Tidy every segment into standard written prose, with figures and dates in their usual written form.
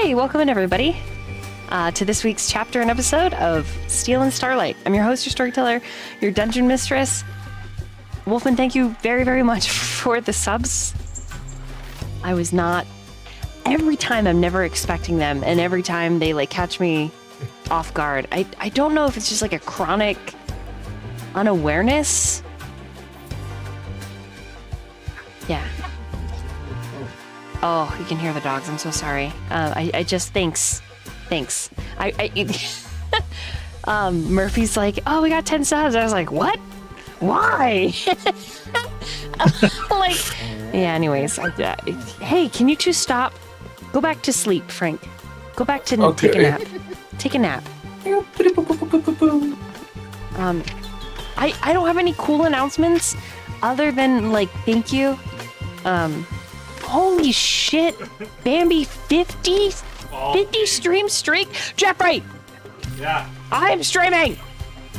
Hey, welcome in everybody to this week's chapter and episode of Steel and Starlight. I'm your host, your storyteller, your dungeon mistress. Wolfman, thank you very, very much for the subs. I was not... Every time I'm never expecting them, and every time they like catch me off guard. I don't know if it's just like a chronic unawareness. Yeah. Oh, you can hear the dogs. I'm so sorry. I just thanks. Murphy's like, oh, we got 10 subs. I was like, what? Why? Like, yeah. Anyways, hey, can you two stop? Go back to sleep, Frank. Go back to take a nap. Take a nap. I don't have any cool announcements other than like thank you. Holy shit, Bambi 50 stream streak. Jeffrey. Yeah. I'm streaming.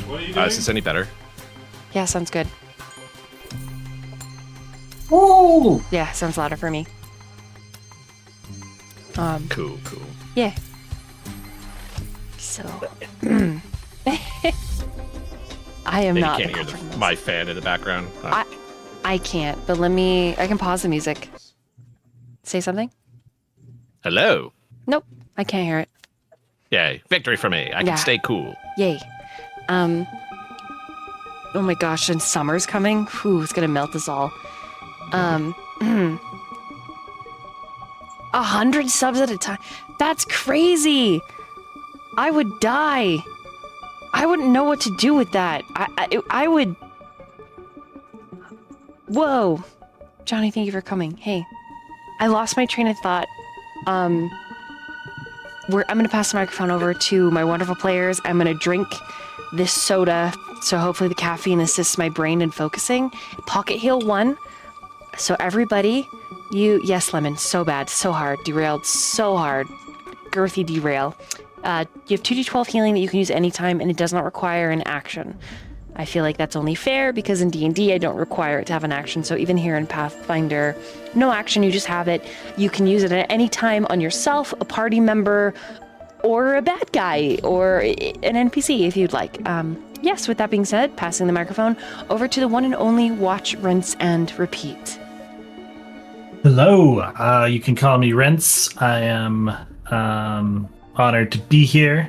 What are you doing? Is this any better? Yeah, sounds good. Woo! Yeah, sounds louder for me. Cool. Yeah. So, I am not. You can't hear my fan in the background. I can't, but I can pause the music. Say something? Hello. Nope, I can't hear it. Yay, victory for me. I can stay cool. Yay. Oh my gosh, and summer's coming. Whew, it's gonna melt us all. 100 subs at a time. That's crazy. I would die. I wouldn't know what to do with that. I would... Whoa. Johnny, thank you for coming. Hey. I lost my train of thought. I'm gonna pass the microphone over to my wonderful players. I'm gonna drink this soda, so hopefully the caffeine assists my brain in focusing. Pocket heal 1. So everybody, yes, Lemon, so bad, so hard, derailed, so hard. Girthy derail. You have 2d12 healing that you can use anytime, and it does not require an action. I feel like that's only fair, because in D&D I don't require it to have an action, so even here in Pathfinder, no action, you just have it. You can use it at any time on yourself, a party member, or a bad guy, or an NPC if you'd like. Yes, with that being said, passing the microphone over to the one and only Watch, Rinse, and Repeat. Hello, you can call me Rinse. I am honored to be here.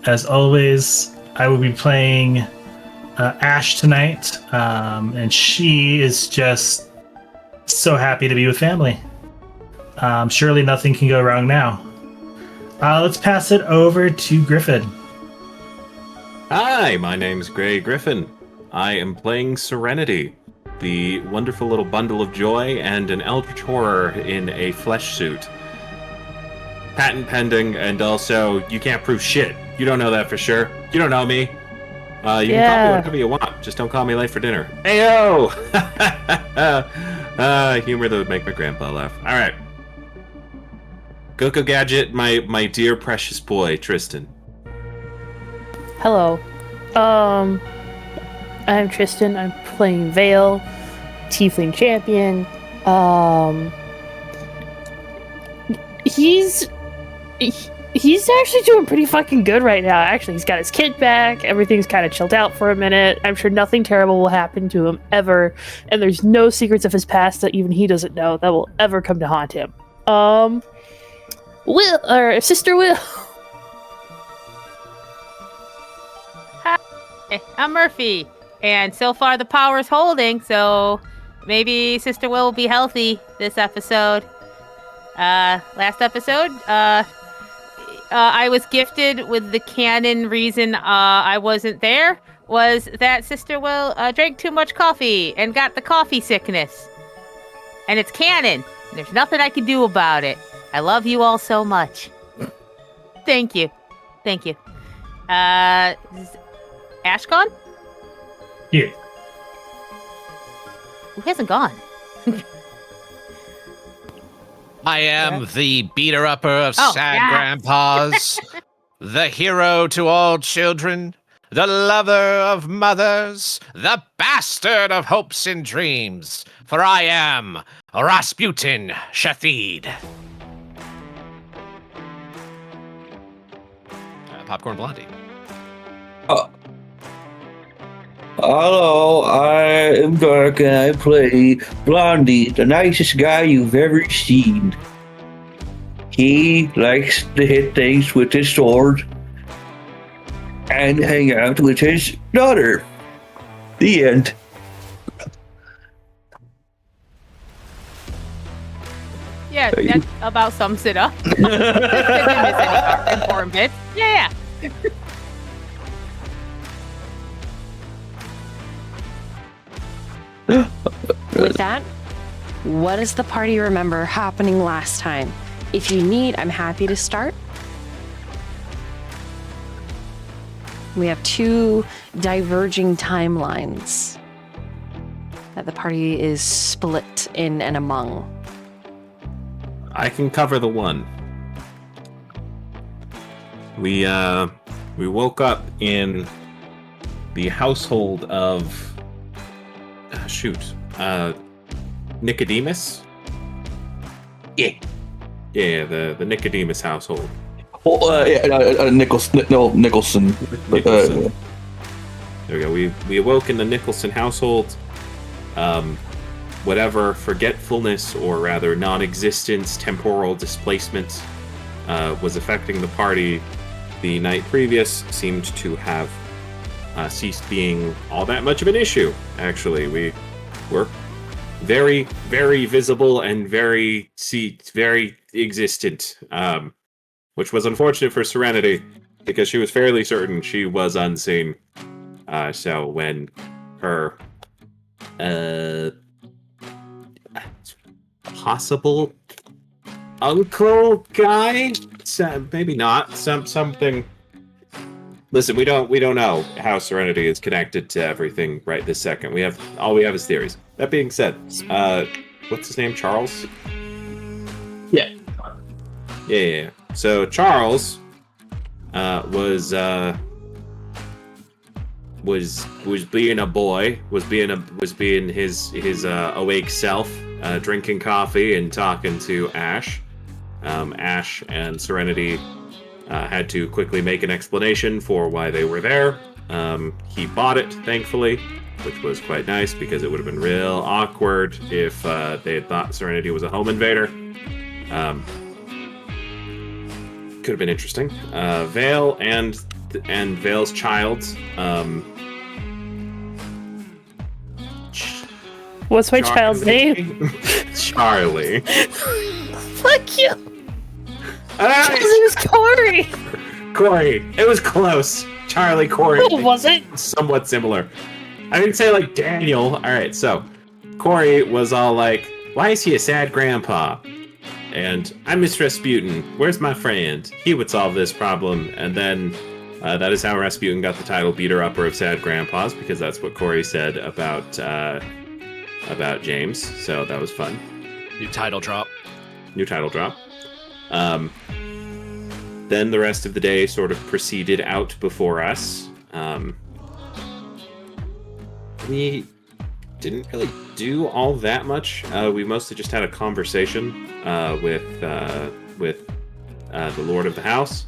As always, I will be playing Ash tonight, and she is just so happy to be with family. Surely nothing can go wrong now. Let's pass it over to Griffin. Hi, my name's Gray Griffin. I am playing Serenity, the wonderful little bundle of joy and an eldritch horror in a flesh suit. Patent pending, and also, you can't prove shit. You don't know that for sure. You don't know me. You can call me whatever you want. Just don't call me late for dinner. Ayo! Humor that would make my grandpa laugh. All right. Coco Gadget, my dear precious boy, Tristan. Hello. I'm Tristan. I'm playing Vale, Tiefling Champion. He's actually doing pretty fucking good right now. Actually, he's got his kid back. Everything's kind of chilled out for a minute. I'm sure nothing terrible will happen to him ever, and there's no secrets of his past that even he doesn't know that will ever come to haunt him. Sister Will. Hi, I'm Murphy, and so far the power's holding, so maybe Sister Will be healthy this episode. Last episode, I was gifted with the canon reason I wasn't there was that Sister Will drank too much coffee and got the coffee sickness. And it's canon. There's nothing I can do about it. I love you all so much. Thank you. Is Ash gone? Yeah. Who hasn't gone? I am the beater-upper of sad grandpas, the hero to all children, the lover of mothers, the bastard of hopes and dreams, for I am Rasputin Shathid. Popcorn Blondie. Hello, I am Dork and I play Blondie, the nicest guy you've ever seen. He likes to hit things with his sword and hang out with his daughter. The end. Yeah, that about sums it up. Didn't miss any important bits. Yeah. With that, what does the party remember happening last time? If you need, I'm happy to start. We have two diverging timelines that the party is split in and among. I can cover the one. We woke up in the household of Nicodemus. Yeah. Yeah, the Nicodemus household. Oh, Nicholson. Nicholson. There we go. We awoke in the Nicholson household. Whatever forgetfulness, or rather non-existence, temporal displacement was affecting the party the night previous seemed to have ceased being all that much of an issue. Actually, we were very, very visible and very existent, which was unfortunate for Serenity because she was fairly certain she was unseen. So when her possible uncle guy, maybe not, something. Listen, we don't know how Serenity is connected to everything right this second. All we have is theories. That being said, what's his name? Charles? Yeah. Yeah. So Charles was being a boy, was being his awake self, drinking coffee and talking to Ash. Ash and Serenity had to quickly make an explanation for why they were there. He bought it, thankfully, which was quite nice because it would have been real awkward if they had thought Serenity was a home invader. Could have been interesting. Vale and Vale's child. What's my child's name? Charlie. Fuck you. Ah, His name is Corey. Corey. It was close. Charlie, Corey. No, it wasn't. Somewhat similar. I didn't say like Daniel. All right, so Corey was all like, "Why is he a sad grandpa?" And I'm Miss Rasputin. Where's my friend? He would solve this problem. And then that is how Rasputin got the title beater-upper of sad grandpas, because that's what Corey said about James. So that was fun. New title drop. Then the rest of the day sort of proceeded out before us. We didn't really do all that much. We mostly just had a conversation with the Lord of the House.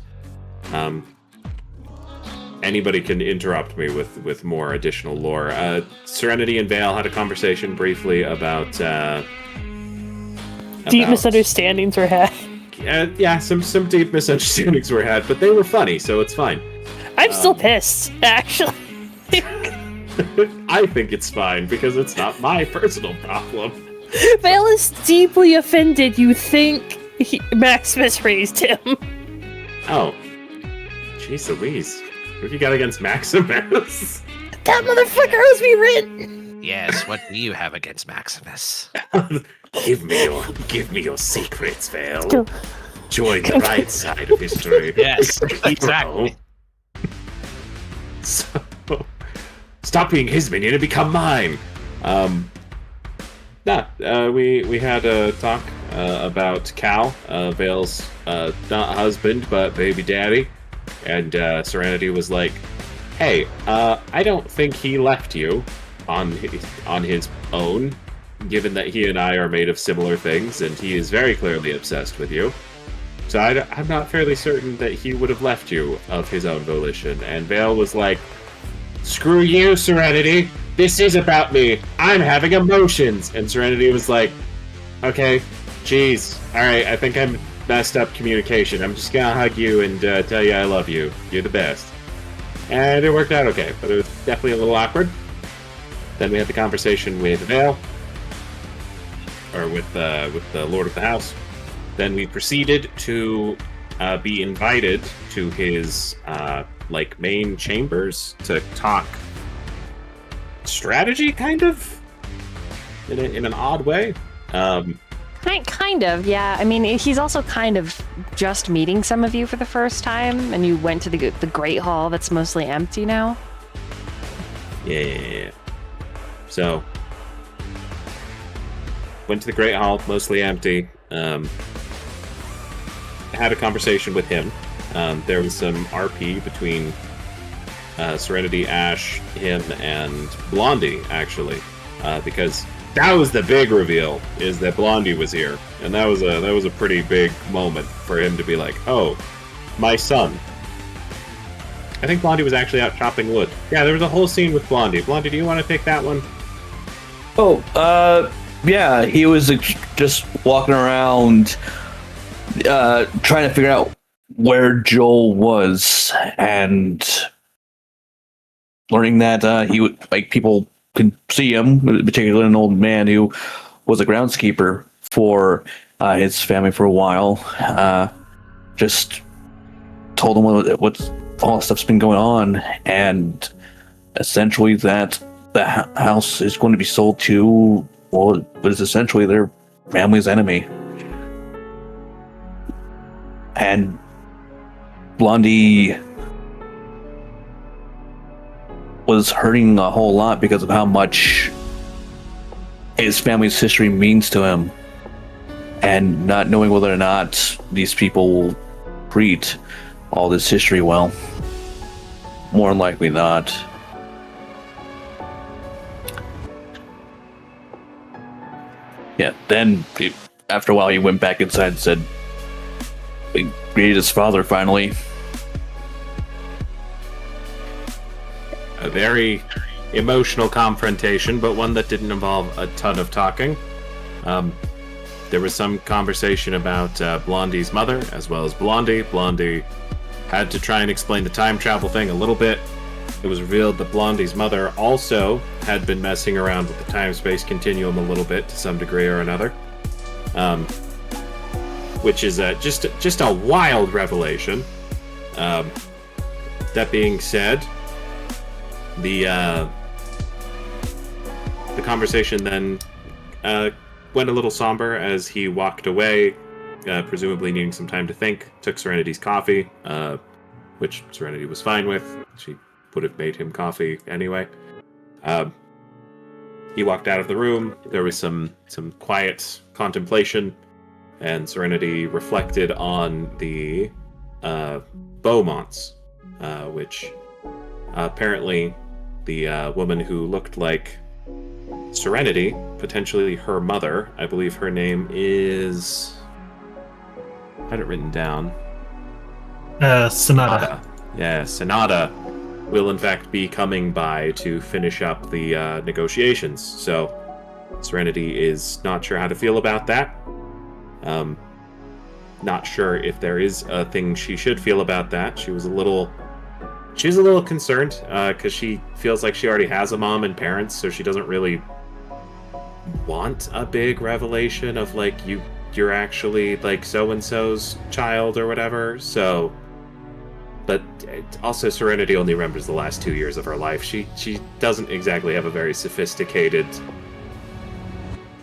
Anybody can interrupt me with more additional lore. Serenity and Vale had a conversation briefly about deep misunderstandings were had. Yeah, some deep misunderstandings were had, but they were funny, so it's fine. I'm still pissed, actually. I think it's fine because it's not my personal problem. Vale is deeply offended you think Maximus raised him. Oh. Jeez Louise. What have you got against Maximus? That motherfucker owes me rent! Yes, what do you have against Maximus? Give me your secrets, Vale. Join the right side of history. Yes, exactly. So, stop being his minion and become mine. We had a talk about Cal, Vale's not husband but baby daddy, and Serenity was like, "Hey, I don't think he left you on his own, given that he and I are made of similar things, and he is very clearly obsessed with you." So I'm not fairly certain that he would have left you of his own volition. And Vale was like, screw you, Serenity. This is about me. I'm having emotions. And Serenity was like, okay, geez. All right, I think I'm messed up communication. I'm just going to hug you and tell you I love you. You're the best. And it worked out okay, but it was definitely a little awkward. Then we had the conversation with Vale, or with the Lord of the House. Then we proceeded to be invited to his main chambers to talk strategy, kind of, in an odd way. Kind of, yeah. I mean, he's also kind of just meeting some of you for the first time, and you went to the Great Hall that's mostly empty now. Yeah. So, went to the Great Hall, mostly empty. Had a conversation with him. There was some RP between Serenity, Ash, him, and Blondie, actually, because that was the big reveal, is that Blondie was here, and that was a pretty big moment for him to be like, oh, my son. I think Blondie was actually out chopping wood. Yeah, there was a whole scene with Blondie. Blondie, do you want to take that one? Oh, yeah, he was just walking around, trying to figure out where Joel was, and learning that he would, people could see him, particularly an old man who was a groundskeeper for his family for a while. Just told him what's all the stuff's been going on, and essentially that the house is going to be sold to, what is essentially their family's enemy. And Blondie was hurting a whole lot because of how much his family's history means to him, and not knowing whether or not these people will treat all this history well. More than likely not. Yeah, then after a while he went back inside and said he greeted his father finally. A very emotional confrontation, but one that didn't involve a ton of talking. There was some conversation about Blondie's mother, as well as Blondie. Blondie had to try and explain the time travel thing a little bit. It was revealed that Blondie's mother also had been messing around with the time-space continuum a little bit to some degree or another. Which is just a wild revelation. That being said, the conversation then went a little somber as he walked away, presumably needing some time to think. Took Serenity's coffee, which Serenity was fine with. She would have made him coffee anyway. He walked out of the room. There was some quiet contemplation, and Serenity reflected on the Beaumonts, which apparently the woman who looked like Serenity, potentially her mother, I believe her name is... I had it written down. Sonata. Yeah, Sonata will in fact be coming by to finish up the negotiations. So Serenity is not sure how to feel about that. Not sure if there is a thing she should feel about that. She was a little concerned because she feels like she already has a mom and parents, so she doesn't really want a big revelation of like you're actually like so-and-so's child or whatever. So, but also Serenity only remembers the last 2 years of her life. She doesn't exactly have a very sophisticated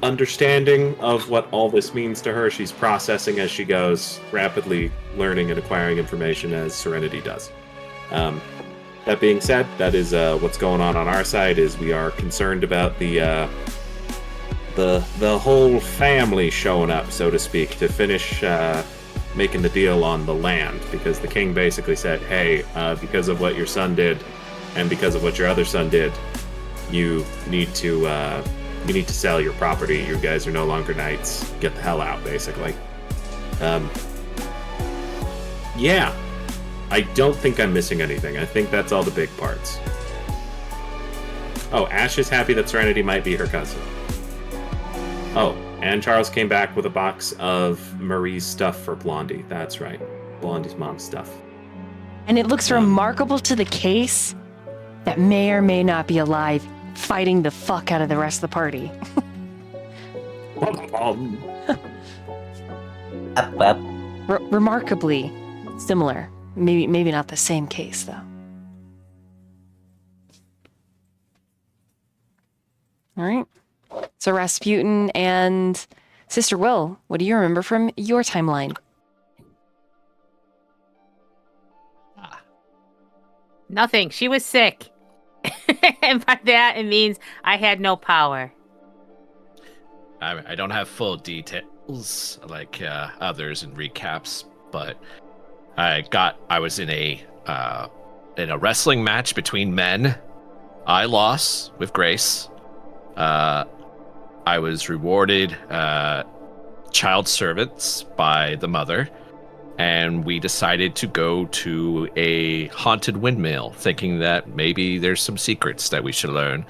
understanding of what all this means to her. She's processing as she goes, rapidly learning and acquiring information as Serenity does. That being said, that is what's going on our side. Is we are concerned about the whole family showing up, so to speak, to finish making the deal on the land, because the king basically said, hey, because of what your son did and because of what your other son did, you need to sell your property. You guys are no longer knights. Get the hell out, basically. Yeah. I don't think I'm missing anything. I think that's all the big parts. Oh, Ash is happy that Serenity might be her cousin. Oh, and Charles came back with a box of Marie's stuff for Blondie. That's right. Blondie's mom's stuff. And it looks remarkable to the case that may or may not be alive, fighting the fuck out of the rest of the party. Remarkably similar. Maybe not the same case, though. All right. So Rasputin and Sister Will, what do you remember from your timeline? Nothing. She was sick. And by that, it means I had no power. I don't have full details like others in recaps, but I was in a wrestling match between men. I lost with grace. I was rewarded child servants by the mother, and we decided to go to a haunted windmill, thinking that maybe there's some secrets that we should learn.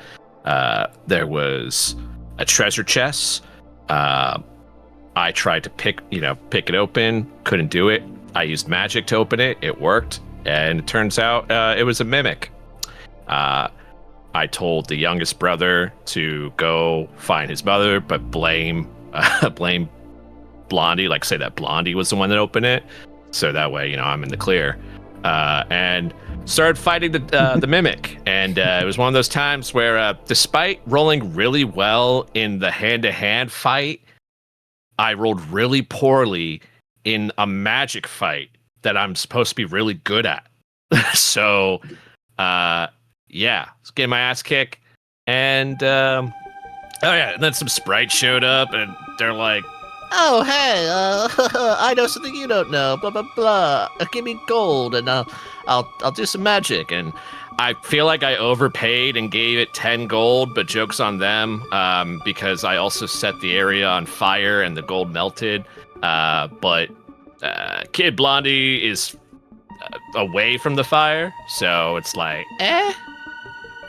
There was a treasure chest. I tried to pick it open, couldn't do it. I used magic to open it. It worked, and it turns out it was a mimic. I told the youngest brother to go find his mother, but blame Blondie, like say that Blondie was the one that opened it, so that way I'm in the clear. And started fighting the mimic, and it was one of those times where, despite rolling really well in the hand-to-hand fight, I rolled really poorly in a magic fight that I'm supposed to be really good at. So, yeah, was getting my ass kicked, and and then some sprites showed up, and they're like, "Oh, hey, I know something you don't know. Blah blah blah. Give me gold, and I'll do some magic." And I feel like I overpaid and gave it 10 gold, but joke's on them, because I also set the area on fire and the gold melted. But Kid Blondie is away from the fire, so it's like, eh.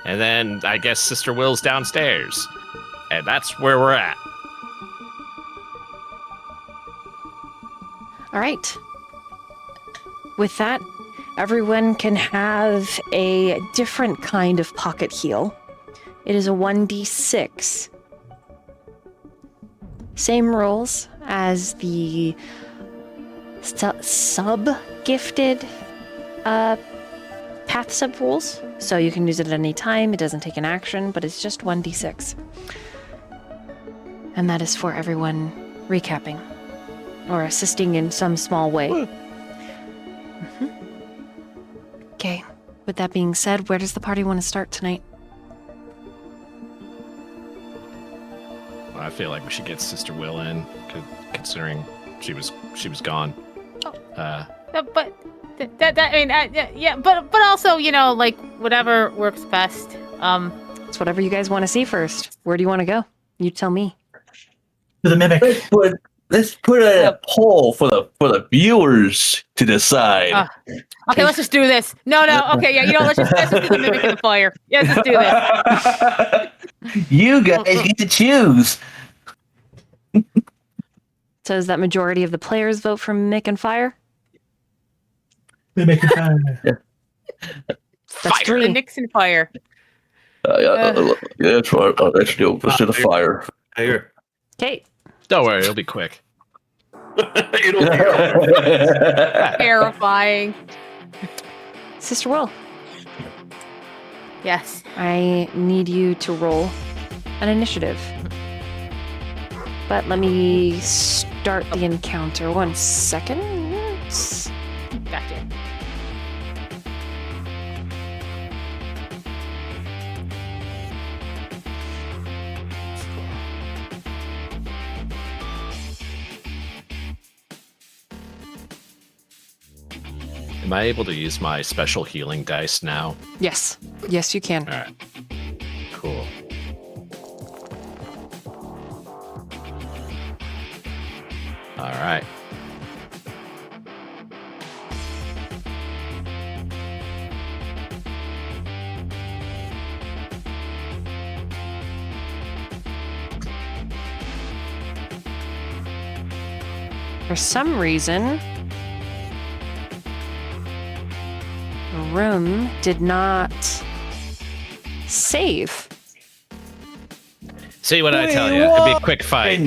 And then I guess Sister Will's downstairs, and that's where we're at. All right. With that, everyone can have a different kind of pocket heal. It is a 1d6. Same rules as the sub-gifted path sub rules. So you can use it at any time. It doesn't take an action, but it's just 1d6. And that is for everyone recapping or assisting in some small way. Mm-hmm. Okay. With that being said, where does the party want to start tonight? I feel like we should get Sister Will in, considering she was gone. But also, like whatever works best. It's whatever you guys want to see first. Where do you want to go? You tell me. To the mimic. Let's put a poll for the viewers to decide. Okay, let's just do this. No. Okay, yeah, let's just do the mimic in the fire. Yeah, let's do this. You guys get to choose. So is that majority of the players vote for Mick and Fire? Mimic and fire. That's Fire. 3. The Nixon fire. Yeah, that's right. Let's do it for the fire. Here. Okay. Don't worry, it'll be quick. It'll be Terrifying. Sister Will, Yes. I need you to roll an initiative. But let me start the encounter. 1 second. Gotcha. Am I able to use my special healing dice now? Yes. Yes, you can. All right. Cool. All right. For some reason, the room did not save. See what I tell you? It'd be a quick fight.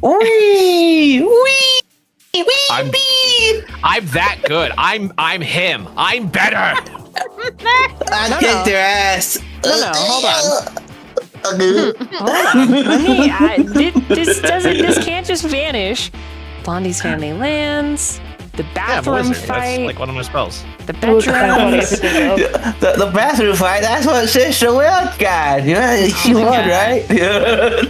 Wee! Wee! I'm that good. I'm him. I'm better. I kicked their ass. No, hold on. Let me. This can't just vanish. Blondie's family lands. The bathroom blizzard. fight. That's like one of my spells. The bedroom. The bathroom fight, that's what Sister Will got. Yeah, she won, right? As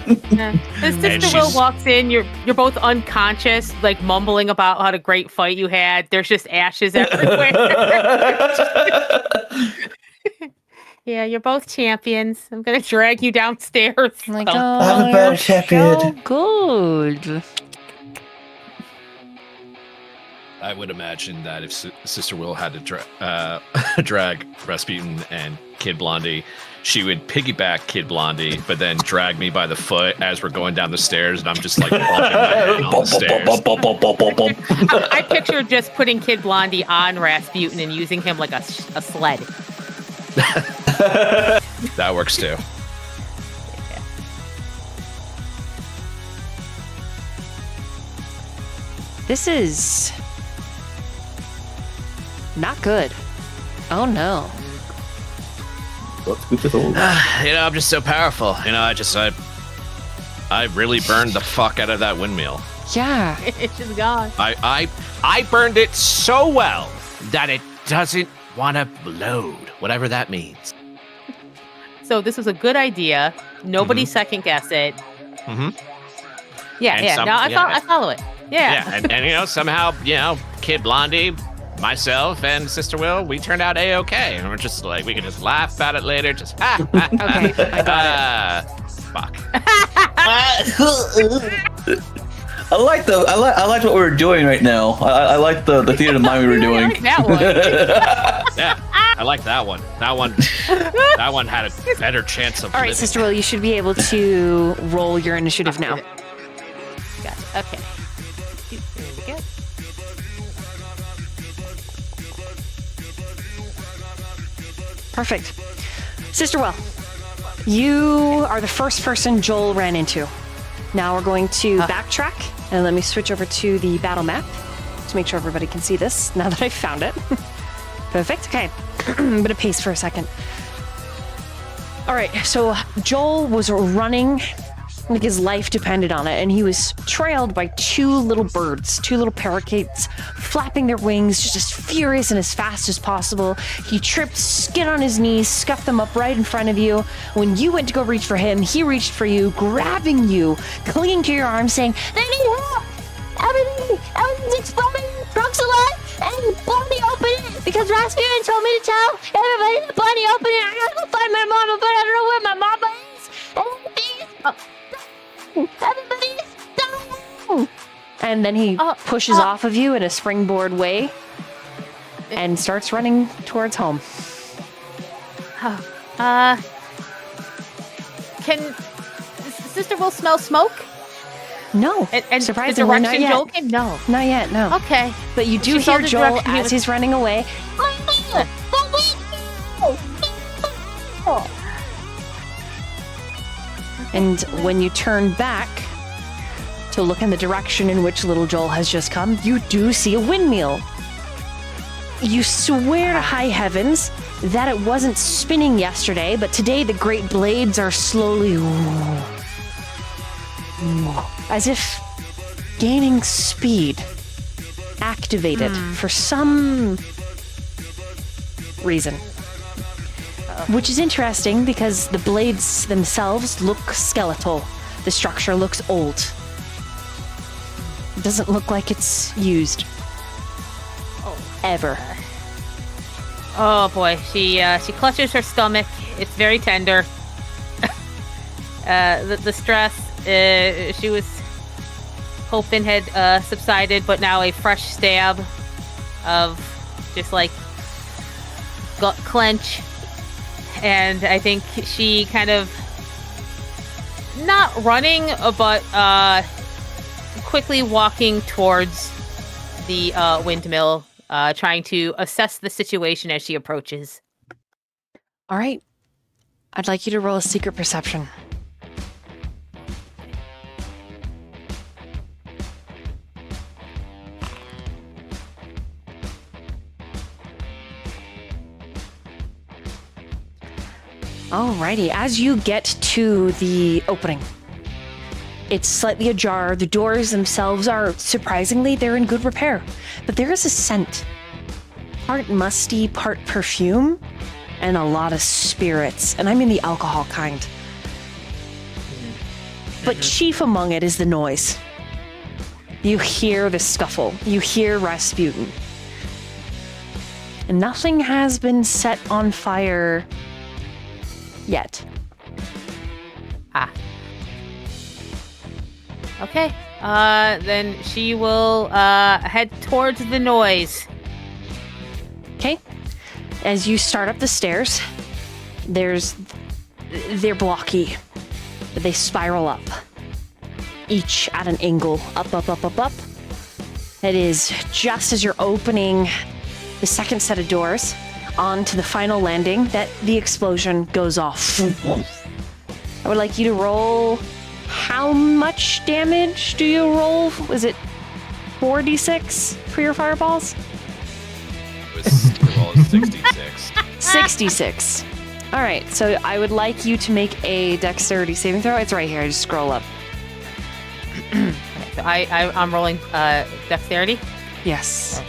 And Sister Will she's- walks in, you're both unconscious, like mumbling about what a great fight you had. There's just ashes everywhere. Yeah, you're both champions. I'm gonna drag you downstairs. Like, Oh. I'm a oh, better you're champion. so good. I would imagine that if Sister Will had to drag Rasputin and Kid Blondie, she would piggyback Kid Blondie, but then drag me by the foot as we're going down the stairs, and I'm just like bumping my head on the stairs. I picture just putting Kid Blondie on Rasputin and using him like a sled. That works too. This is not good. Oh no. I'm just so powerful. I really burned the fuck out of that windmill. Yeah. It's just gone. I burned it so well that it doesn't want to load, whatever that means. So this was a good idea. Nobody second guess it. Mhm. Yeah, And yeah. some- No, I yeah. follow it. Yeah. And somehow, Kid Blondie, myself, and Sister Will, we turned out A-okay. And we're just like, we can just laugh about it later. Just, Okay, I got fuck. I like what we're doing right now. I like the theater of mind we were I doing. like that one. Yeah, I like that one. That one had a better chance of All right, living. Sister Will, you should be able to roll your initiative now. Gotcha. Okay. There we go. Perfect. Sister Will, you are the first person Joel ran into. Now we're going to backtrack, and let me switch over to the battle map to make sure everybody can see this now that I found it. Perfect. Okay. I'm going to pace for a second. All right. So Joel was running like his life depended on it, and he was trailed by two little birds, two little parakeets, flapping their wings just as furious and as fast as possible. He tripped, skid on his knees, scuffed them up right in front of you. When you went to go reach for him, he reached for you, grabbing you, clinging to your arm, saying, "They need help! Everything's exploding! Trunk's alive! And Blondie open it! Because Rasputin told me to tell everybody that Blondie open it! I gotta go find my mama, but I don't know where my mama is! Everybody's dying!" And then he pushes off of you in a springboard way and starts running towards home. Can Sister Will smell smoke? No, And surprisingly, the not direction yet. Joel came? No. Not yet, no. Okay. But you do She saw hear the Joel direction he as was- he's running away. And when you turn back to look in the direction in which little Joel has just come, you do see a windmill. You swear to high heavens that it wasn't spinning yesterday, but today the great blades are slowly, as if gaining speed, activated for some reason. Which is interesting because the blades themselves look skeletal. The structure looks old. It doesn't look like it's used. Ever. Oh boy, she clutches her stomach. It's very tender. The stress she was hoping had subsided, but now a fresh stab of just like gut clench, and I think she kind of not running, but quickly walking towards the windmill, trying to assess the situation as she approaches. All right. I'd like you to roll a secret perception. Alrighty, as you get to the opening, it's slightly ajar. The doors themselves are, surprisingly, they're in good repair. But there is a scent, part musty, part perfume, and a lot of spirits. And I mean the alcohol kind. But chief among it is the noise. You hear the scuffle. You hear Rasputin. And nothing has been set on fire yet. Okay. Then she will head towards the noise. Okay. As you start up the stairs, they're blocky, but they spiral up, each at an angle, up, up, up, up, up. It is just as you're opening the second set of doors onto the final landing that the explosion goes off. I would like you to roll. How much damage do you roll? Was it 4d6 for your fireballs? It was 66. 66. All right, so I would like you to make a dexterity saving throw. It's right here. I just scroll up. Okay, so I'm rolling dexterity. Yes.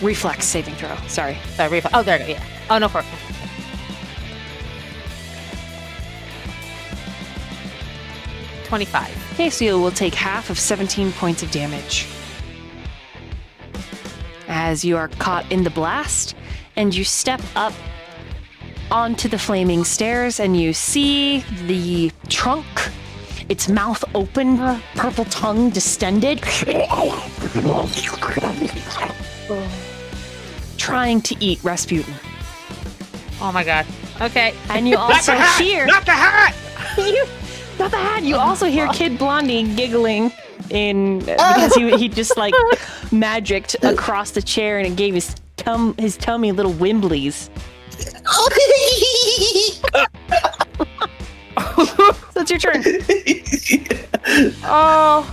Reflex saving throw. Sorry. Sorry, oh, there we go. Yeah. Oh, no, 4. 25. Okay, so you will take half of 17 points of damage as you are caught in the blast, and you step up onto the flaming stairs, and you see the trunk, its mouth open, purple tongue distended, trying to eat Rasputin. Oh my god. Okay. And you also hear... Not the hat! Not the hat! You also hear Kid Blondie giggling because he just like magicked across the chair and it gave his tummy little wimblies. So it's your turn. Oh,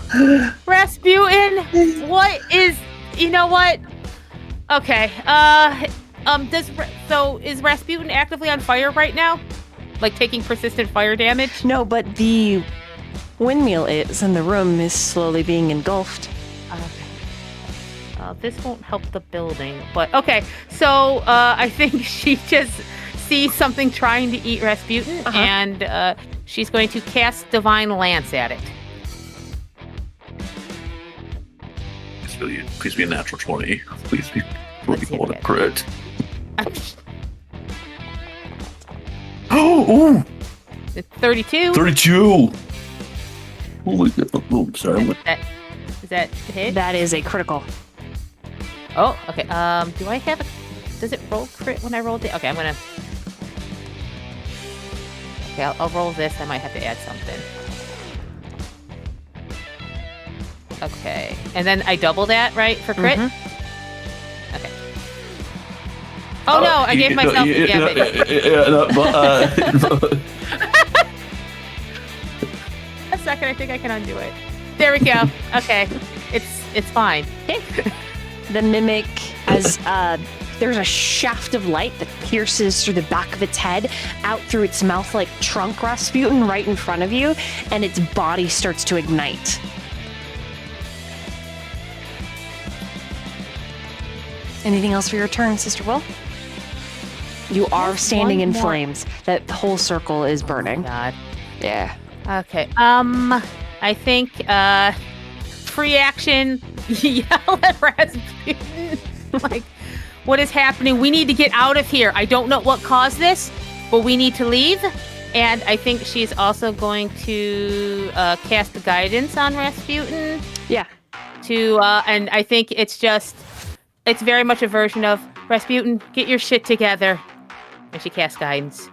Rasputin, what is? You know what? Okay. Is Rasputin actively on fire right now? Like taking persistent fire damage? No, but the windmill is, and the room is slowly being engulfed. Okay. This won't help the building, but okay. So I think she just sees something trying to eat Rasputin, and she's going to cast Divine Lance at it. Please be a natural 20. Please be Let's see if it crit. It's 32. 32! Oh my god. Oh, sorry. Is that a hit? That is a critical. Oh, okay. Do I have a... Does it roll crit when I roll it? Okay, I'm gonna... Okay, I'll roll this. I might have to add something. Okay. And then I double that, right, for crit? Mm-hmm. Okay. Oh, no, I gave myself damage. A second, I think I can undo it. There we go. Okay. It's fine. The mimic, as there's a shaft of light that pierces through the back of its head, out through its mouth like trunk Rasputin right in front of you, and its body starts to ignite. Anything else for your turn, Sister Will? You are standing in flames. That whole circle is burning. God. Yeah. Okay. I think free action, yell at Rasputin. Like, what is happening? We need to get out of here. I don't know what caused this, but we need to leave. And I think she's also going to cast the guidance on Rasputin. Yeah. And I think it's very much a version of Rasputin, get your shit together. And she casts guidance.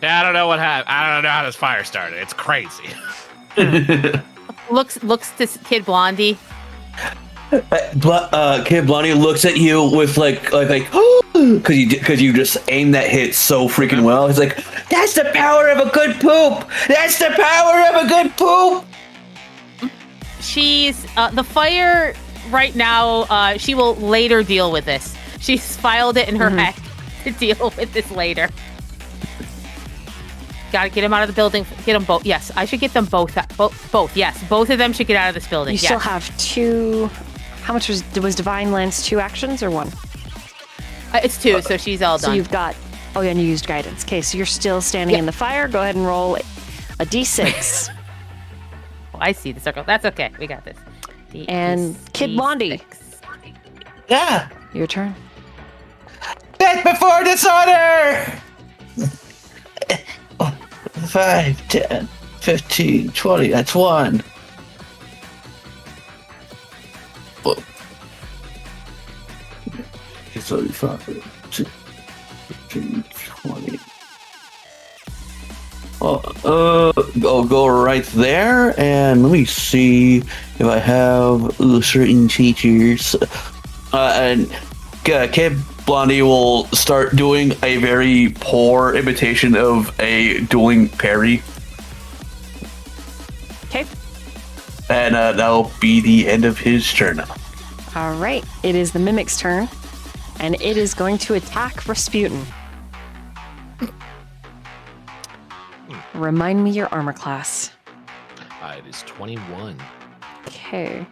Yeah, I don't know what happened. I don't know how this fire started. It's crazy. Looks to Kid Blondie. Kid Blondie looks at you with like because you just aimed that hit so freaking well. He's like, "That's the power of a good poop. That's the power of a good poop." She's the fire right now. She will later deal with this. She's filed it in her head to deal with this later. Gotta get them out of the building. Get them both. Yes, I should get them both. Both. Yes, both of them should get out of this building. You still have 2. How much was Divine Lance 2 actions or 1? It's 2, so she's all done. So you've got. Oh, yeah, and you used guidance. Okay, so you're still standing in the fire. Go ahead and roll a d6. Oh, I see the circle. That's okay. We got this. And Kid Blondie. Yeah. Your turn. Death before dishonor. 5, 10, 15, 20. That's 1. Whoa. It's only 5, 10, 15, 20. I'll go right there, and let me see if I have certain features. And Kid Blondie will start doing a very poor imitation of a dueling parry. Okay. And that'll be the end of his turn. All right. It is the Mimic's turn, and it is going to attack Rasputin. Remind me your armor class. It is 21. Okay.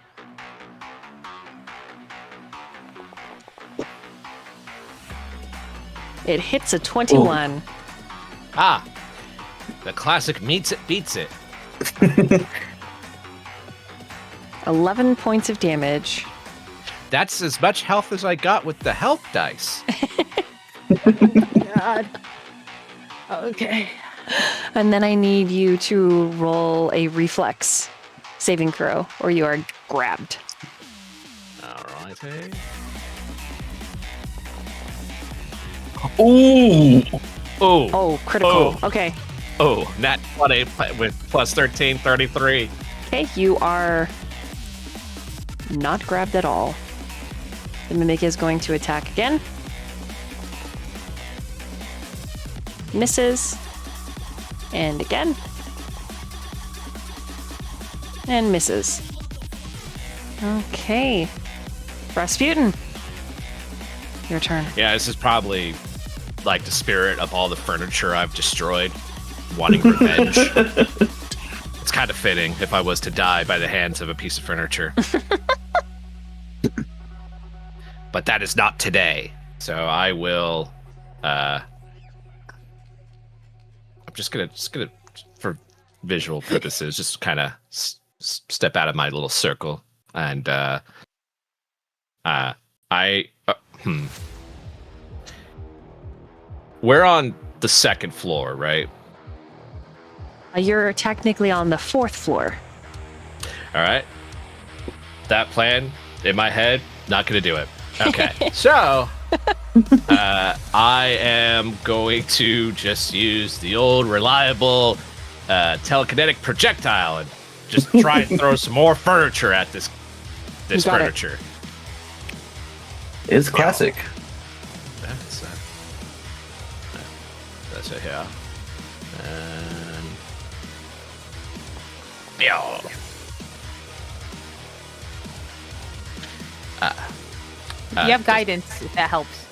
It hits a 21. Ah, the classic meets it, beats it. 11 points of damage. That's as much health as I got with the health dice. God. Okay. And then I need you to roll a reflex saving throw, or you are grabbed. All right. Ooh. Oh. Oh, critical. Okay. Oh, nat 20 with plus 13, 33. Okay, you are not grabbed at all. The Mimic is going to attack again. Misses. And again. And misses. Okay. Rasputin. Your turn. Yeah, this is probably like the spirit of all the furniture I've destroyed, wanting revenge. It's kind of fitting if I was to die by the hands of a piece of furniture. But that is not today. So I will I'm just gonna for visual purposes just kind of step out of my little circle and we're on the second floor, right? You're technically on the 4th floor. All right. That plan in my head, not going to do it. Okay. So, I am going to just use the old reliable telekinetic projectile and just try and throw some more furniture at this furniture. It's classic. That's it, yeah. And yeah. You have guidance, if that helps.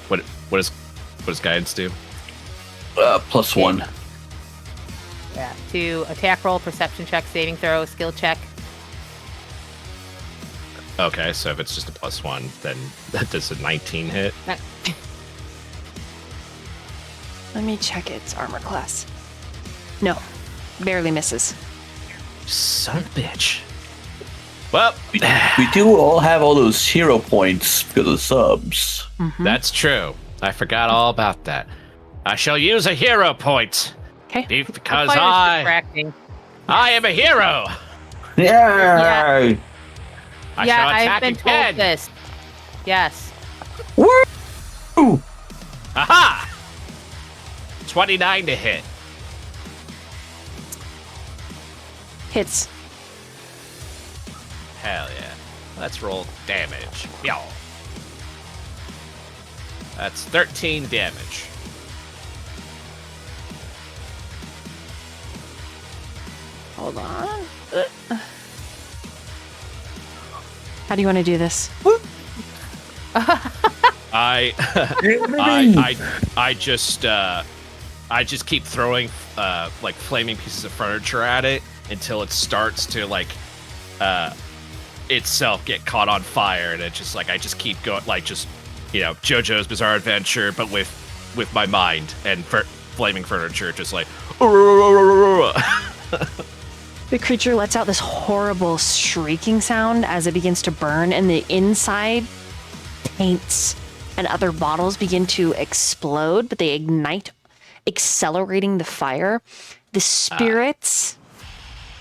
What does guidance do? +1. Yeah. To attack roll, perception check, saving throw, skill check. Okay, so if it's just a +1, then that does a 19 hit. Let me check its armor class. No. Barely misses. Son of a bitch. Well, We do all have all those hero points because of subs. that's true. I forgot all about that. I shall use a hero point. Okay. Because Fire's I am a hero. Yeah. I shall I've attack been again. told this. Yes. Woo! Aha! 29 to hit. Hits. Hell yeah. Let's roll damage. Yow. That's 13 damage. Hold on. How do you want to do this? I just keep throwing like flaming pieces of furniture at it until it starts to like itself get caught on fire, and it just like I just keep going, like just JoJo's Bizarre Adventure, but with my mind and flaming furniture, just like. The creature lets out this horrible shrieking sound as it begins to burn, and the inside paints and other bottles begin to explode, but they ignite, accelerating the fire. The spirits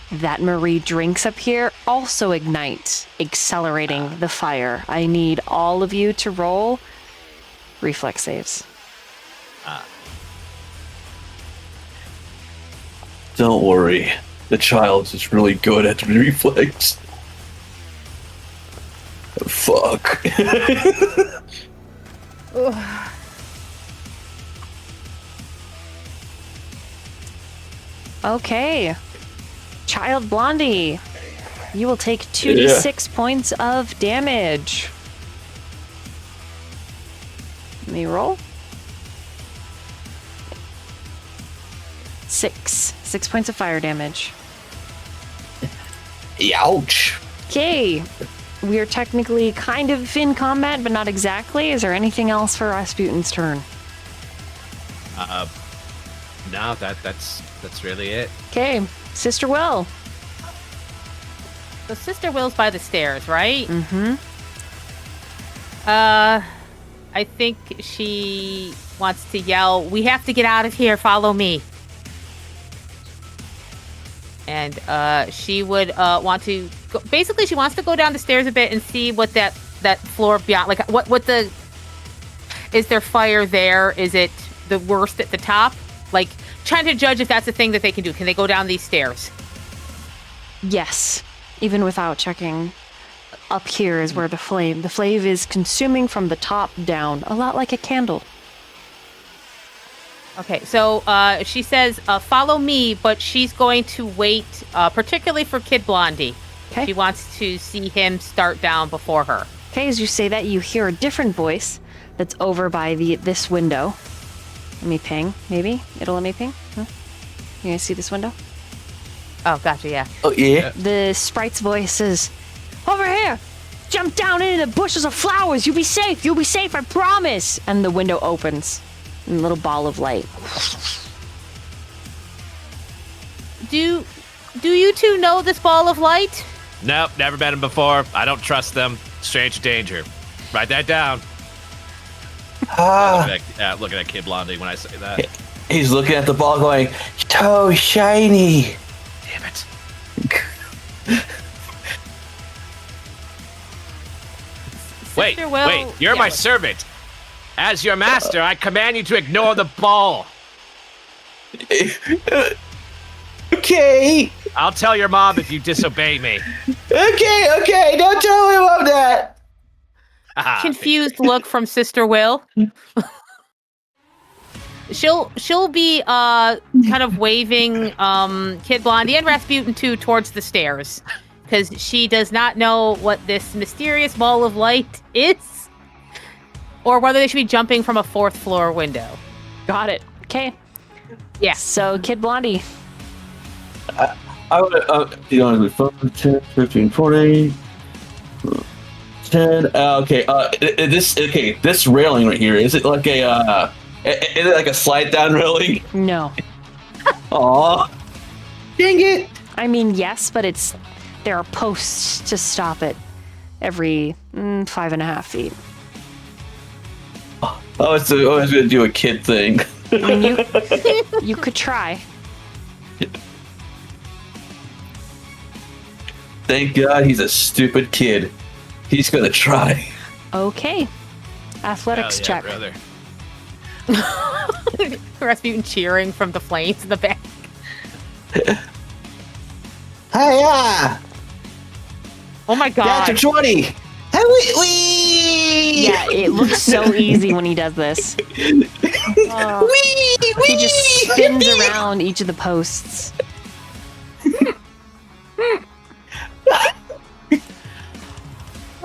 that Marie drinks up here also ignite, accelerating the fire. I need all of you to roll reflex saves. Don't worry. The child is really good at reflex. Fuck. Okay. Child Blondie, you will take 2d6 points of damage. Let me roll. 6 points of fire damage. Ouch. Okay. We are technically kind of in combat, but not exactly. Is there anything else for Rasputin's turn? No, that's really it. Okay. Sister Will. So Sister Will's by the stairs, right? Mm-hmm. I think she wants to yell, "We have to get out of here, follow me." And she would want to go, basically she wants to go down the stairs a bit and see what that floor beyond, like what the, is there fire there? Is it the worst at the top? Like trying to judge if that's a thing that they can do. Can they go down these stairs? Yes. Even without checking, up here is where the flame is consuming from the top down, a lot like a candle. Okay, so she says, follow me, but she's going to wait, particularly for Kid Blondie. Okay. She wants to see him start down before her. Okay, as you say that, you hear a different voice that's over by this window. Let me ping, maybe? It'll let me ping? Huh? You guys see this window? Oh, gotcha, yeah. Oh, yeah? The sprite's voice is, over here! Jump down into the bushes of flowers! You'll be safe, I promise! And the window opens. And a little ball of light. Do you two know this ball of light? Nope, never met him before. I don't trust them. Stranger danger. Write that down. Looking at Kid Blondie when I say that. He's looking at the ball going, so shiny. Damn it. Wait, you're my servant. As your master, I command you to ignore the ball. Okay. I'll tell your mom if you disobey me. Okay, don't tell him about that. Confused look from Sister Will. She'll be kind of waving Kid Blondie and Rasputin too towards the stairs, because she does not know what this mysterious ball of light is, or whether they should be jumping from a 4th floor window. Got it. Okay. Yeah. So, Kid Blondie. I would, 10, 15, 40, 10. This railing right here, is it like is it like a slide down railing? No. Aw. Dang it. I mean, yes, but there are posts to stop it every 5.5 feet. I was going to do a kid thing. I mean, you could try. Thank God he's a stupid kid. He's going to try. Okay. Athletics Hell yeah, check. brother. Rasputin cheering from the flames in the back. Hiya! Oh my god. That's a 20! Hey, wee! Yeah, it looks so easy when he does this. Wee! He just spins around each of the posts.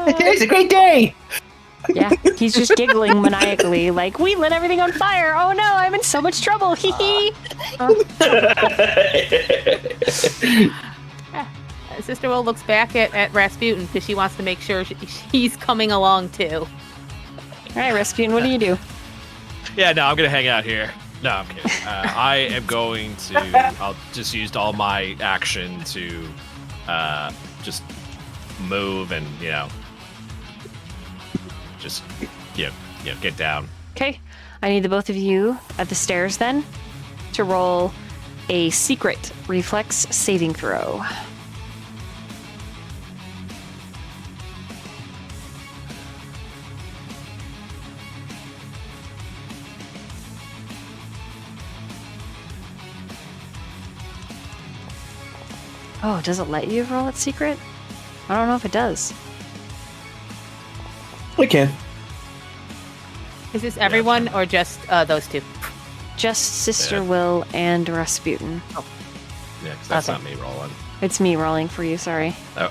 It's a great day! Yeah, he's just giggling maniacally, like, we lit everything on fire. Oh no, I'm in so much trouble. Hee hee. Sister Will looks back at Rasputin because she wants to make sure he's coming along too. All right, Rasputin, what do you do? Yeah, no, I'm gonna hang out here. No, I'm kidding. I am going to. I'll just used all my action to just move and just get down. Okay, I need the both of you at the stairs then to roll a secret reflex saving throw. Oh, does it let you roll it secret? I don't know if it does. I can. Is this everyone or just those two? Just Sister Yeah. Will and Rasputin. Yeah, because that's Okay. not me rolling. It's me rolling for you, sorry. Oh,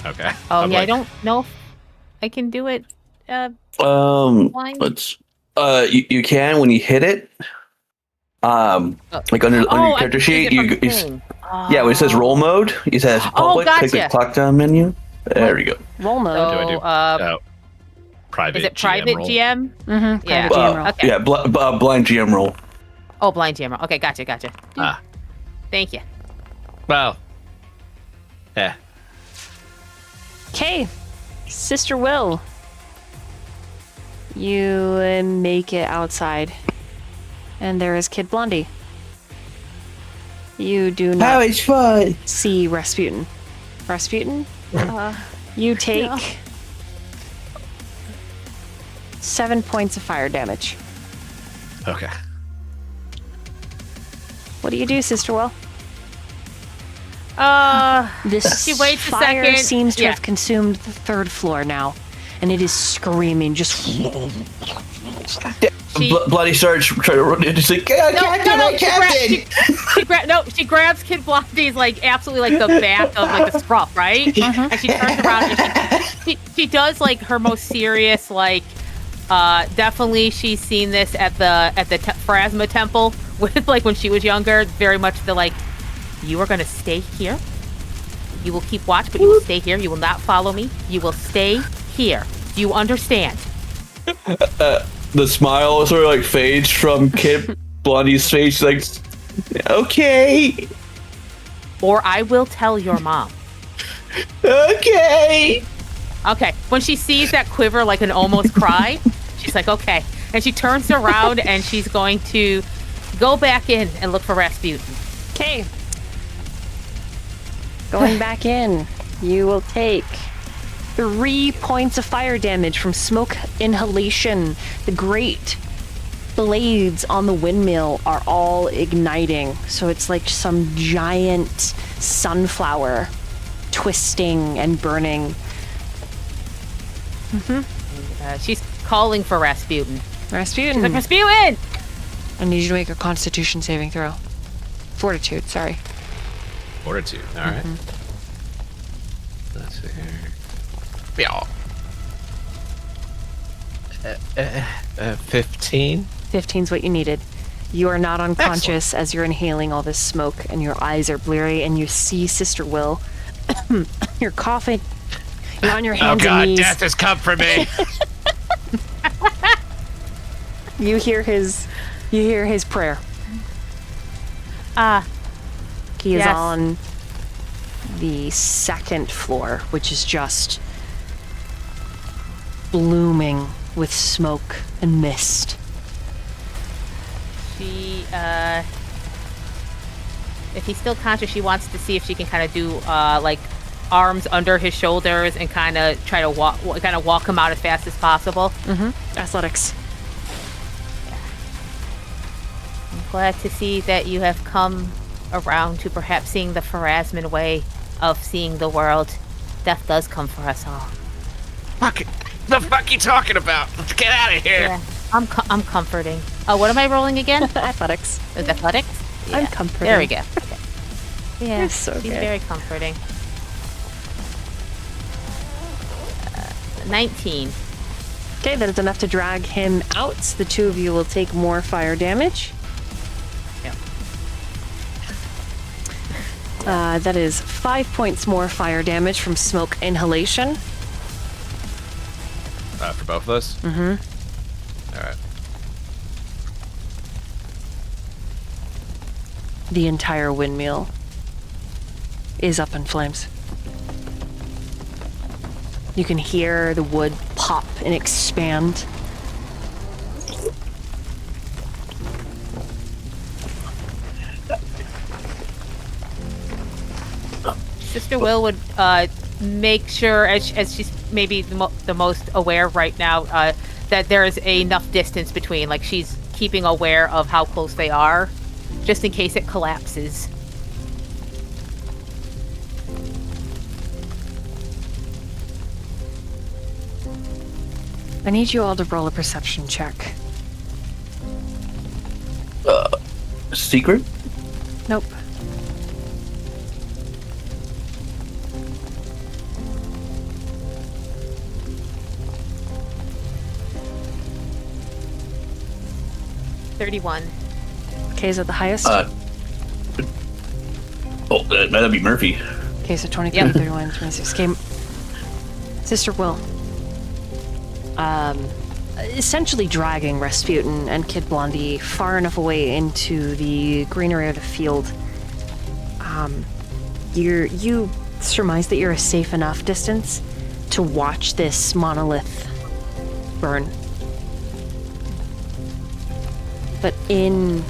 okay. Oh I'm yeah, I like, don't know if I can do it. Blind? Let's. You can when you hit it. Like under Oh, your I character can see sheet, it from you the thing. yeah, when it says roll mode, it says public. Click the gotcha. clock down menu. There we go. Roll mode. do I do? So, Private. is it GM private roll. GM? Mm-hmm. Yeah. Private GM roll. Okay. Yeah, blind GM roll. Oh, blind GM. Okay, gotcha. Ah, Thank you. well. Yeah. Okay, Sister Will. You make it outside. And there is Kid Blondie. You do How not is fun? see Rasputin. Rasputin? You take 7 points of fire damage. Okay. What do you do, Sister Will? This She waits a fire second. seems to Yeah. have consumed the 3rd floor now. And it is screaming, just... She- Bloody starts trying to run in. Just like, Captain! She grabs Kid Blondie's like absolutely like the back of like the scruff, right? And she turns around and she does like her most serious like definitely she's seen this at the Phrasma temple with like when she was younger, very much the like you are gonna stay here. You will keep watch, but you will stay here. You will not follow me. You will stay here. Do you understand? The smile sort of like fades from Kid Blondie's face. Like, okay, Or I will tell your mom. okay. Okay. When she sees that quiver like an almost cry, she's like, okay. And she turns around and she's going to go back in and look for Rasputin. Okay. Going back in, you will take 3 points of fire damage from smoke inhalation. The great blades on the windmill are all igniting. So it's like some giant sunflower twisting and burning. She's calling for Rasputin. Rasputin, Like, Rasputin! I need you to make a constitution saving throw. Fortitude, sorry. Fortitude. All right. Let's see here. Yeah. 15. 15's what you needed. You are not unconscious as you're inhaling all this smoke and your eyes are bleary and you see Sister Will. You're coughing. You're on your Oh hands and God, knees. death has come for me. You hear his prayer. He is yes. on the 2nd floor, which is just blooming with smoke and mist. She, if he's still conscious, she wants to see if she can kind of do, like, arms under his shoulders and kind of try to walk him out as fast as possible. Athletics. Glad to see that you have come around to perhaps seeing the Pharasman way of seeing the world. Death does come for us all. Fuck it. The fuck you talking about? Let's get out of here. Yeah, I'm comforting. Oh, what am I rolling again? Athletics. Is athletics? I'm Yeah. comforting. There we go. Okay. Yeah, You're so she's good. very comforting. 19. Okay, that is enough to drag him out. The two of you will take more fire damage. Yep. That is 5 points more fire damage from smoke inhalation. For both of us? Mm-hmm. All right. The entire windmill is up in flames. You can hear the wood pop and expand. Sister Will would make sure, as she's maybe the most aware right now, that there is enough distance between. Like, she's keeping aware of how close they are, just in case it collapses. I need you all to roll a perception check. Secret? Nope. $31. Okay, is that the highest? That'd be Murphy. Okay, so 23, Yep. 31, 26. Okay. Sister Will. Essentially dragging Rasputin and Kid Blondie far enough away into the greenery of the field. You surmise that you're a safe enough distance to watch this monolith burn. But in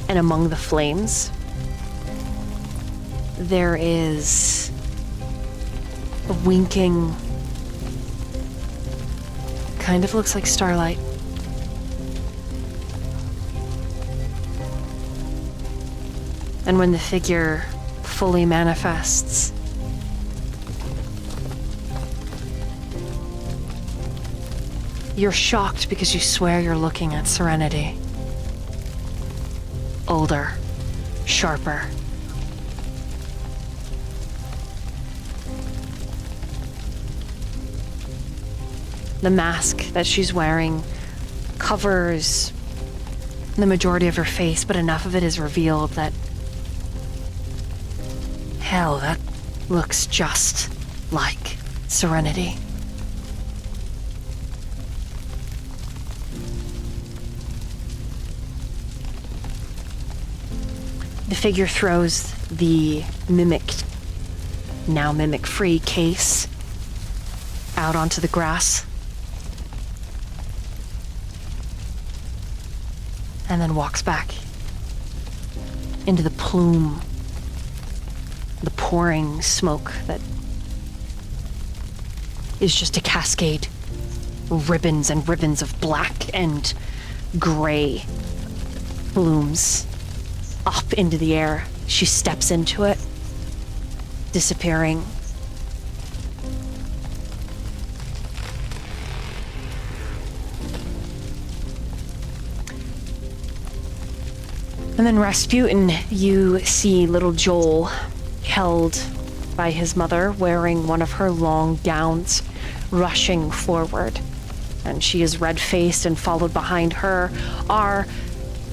and among the flames, there is a winking, kind of looks like Starlight. And when the figure fully manifests, you're shocked because you swear you're looking at Serenity. Older, sharper. The mask that she's wearing covers the majority of her face, but enough of it is revealed that, hell, that looks just like Serenity. The figure throws the now mimic-free case out onto the grass. And then walks back into the plume, the pouring smoke that is just a cascade, ribbons and ribbons of black and gray blooms up into the air. She steps into it, disappearing. And then Rasputin, you see little Joel held by his mother, wearing one of her long gowns, rushing forward. And she is red-faced, and followed behind her are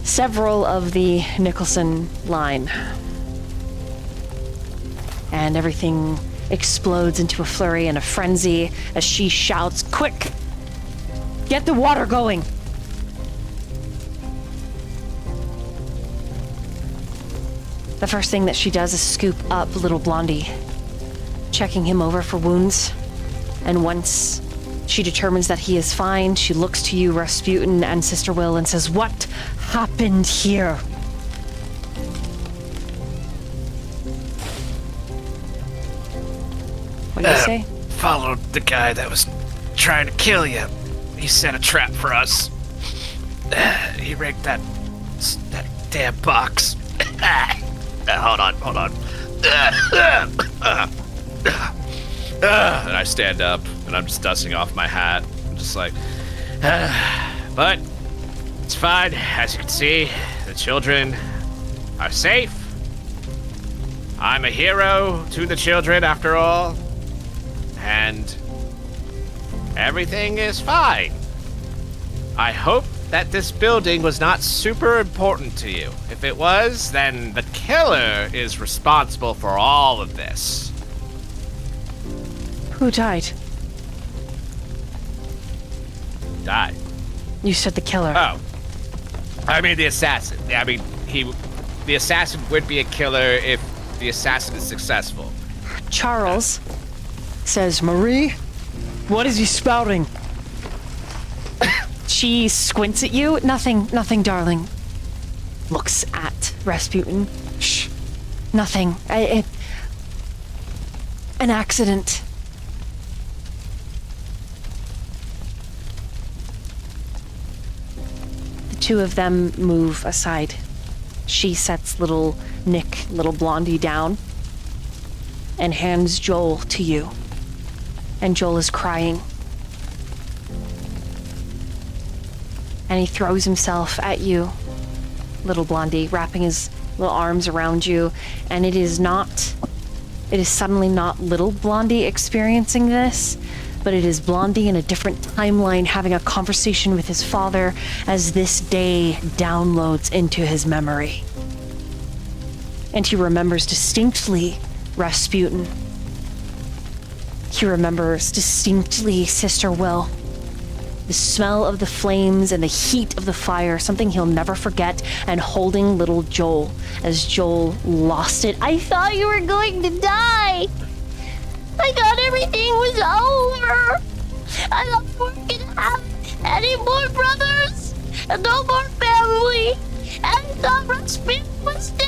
several of the Nicholson line. And everything explodes into a flurry and a frenzy as she shouts, "Quick! Get the water going!" The first thing that she does is scoop up little Blondie, checking him over for wounds. And once she determines that he is fine, she looks to you, Rasputin, and Sister Will, and says, "What happened here?" What do you say? Followed the guy that was trying to kill you. He set a trap for us. He rigged that that damn box. Hold on. And I stand up, and I'm just dusting off my hat. I'm just like, but it's fine. As you can see, the children are safe. I'm a hero to the children, after all. And everything is fine. I hope that this building was not super important to you. If it was, then the killer is responsible for all of this. Who died? Died. You said the killer. Oh. I mean the assassin. Yeah, I mean, the assassin would be a killer if the assassin is successful. Charles says, Marie, what is he spouting? She squints at you. Nothing, darling. Looks at Rasputin. Shh. Nothing. An accident. The two of them move aside. She sets little Blondie down and hands Joel to you. And Joel is crying. And he throws himself at you, little Blondie, wrapping his little arms around you. And it is suddenly not little Blondie experiencing this, but it is Blondie in a different timeline having a conversation with his father as this day downloads into his memory. And he remembers distinctly Rasputin. He remembers distinctly Sister Will. The smell of the flames and the heat of the fire, something he'll never forget, and holding little Joel as Joel lost it. I thought you were going to die. I thought everything was over. I thought we weren't going to have any more brothers and no more family. And I thought Rasputin was dead.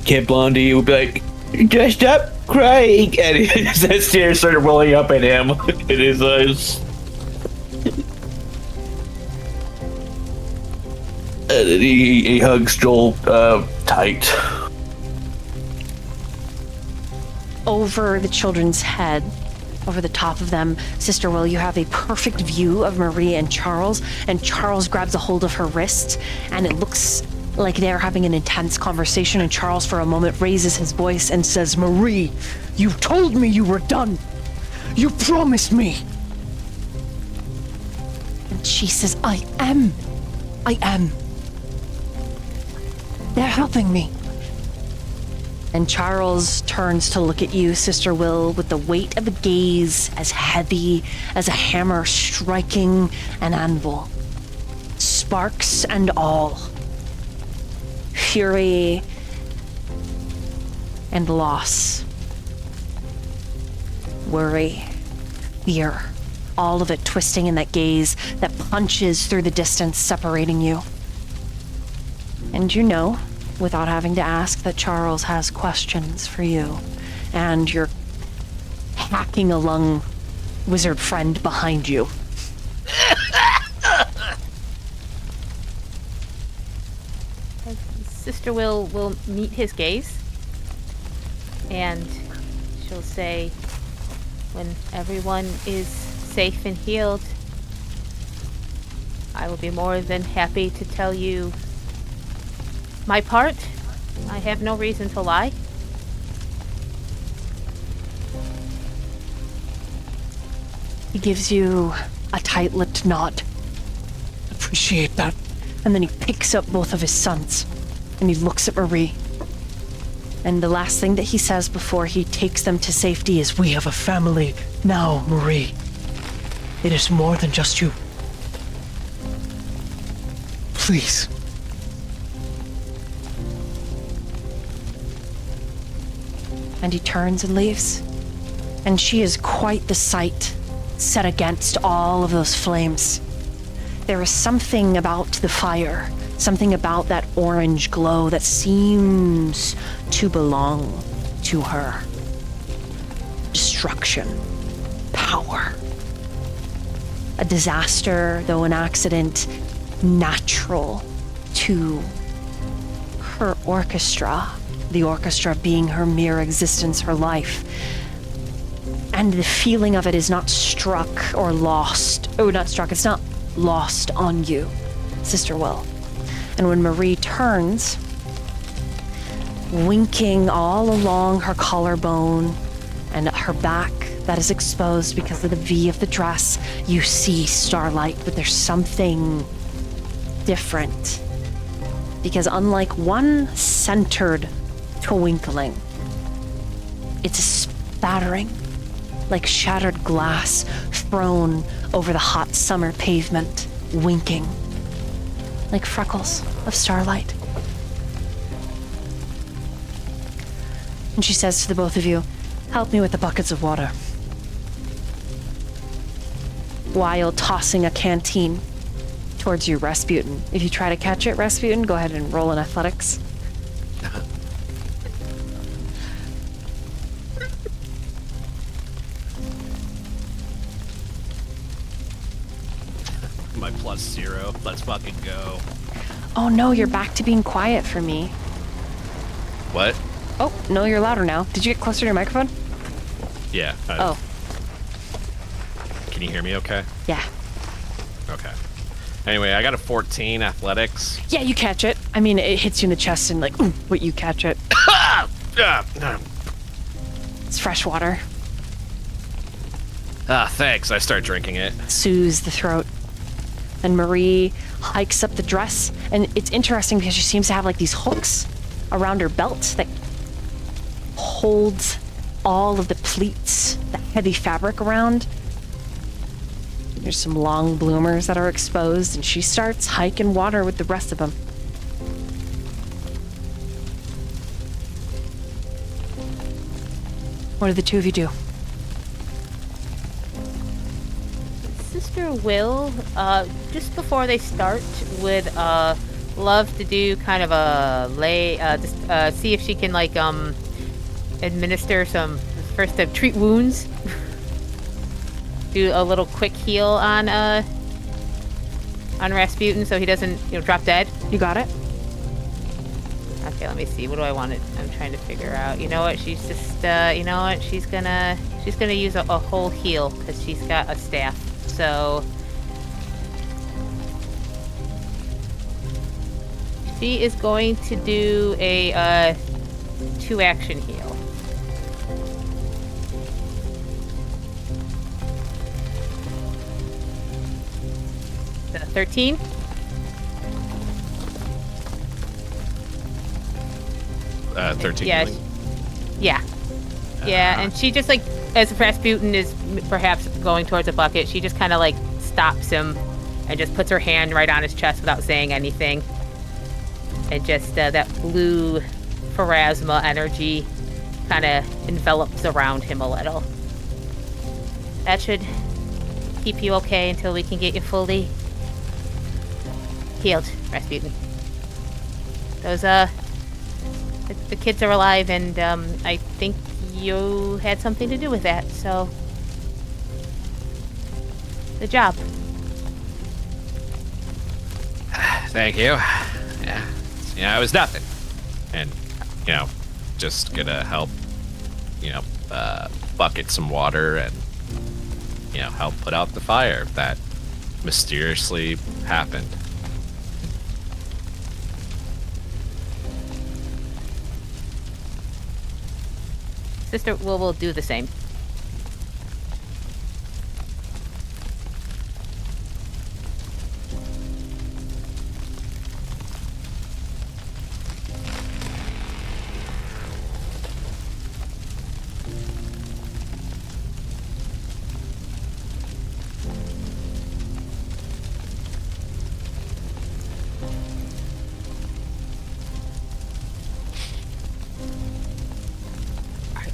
Kid Blondie would be like, just stop crying, and his tears started welling up at him in his eyes. And then he hugs Joel tight. Over the children's head, over the top of them, Sister Will, you have a perfect view of Marie and Charles grabs a hold of her wrist, and it looks like they're having an intense conversation, and Charles for a moment raises his voice and says, Marie, you told me you were done. You promised me. And she says, I am. They're helping me. And Charles turns to look at you, Sister Will, with the weight of a gaze as heavy as a hammer striking an anvil. Sparks and all. Fury and loss. Worry. Fear. All of it twisting in that gaze that punches through the distance separating you. And you know, without having to ask, that Charles has questions for you. And your hacking a lung wizard friend behind you. Sister will meet his gaze, and she'll say, when everyone is safe and healed, I will be more than happy to tell you my part. I have no reason to lie. He gives you a tight-lipped nod. Appreciate that. And then he picks up both of his sons. And he looks at Marie. And the last thing that he says before he takes them to safety is, we have a family now, Marie. It is more than just you. Please. And he turns and leaves. And she is quite the sight set against all of those flames. There is something about the fire, something about that orange glow that seems to belong to her. Destruction. Power. a disaster, though an accident, natural to her orchestra, the orchestra being her mere existence, her life. And the feeling of it is not struck or lost. Oh, not struck, it's not lost on you, Sister Will. And when Marie turns, winking all along her collarbone and her back that is exposed because of the V of the dress, you see Starlight, but there's something different. Because unlike one centered twinkling, it's a spattering, like shattered glass thrown over the hot summer pavement, winking, like freckles of starlight. And she says to the both of you, help me with the buckets of water. While tossing a canteen towards you, Rasputin. If you try to catch it, Rasputin, go ahead and roll in athletics. My +0. Let's fucking go. Oh no, you're back to being quiet for me. What? Oh, no, you're louder now. Did you get closer to your microphone? Yeah. Oh, Can you hear me okay? yeah. Okay. Anyway, I got a 14 athletics. Yeah, you catch it. I mean, it hits you in the chest and like, ooh, but you catch it. It's fresh water. Thanks. I start drinking it. Soothes the throat. And Marie hikes up the dress, and it's interesting because she seems to have like these hooks around her belt that holds all of the pleats, the heavy fabric around. There's some long bloomers that are exposed, and she starts hiking water with the rest of them. What do the two of you do? Sister Will, just before they start, would love to do kind of a see if she can like administer some first to treat wounds. Do a little quick heal on Rasputin so he doesn't drop dead. You got it? Okay, let me see. What do I want to? I'm trying to figure out. You know what? She's just you know what? She's gonna use a whole heal because she's got a staff. So she is going to do a 2-action heal. 13. Uh, 13. Yeah. healing. Yeah, and she just like, as Rasputin is perhaps going towards a bucket, she just kind of like stops him and just puts her hand right on his chest without saying anything. And just that blue pharasma energy kind of envelops around him a little. That should keep you okay until we can get you fully healed, Rasputin. Those, the kids are alive, and I think you had something to do with that, so good job. Thank you. Yeah, it was nothing. And, just gonna help, bucket some water and, help put out the fire that mysteriously happened. Sister will do the same.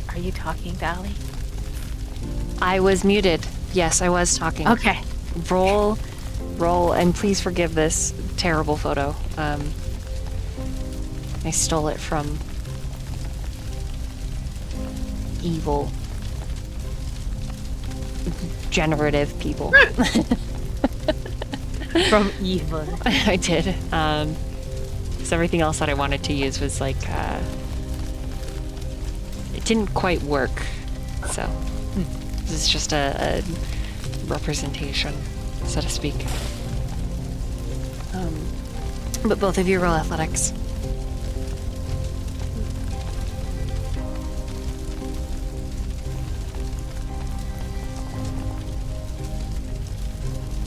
Are you talking, Vale? I was muted. Yes, I was talking. Okay. Roll, and please forgive this terrible photo. I stole it from evil, generative people. From evil. I did. Because everything else that I wanted to use was like, it didn't quite work. So this is just a representation, so to speak. But both of you roll athletics.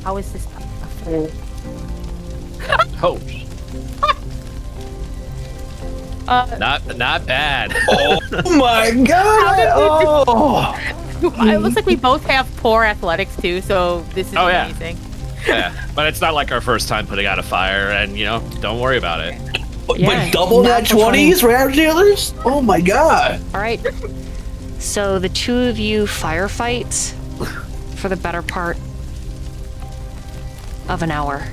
How is this? Oh, not bad. Oh my god! Oh! It looks like we both have poor athletics too, so this is Oh, yeah. amazing. Yeah, but it's not like our first time putting out a fire, and don't worry about it. Yeah, But double that natural 20s right after the others? Oh my god! All right. So the two of you firefight for the better part of an hour.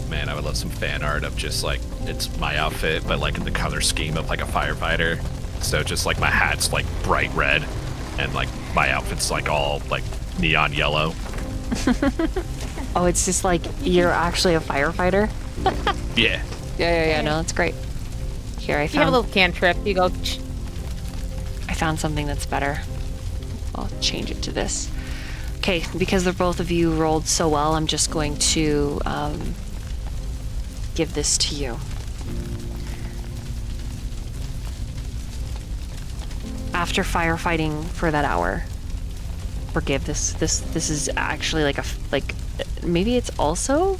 Man, I would love some fan art of just like it's my outfit, but like in the color scheme of like a firefighter. So just like my hat's like bright red, and like my outfit's like all like neon yellow. Oh, it's just like you're actually a firefighter? Yeah. Yeah. No, that's great. Here, You have a little cantrip. You go. Ch- I found something that's better. I'll change it to this. Okay, because the both of you rolled so well, I'm just going to give this to you. After firefighting for that hour, forgive this. This is actually like maybe it's also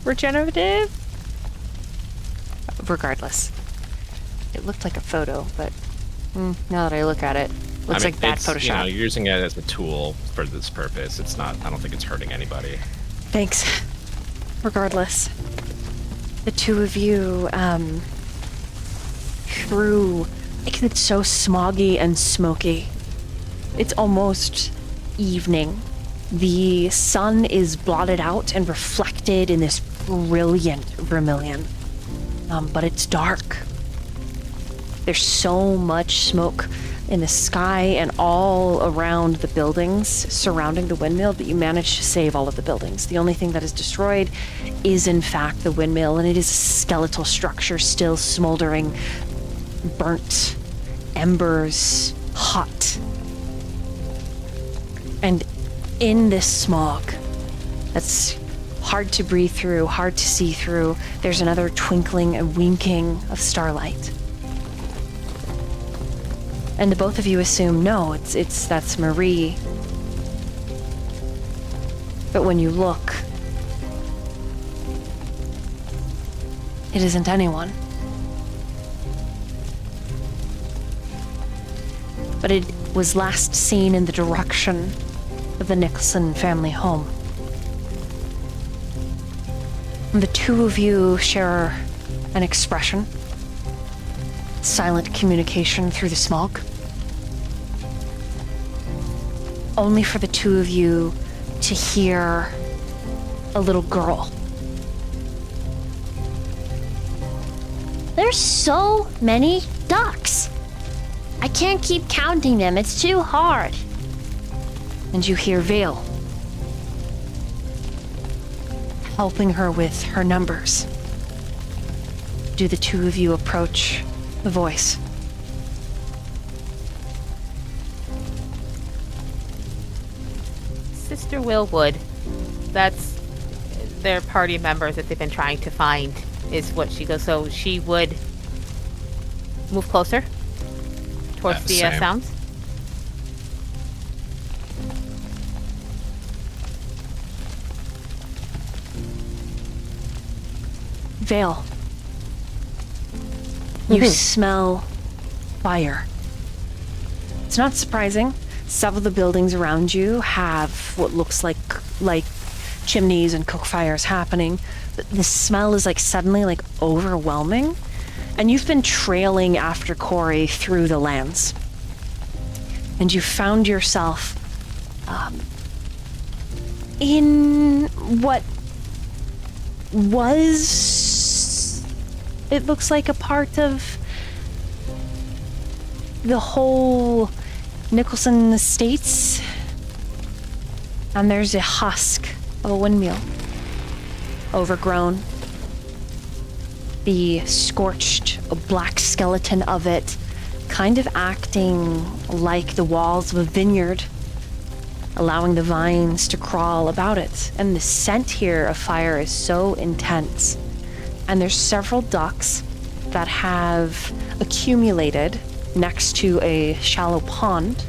regenerative. Regardless, it looked like a photo, but now that I look at it, looks like bad it's, Photoshop. You're using it as a tool for this purpose. It's not. I don't think it's hurting anybody. Thanks. Regardless, the two of you, through, it's so smoggy and smoky. It's almost evening. The sun is blotted out and reflected in this brilliant vermilion. But it's dark. There's so much smoke in the sky and all around the buildings surrounding the windmill, but you managed to save all of the buildings. The only thing that is destroyed is, in fact, the windmill, and it is a skeletal structure still smoldering, burnt, embers, hot. And in this smog that's hard to breathe through, hard to see through, there's another twinkling and winking of starlight. And the both of you assume, no, that's Marie. But when you look, it isn't anyone. But it was last seen in the direction of the Nicholson family home. And the two of you share an expression. Silent communication through the smog. Only for the two of you to hear a little girl. There's so many ducks. I can't keep counting them. It's too hard. And you hear Vale helping her with her numbers. Do the two of you approach the voice? Sister Willwood. That's their party members that they've been trying to find, is what she goes. So she would move closer towards the Same. sounds. Vale. You smell fire. It's not surprising. Several of the buildings around you have what looks like chimneys and cook fires happening. But the smell is suddenly overwhelming. And you've been trailing after Corey through the lands. And you found yourself in what was, it looks like, a part of the whole Nicholson Estates And there's a husk of a windmill. Overgrown. The scorched black skeleton of it kind of acting like the walls of a vineyard, allowing the vines to crawl about it. And the scent here of fire is so intense. And there's several ducks that have accumulated next to a shallow pond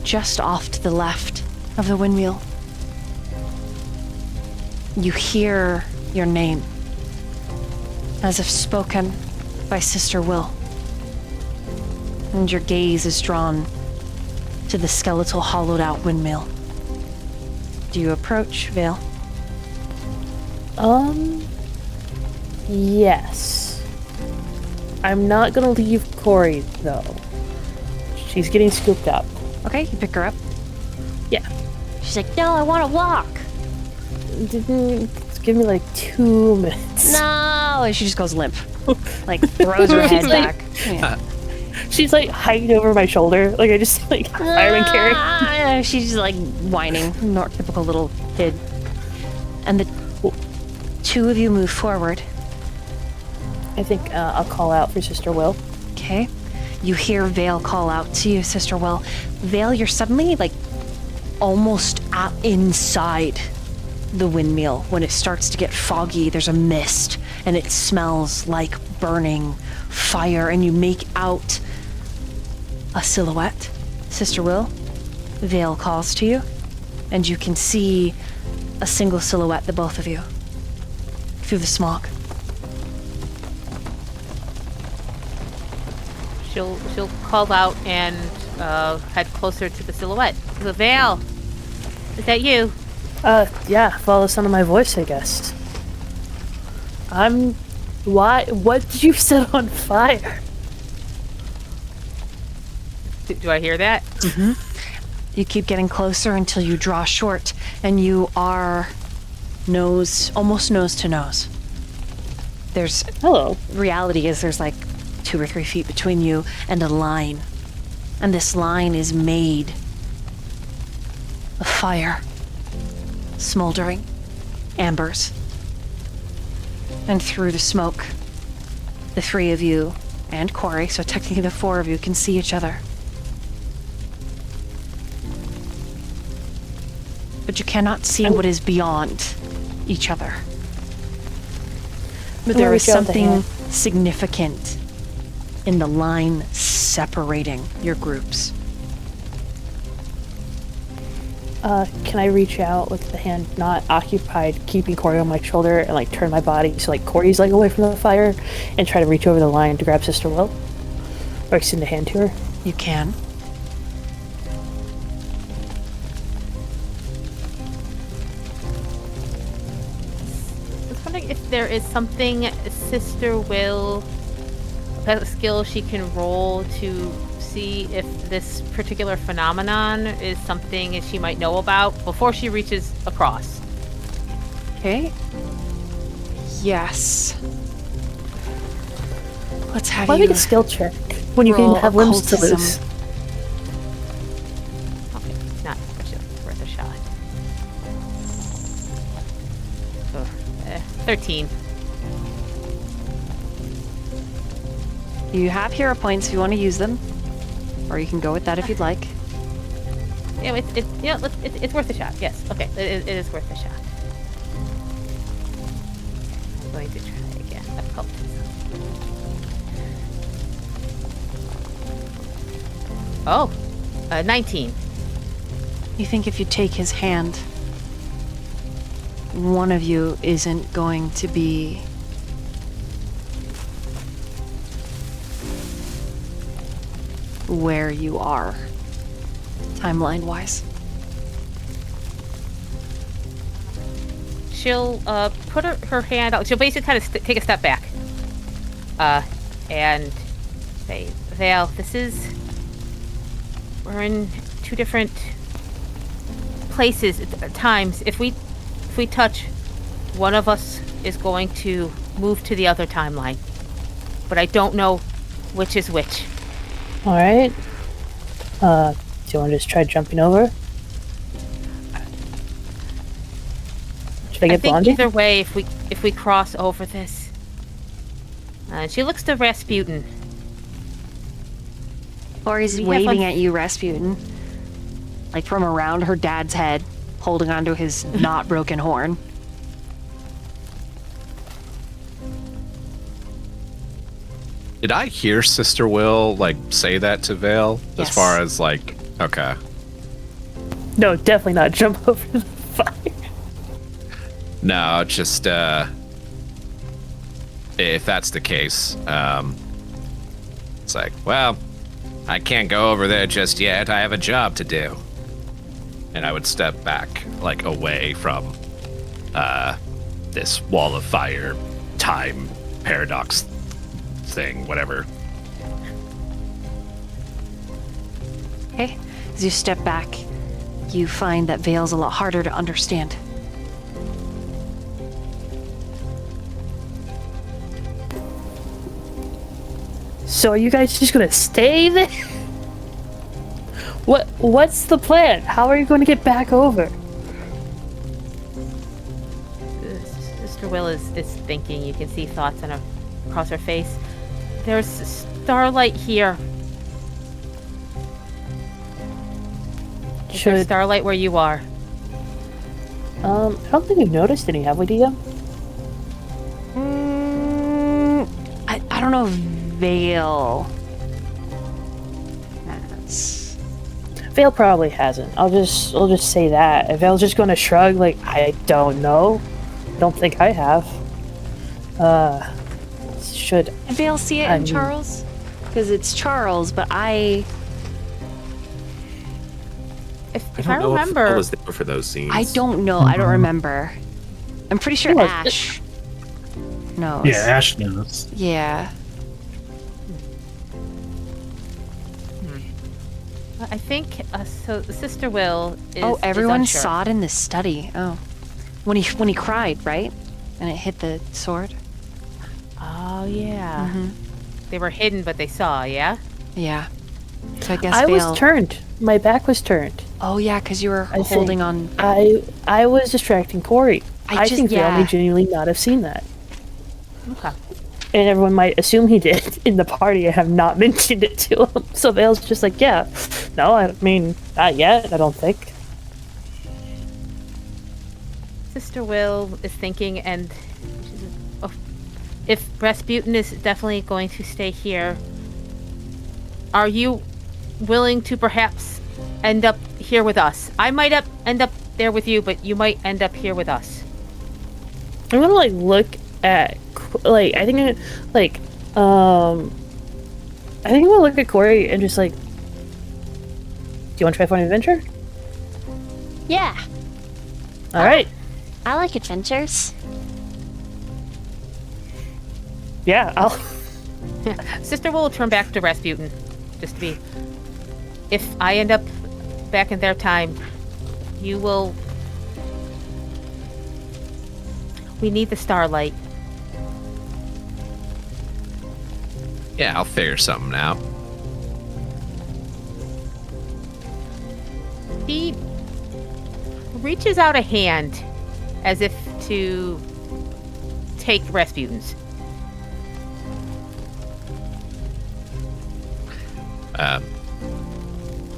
just off to the left of the windmill. You hear your name, as if spoken by Sister Will. And your gaze is drawn to the skeletal hollowed out windmill. Do you approach, Vale? Yes. I'm not gonna leave Corey, though. She's getting scooped up. Okay, you pick her up. Yeah. She's like, no, I want to walk. Give me like 2 minutes. No, and she just goes limp. Like, throws her head Like- back. Yeah. She's like hiding over my shoulder. Like I just like fireman carry. She's just like whining, not typical little kid. And the two of you move forward. I think I'll call out for Sister Will. Okay. You hear Vale call out to you, Sister Will. Vale, you're suddenly like almost inside the windmill. When it starts to get foggy, there's a mist and it smells like burning fire, and you make out a silhouette. Sister Will, Vale calls to you, and you can see a single silhouette, the both of you, through the smog. She'll call out and head closer to the silhouette. The Vale, is that you? Yeah, follow the sound of my voice, I guess. What did you set on fire? Do I hear that? You keep getting closer until you draw short, and you are almost nose to nose. Hello. Reality is there's like 2 or 3 feet between you and a line. And this line is made of fire, smoldering ambers. And through the smoke, the 3 of you and Corey, so technically the 4 of you, can see each other. But you cannot see what is beyond each other. But there is something significant in the line separating your groups. Can I reach out with the hand not occupied, keeping Corey on my shoulder, and like turn my body so like Corey's like away from the fire, and try to reach over the line to grab Sister Will? Or extend a hand to her? You can. I was wondering if there is something Sister Will, a skill she can roll to see if this particular phenomenon is something she might know about before she reaches across. Okay. Yes. Let's have Why you make a skill check when you roll can have limbs to occultism. lose? Okay, not worth a shot. 13. You have hero points if you want to use them, or you can go with that if you'd like. Yeah, it's worth a shot. Yes. Okay, it is worth a shot. I'm going to try again. Occultism. Oh, 19. You think if you take his hand, one of you isn't going to be where you are, timeline-wise. She'll put her hand out. She'll basically kind of take a step back, and say, "Vale, we're in 2 different places at times. If we touch, one of us is going to move to the other timeline, but I don't know which is which." All right. Do you want to just try jumping over? Should I get think Blondie? either way, if we cross over this, she looks to Rasputin. Ori's We have waving a- at you, Rasputin. Like from around her dad's head, holding onto his not broken horn. Did I hear Sister Will like say that to Vale? Yes. As far as like, okay. No, definitely not jump over the fire. No, just if that's the case, it's like, well, I can't go over there just yet. I have a job to do. And I would step back, like away from this wall of fire, time paradox thing, whatever. Okay. As you step back, you find that Vale's a lot harder to understand. So are you guys just gonna stay there? What's the plan? How are you going to get back over? Sister Will is thinking. You can see thoughts across her face. There's Starlight here. Is there Should Starlight where you are? I don't think we've noticed any, have we, DM? I don't know if Vale has. Vale probably hasn't. I'll just say that. If Vale's just gonna shrug, like, I don't know. Don't think I have. Should Did Vale see it I in mean- Charles? Because it's Charles, but If I don't know if remember, I was there for those scenes. I don't know. I don't remember. I'm pretty sure Yeah, Ash knows. Yeah, Ash knows. Yeah. I think so. Sister Will is. Oh, everyone is unsure. saw it in the study. Oh, when he cried, right? And it hit the sword. Oh yeah. Mm-hmm. They were hidden, but they saw. Yeah. Yeah. So I guess I Vale. was turned. My back was turned. Oh yeah, because you were I holding think on. I was distracting Corey. I just- think Vale yeah. may genuinely not have seen that. Okay. And everyone might assume he did in the party. I have not mentioned it to him. So Vale's just like, yeah. No, I mean, not yet, I don't think. Sister Will is thinking, and she's, oh, if Rasputin is definitely going to stay here, are you willing to perhaps end up here with us? I might end up there with you, but you might end up here with us. I'm gonna like look at I think I'm gonna look at Corey and just like, do you want to try for an adventure? Yeah, All right. I like adventures. Yeah, I'll. Sister Will turn back to Rasputin, just to be. If I end up back in their time, you will. We need the Starlight. Yeah, I'll figure something out. He reaches out a hand as if to take Rasputin's.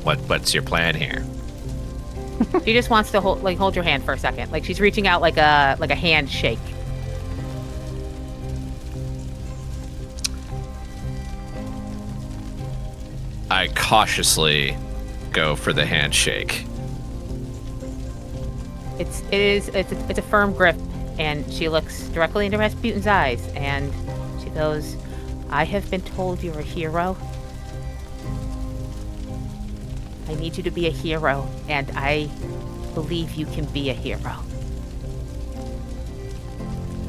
What's your plan here? She just wants to hold your hand for a second. Like she's reaching out like a handshake. I cautiously go for the handshake. It's a firm grip, and she looks directly into Rasputin's eyes, and she goes, "I have been told you're a hero. I need you to be a hero, and I believe you can be a hero.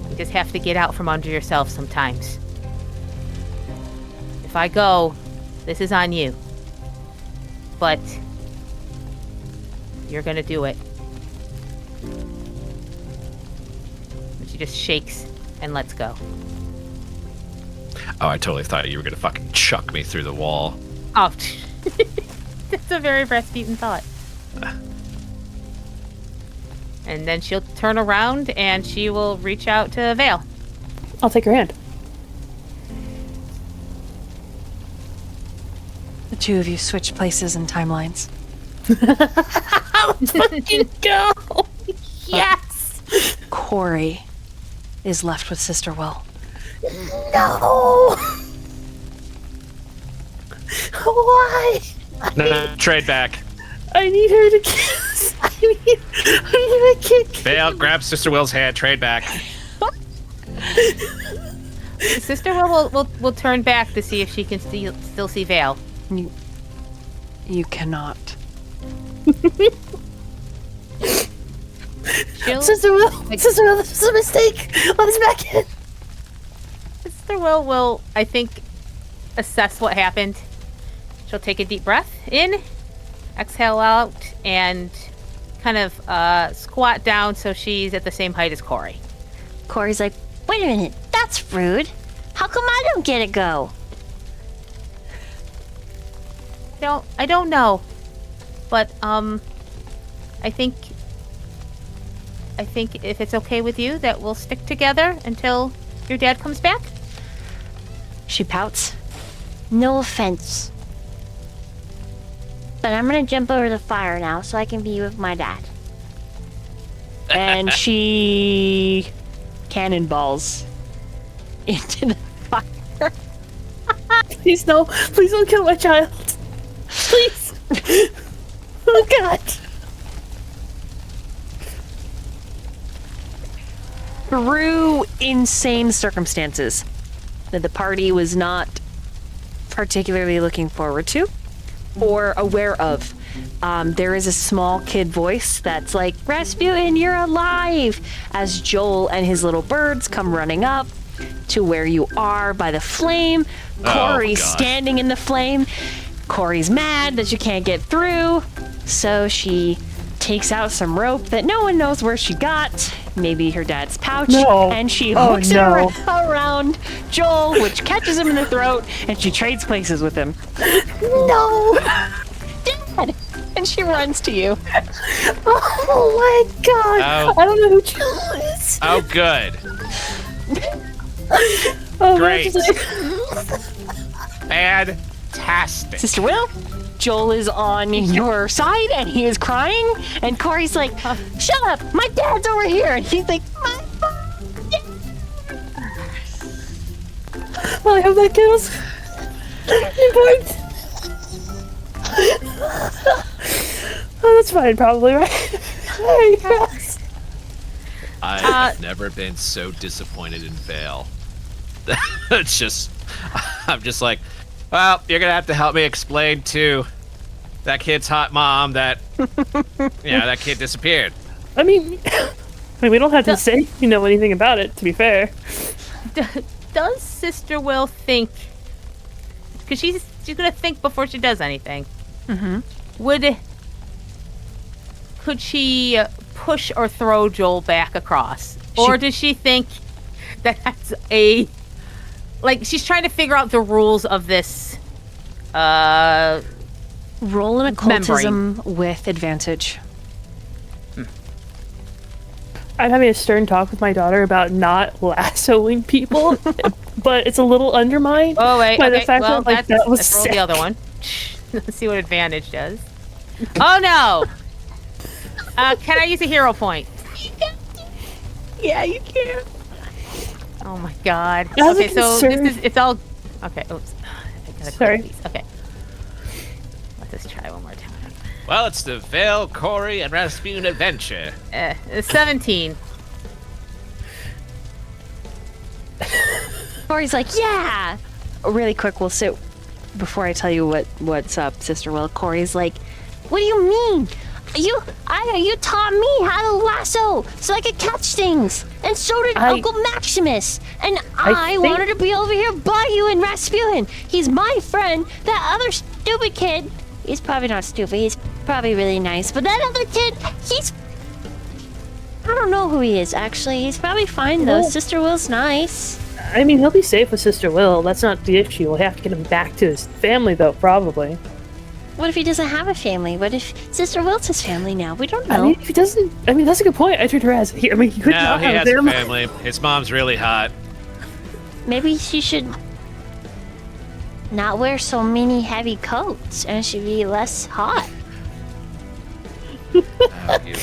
You just have to get out from under yourself sometimes. If I go, this is on you. But you're gonna do it." And she just shakes and lets go. Oh, I totally thought you were gonna fucking chuck me through the wall. Oh, that's a very Rasputin thought. And then she'll turn around and she will reach out to Vale. I'll take her hand. The two of you switch places and timelines. Fucking go! Yes! Corey is left with Sister Will. No! Why? No, trade back. I need her to kiss. I need her to kick. Vale, grab Sister Will's hand, trade back. Sister will turn back to see if she can still see Vale. You cannot. Sister Will, this is a mistake. Let us back in. Sister will, I think, assess what happened. She'll take a deep breath in, exhale out, and kind of squat down so she's at the same height as Corey. Corey's like, wait a minute, that's rude. How come I don't get to go? I don't know, but I think if it's okay with you, that we'll stick together until your dad comes back. She pouts. No offense. But I'm gonna jump over the fire now so I can be with my dad. And she cannonballs into the fire. Please no. Please don't kill my child. Please. Oh God. Through insane circumstances that the party was not particularly looking forward to or aware of, there is a small kid voice that's like, Rasputin, you're alive! As Joel and his little birds come running up to where you are by the flame. Corey's standing in the flame. Corey's mad that you can't get through, so she takes out some rope that no one knows where she got, maybe her dad's pouch, and she hooks it around Joel, which catches him in the throat, and she trades places with him. No! Dad! And she runs to you. Oh my God! Oh. I don't know who Joel is. Oh, good. Oh, Great. Man, Fantastic. Sister Will, Joel is on your side, and he is crying, and Corey's like, shut up, my dad's over here, and he's like, my well, I hope that kills. Important. Oh, that's fine, probably, right? Yes. I have never been so disappointed in Vale. It's just, I'm just like, well, you're gonna have to help me explain to that kid's hot mom that, that kid disappeared. I mean, we don't have to say you know anything about it, to be fair. Does Sister Will think? Because she's gonna think before she does anything. Mm-hmm. Could she push or throw Joel back across, or does she think that's she's trying to figure out the rules of this? Roll an occultism with advantage. I'm having a stern talk with my daughter about not lassoing people, but it's a little undermined by the fact that was let's roll sick. the other one. Let's see what advantage does. Oh no! Can I use a hero point? Yeah, you can. Oh my God. As a Okay, so concern- it's all. Okay. Oops. I gotta Sorry. click these. Okay. Let's just try one more time. Well, it's the Vale, Corey, and Rasputin adventure. 17. Corey's like, yeah. Really quick, we'll sit before I tell you what's up, Sister Will. Corey's like, What do you mean? You taught me how to lasso so I could catch things. And so did Uncle Maximus. And I wanted to be over here by you and Rasputin. He's my friend. That other stupid kid, he's probably not stupid. He's probably really nice. But that other kid, I don't know who he is, actually. He's probably fine, though. Well- Sister Will's nice. I mean, he'll be safe with Sister Will. That's not the issue. We'll have to get him back to his family, though, probably. What if he doesn't have a family? What if Sister Will's his family now? We don't know. I mean, if he doesn't, I mean, that's a good point. I turned her ass. He could No, not he have has a them. family. His mom's really hot. Maybe she should not wear so many heavy coats and she'd be less hot. Oh, you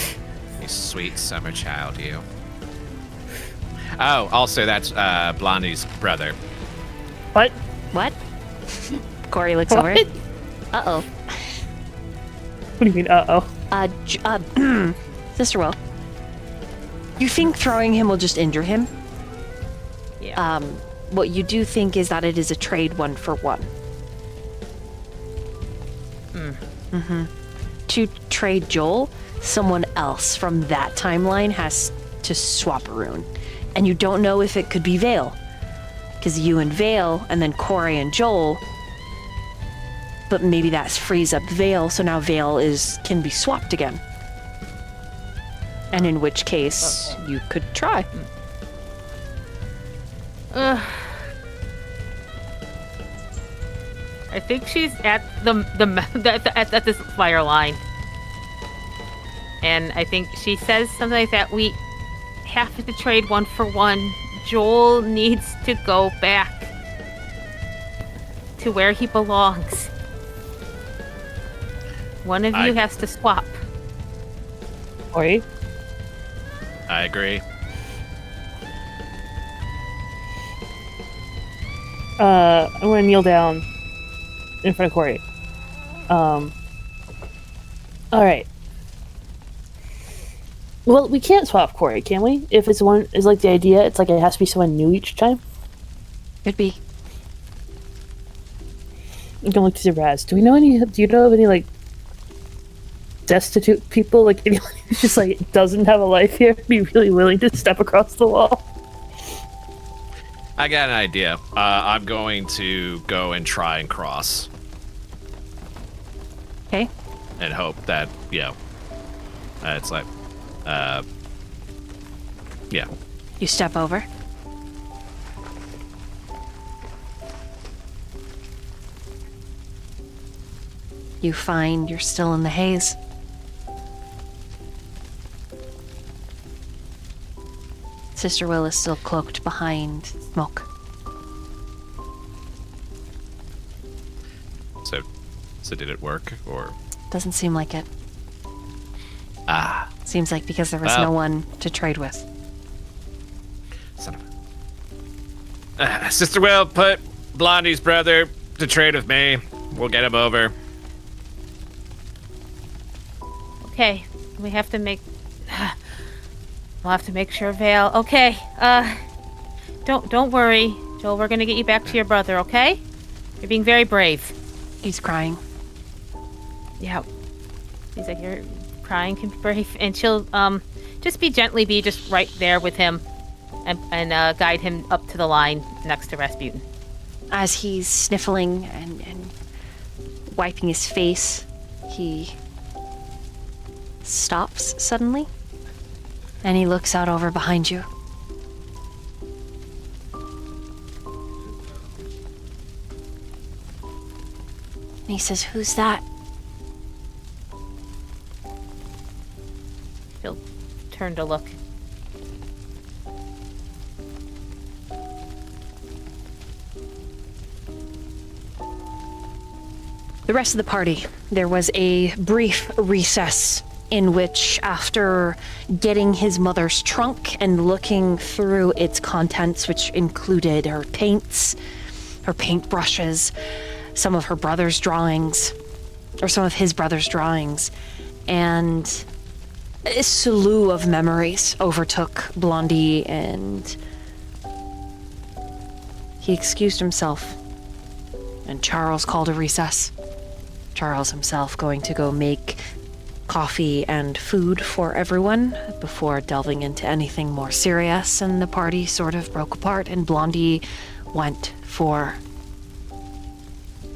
sweet summer child, you. Oh, also, that's Blondie's brother. What? What? Corey looks What? over. Uh-oh. What do you mean, uh-oh? Sister Will. You think throwing him will just injure him? Yeah. What you do think is that it is a trade 1-for-1. To trade Joel, someone else from that timeline has to swap a rune. And you don't know if it could be Vale. Because you and Vale, and then Corey and Joel. But maybe that frees up Vale, so now Vale can be swapped again. And in which case, you could try. I think she's at at this fire line, and I think she says something like that. We have to trade 1-for-1. Joel needs to go back to where he belongs. One of you has to swap. Corey? I agree. I'm gonna kneel down in front of Corey. Alright. Well, we can't swap Corey, can we? If it's one is like the idea, it's like it has to be someone new each time. Could be. I'm gonna look to Raz. Do you know of any like destitute people, like anyone who's just like doesn't have a life here, be really willing to step across the wall? I got an idea. I'm going to go and try and cross. Okay. And hope that, it's like, yeah. You step over. You find you're still in the haze. Sister Will is still cloaked behind smoke. So did it work, or? Doesn't seem like it. Ah. Seems like because there was no one to trade with. Son of Sister Will, put Blondie's brother to trade with me. We'll get him over. Okay, we have to make. We'll have to make sure Vale. Okay, don't worry, Joel. We're gonna get you back to your brother. Okay? You're being very brave. He's crying. Yeah. He's like, you're crying, can be brave, and she'll just be just right there with him, and guide him up to the line next to Rasputin. As he's sniffling and wiping his face, he stops suddenly, and he looks out over behind you. And he says, "Who's that?" She'll turn to look. The rest of the party, there was a brief recess in which, after getting his mother's trunk and looking through its contents, which included her paints, her paintbrushes, some of her brother's drawings, or some of his brother's drawings, and a slew of memories overtook Blondie, and he excused himself, and Charles called a recess. Charles himself going to go make coffee and food for everyone before delving into anything more serious, and the party sort of broke apart, and Blondie went for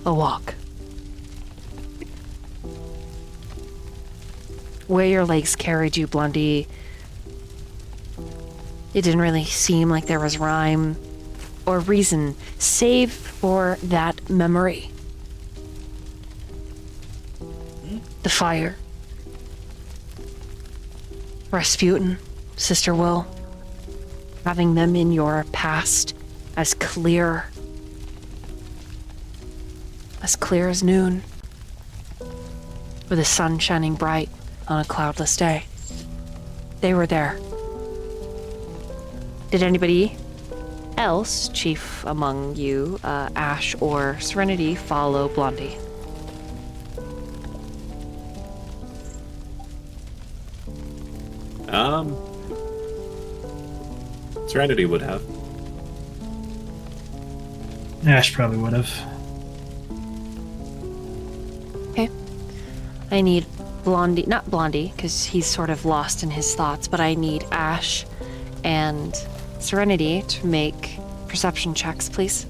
a walk. Where your legs carried you, Blondie, it didn't really seem like there was rhyme or reason, save for that memory. the fire. Rasputin, Sister Will, having them in your past as clear as noon, with the sun shining bright on a cloudless day. They were there. Did anybody else, chief among you, Ash or Serenity, follow Blondie? Serenity would have. Ash probably would have. Okay. I need Blondie, not Blondie, because he's sort of lost in his thoughts, but I need Ash and Serenity to make perception checks, please.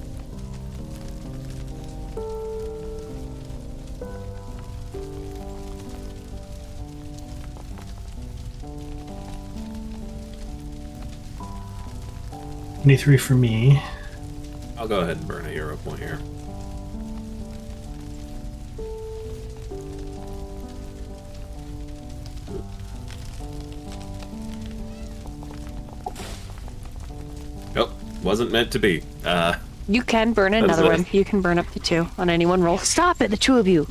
23 for me. I'll go ahead and burn a hero point here. Nope, wasn't meant to be. You can burn another one. You can burn up to 2 on any one roll. Stop it, the 2 of you.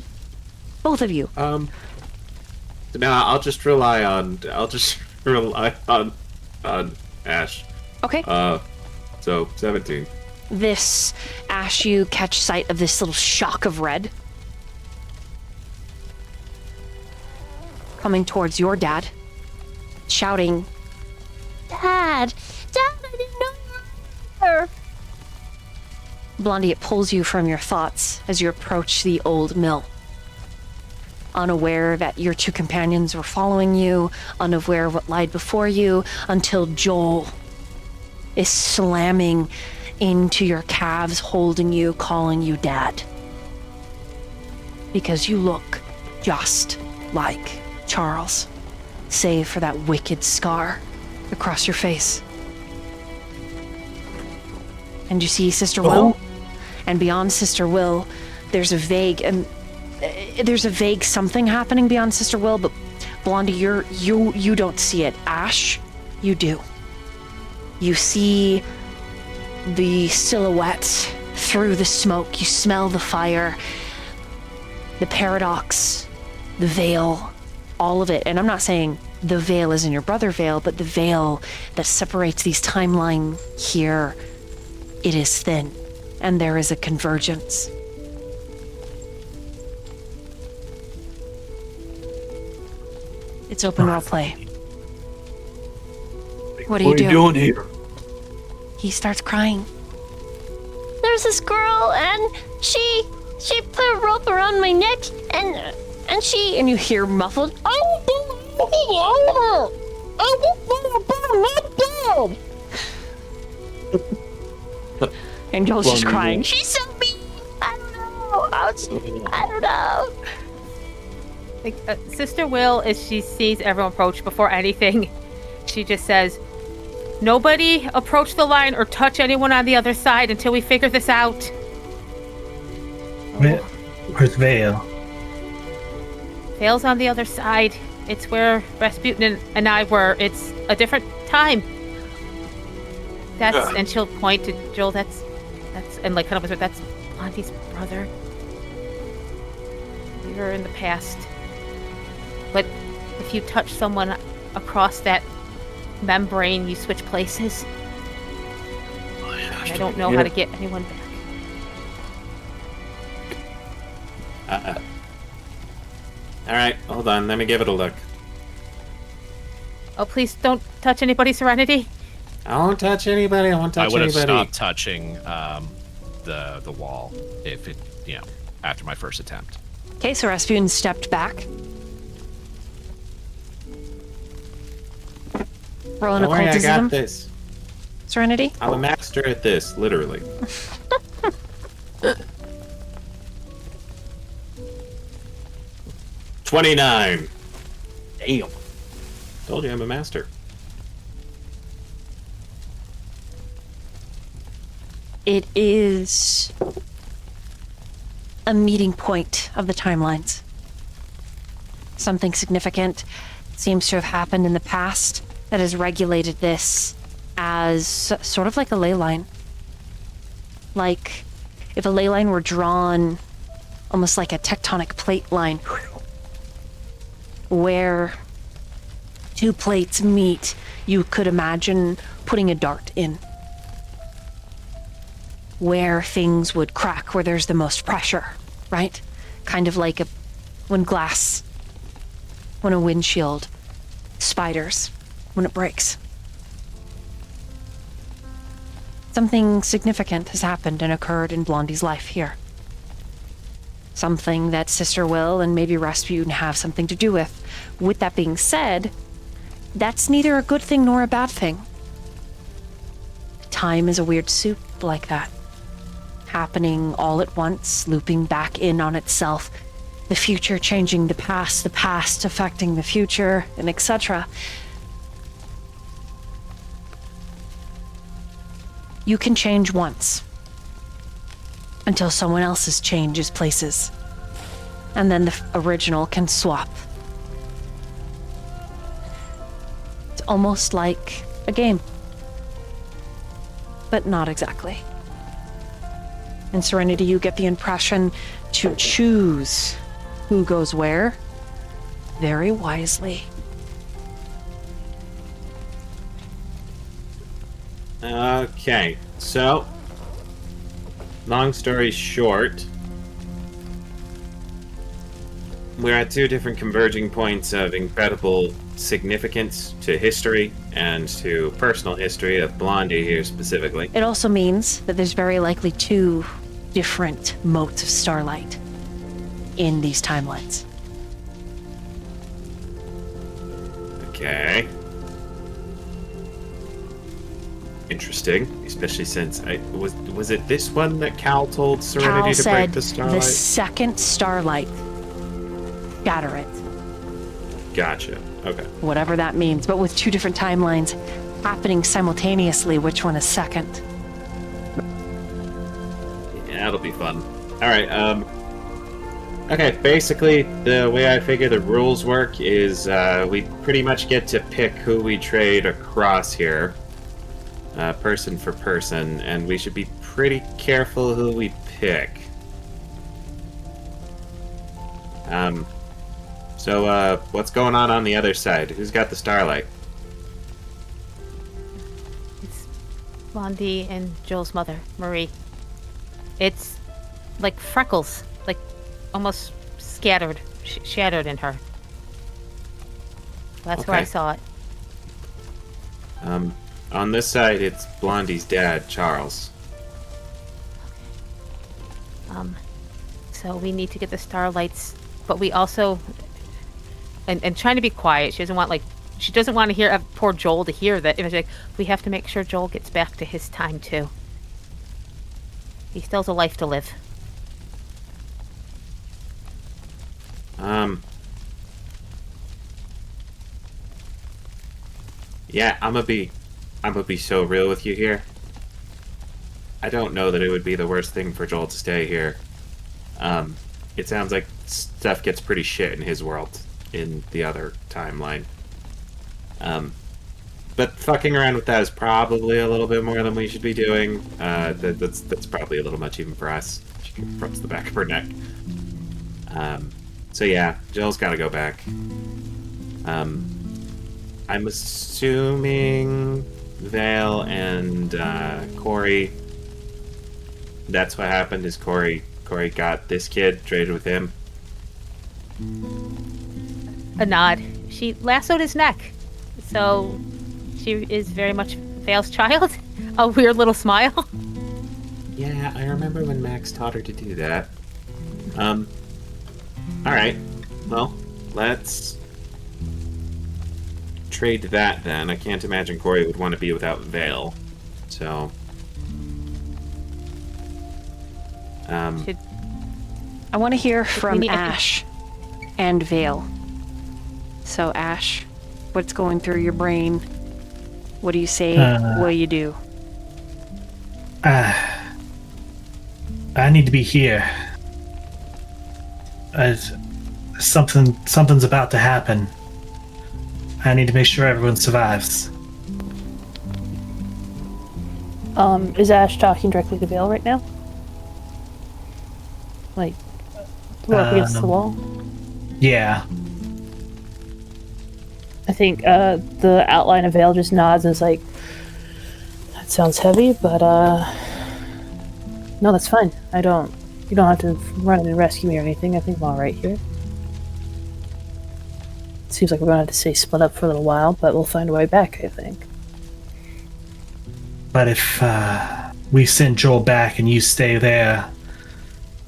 Both of you. No, I'll just rely on Ash. Okay. So 17. This, Ash, you catch sight of this little shock of red coming towards your dad, shouting, Dad, I didn't know you were here. Blondie, it pulls you from your thoughts as you approach the old mill. Unaware that your 2 companions were following you, unaware of what lied before you, until Joel is slamming into your calves, holding you, calling you Dad. Because you look just like Charles, save for that wicked scar across your face. And you see Sister Will, and beyond Sister Will, there's a vague something happening beyond Sister Will, but Blondie, you don't see it. Ash, you do. You see the silhouette through the smoke. You smell the fire, the paradox, the veil, all of it. And I'm not saying the veil is in your brother Vale, but the veil that separates these timeline here, it is thin, and there is a convergence. It's open role play. What are you doing here? He starts crying. There's this girl, and she put a rope around my neck, and you hear muffled, and Joel's just crying. she's so mean. I don't know. Like, Sister Will, as she sees everyone approach, before anything, she just says, "Nobody approach the line or touch anyone on the other side until we figure this out." Where's Vale? Vale's on the other side. It's where Rasputin and I were. It's a different time. And she'll point to Joel. That's, and like kind of whisper, that's Blondie's brother. We were in the past. But if you touch someone across that membrane, you switch places. I don't know how to get anyone back. Alright, hold on, let me give it a look. Oh, please don't touch anybody, Serenity. I won't touch anybody, I won't touch I would have anybody. stopped touching the wall if it, after my first attempt. Okay, so Rasputin stepped back. Roll an Don't worry, I occultism. got this. Serenity? I'm a master at this, literally. 29. Damn. Told you I'm a master. It is a meeting point of the timelines. Something significant seems to have happened in the past that has regulated this as sort of like a ley line. Like if a ley line were drawn almost like a tectonic plate line where two plates meet, you could imagine putting a dart in. Where things would crack, where there's the most pressure, right? Kind of like when a windshield spiders, when it breaks. Something significant has happened and occurred in Blondie's life here. Something that Sister Will and maybe Rasputin have something to do with. With that being said, that's neither a good thing nor a bad thing. Time is a weird soup like that. Happening all at once, looping back in on itself. The future changing the past affecting the future, and etc. You can change once. Until someone else's changes places. And then the original can swap. It's almost like a game. But not exactly. In Serenity, you get the impression to choose who goes where very wisely. Okay, so long story short, we're at two different converging points of incredible significance to history and to personal history of Blondie here specifically. It also means that there's very likely two different motes of Starlight in these timelines. Okay. Interesting, especially since was it this one that Cal told Serenity Cal to said break the Starlight? the second Starlight, shatter it. Gotcha. Okay. Whatever that means, but with two different timelines happening simultaneously, which one is second? Yeah, that'll be fun. All right. Okay. Basically, the way I figure the rules work is we pretty much get to pick who we trade across here, person for person, and we should be pretty careful who we pick. So, what's going on the other side? Who's got the Starlight? It's Blondie and Joel's mother, Marie. It's like freckles, like almost scattered, shattered in her. That's where I saw it. On this side, it's Blondie's dad, Charles. So we need to get the Starlights, but we also, and trying to be quiet. She doesn't want to hear poor Joel to hear that. It was like, we have to make sure Joel gets back to his time too. He still has a life to live. Yeah, I'm gonna be so real with you here. I don't know that it would be the worst thing for Joel to stay here. It sounds like stuff gets pretty shit in his world in the other timeline. But fucking around with that is probably a little bit more than we should be doing. That's probably a little much even for us. She rubs the back of her neck. So yeah, Jill's gotta go back. I'm assuming Vale and Corey. That's what happened. Is Corey got this kid, traded with him? A nod. She lassoed his neck, so she is very much Vale's child. A weird little smile. Yeah, I remember when Max taught her to do that. All right. Well, let's trade that then. I can't imagine Corey would want to be without Vale. So, I want to hear from Ash and Vale. So, Ash, what's going through your brain? What do you say? What do you do? I need to be here. Something's about to happen. I need to make sure everyone survives. Is Ash talking directly to Vale right now? Like, we're up against the wall? Yeah. I think the outline of Vale just nods and is like, that sounds heavy, but no, that's fine. You don't have to run in and rescue me or anything. I think I'm alright here. Seems like we're gonna have to stay split up for a little while, but we'll find a way back, I think. But if we send Joel back and you stay there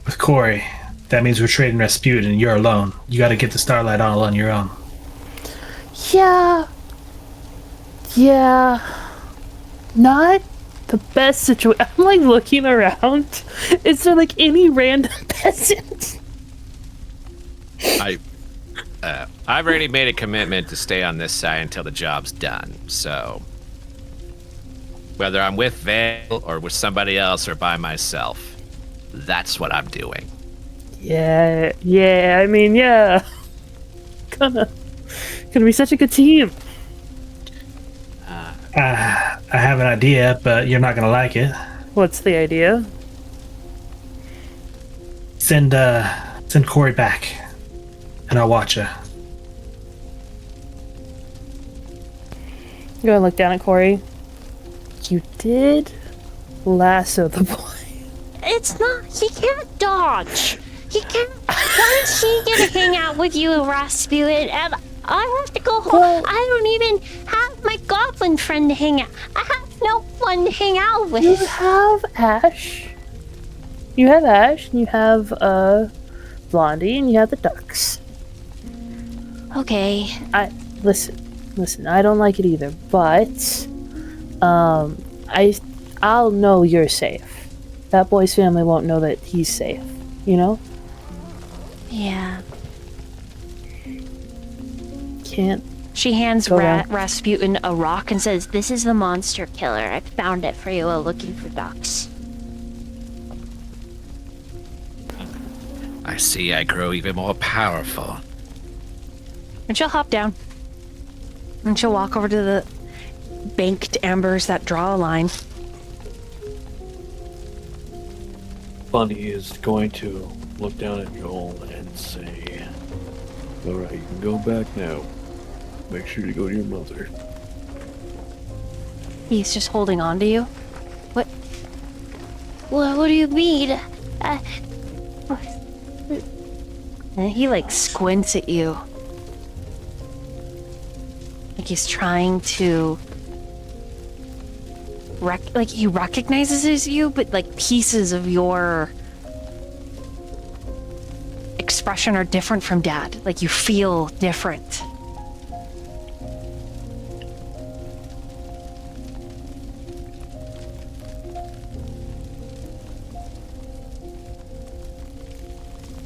with Corey, that means we're trading Rasputin and you're alone. You gotta get the Starlight all on your own. Yeah. Not the best situation. I'm like looking around. Is there like any random peasant? I've already made a commitment to stay on this side until the job's done, so whether I'm with Vale or with somebody else or by myself, that's what I'm doing. Yeah, I mean, yeah. Gonna be such a good team. I have an idea, but you're not gonna like it. What's the idea? Send Corey back, and I'll watch her. Go and look down at Corey. You did lasso the boy. It's not. He can't dodge. He can't. Once he gets to hang out with you, Rasputin, and I have to go home. Well, I don't even have my goblin friend to hang out. I have no one to hang out with. You have Ash. And you have Blondie, and you have the ducks. Okay. Listen, I don't like it either, but I'll know you're safe. That boy's family won't know that he's safe, you know? Yeah. Can't. She hands Go on. Rasputin a rock and says, "This is the monster killer. I found it for you while looking for ducks." I see I grow even more powerful. And she'll hop down. And she'll walk over to the banked embers that draw a line. Blondie is going to look down at Joel and say, "Alright, you can go back now. Make sure you go to your mother." He's just holding on to you. What? What do you mean? And he like squints at you. Like he's trying to like he recognizes you, but like pieces of your expression are different from Dad. Like you feel different.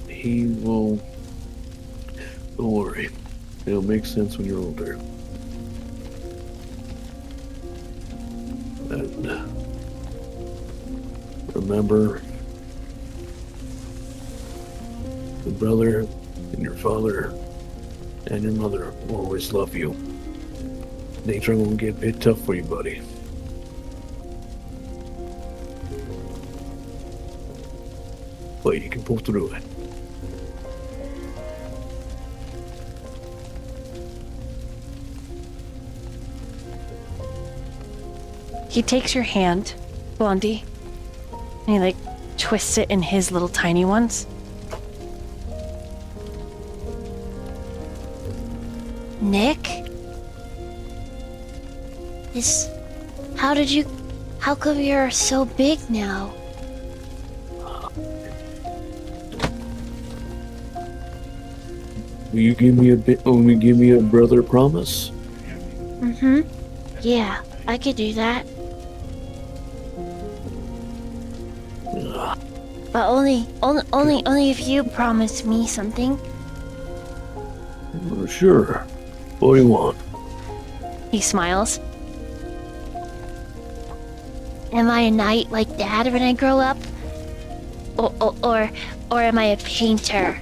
He will. Don't worry. It'll make sense when you're older. And remember, your brother and your father and your mother will always love you. Nature will get a bit tough for you, buddy. But you can pull through it. He takes your hand, Blondie, and he like twists it in his little tiny ones. Nick? How come you're so big now? Will you give me a brother promise? Mm-hmm. Yeah, I could do that. But only if you promise me something. Sure. What do you want? He smiles. Am I a knight like Dad when I grow up? Or am I a painter?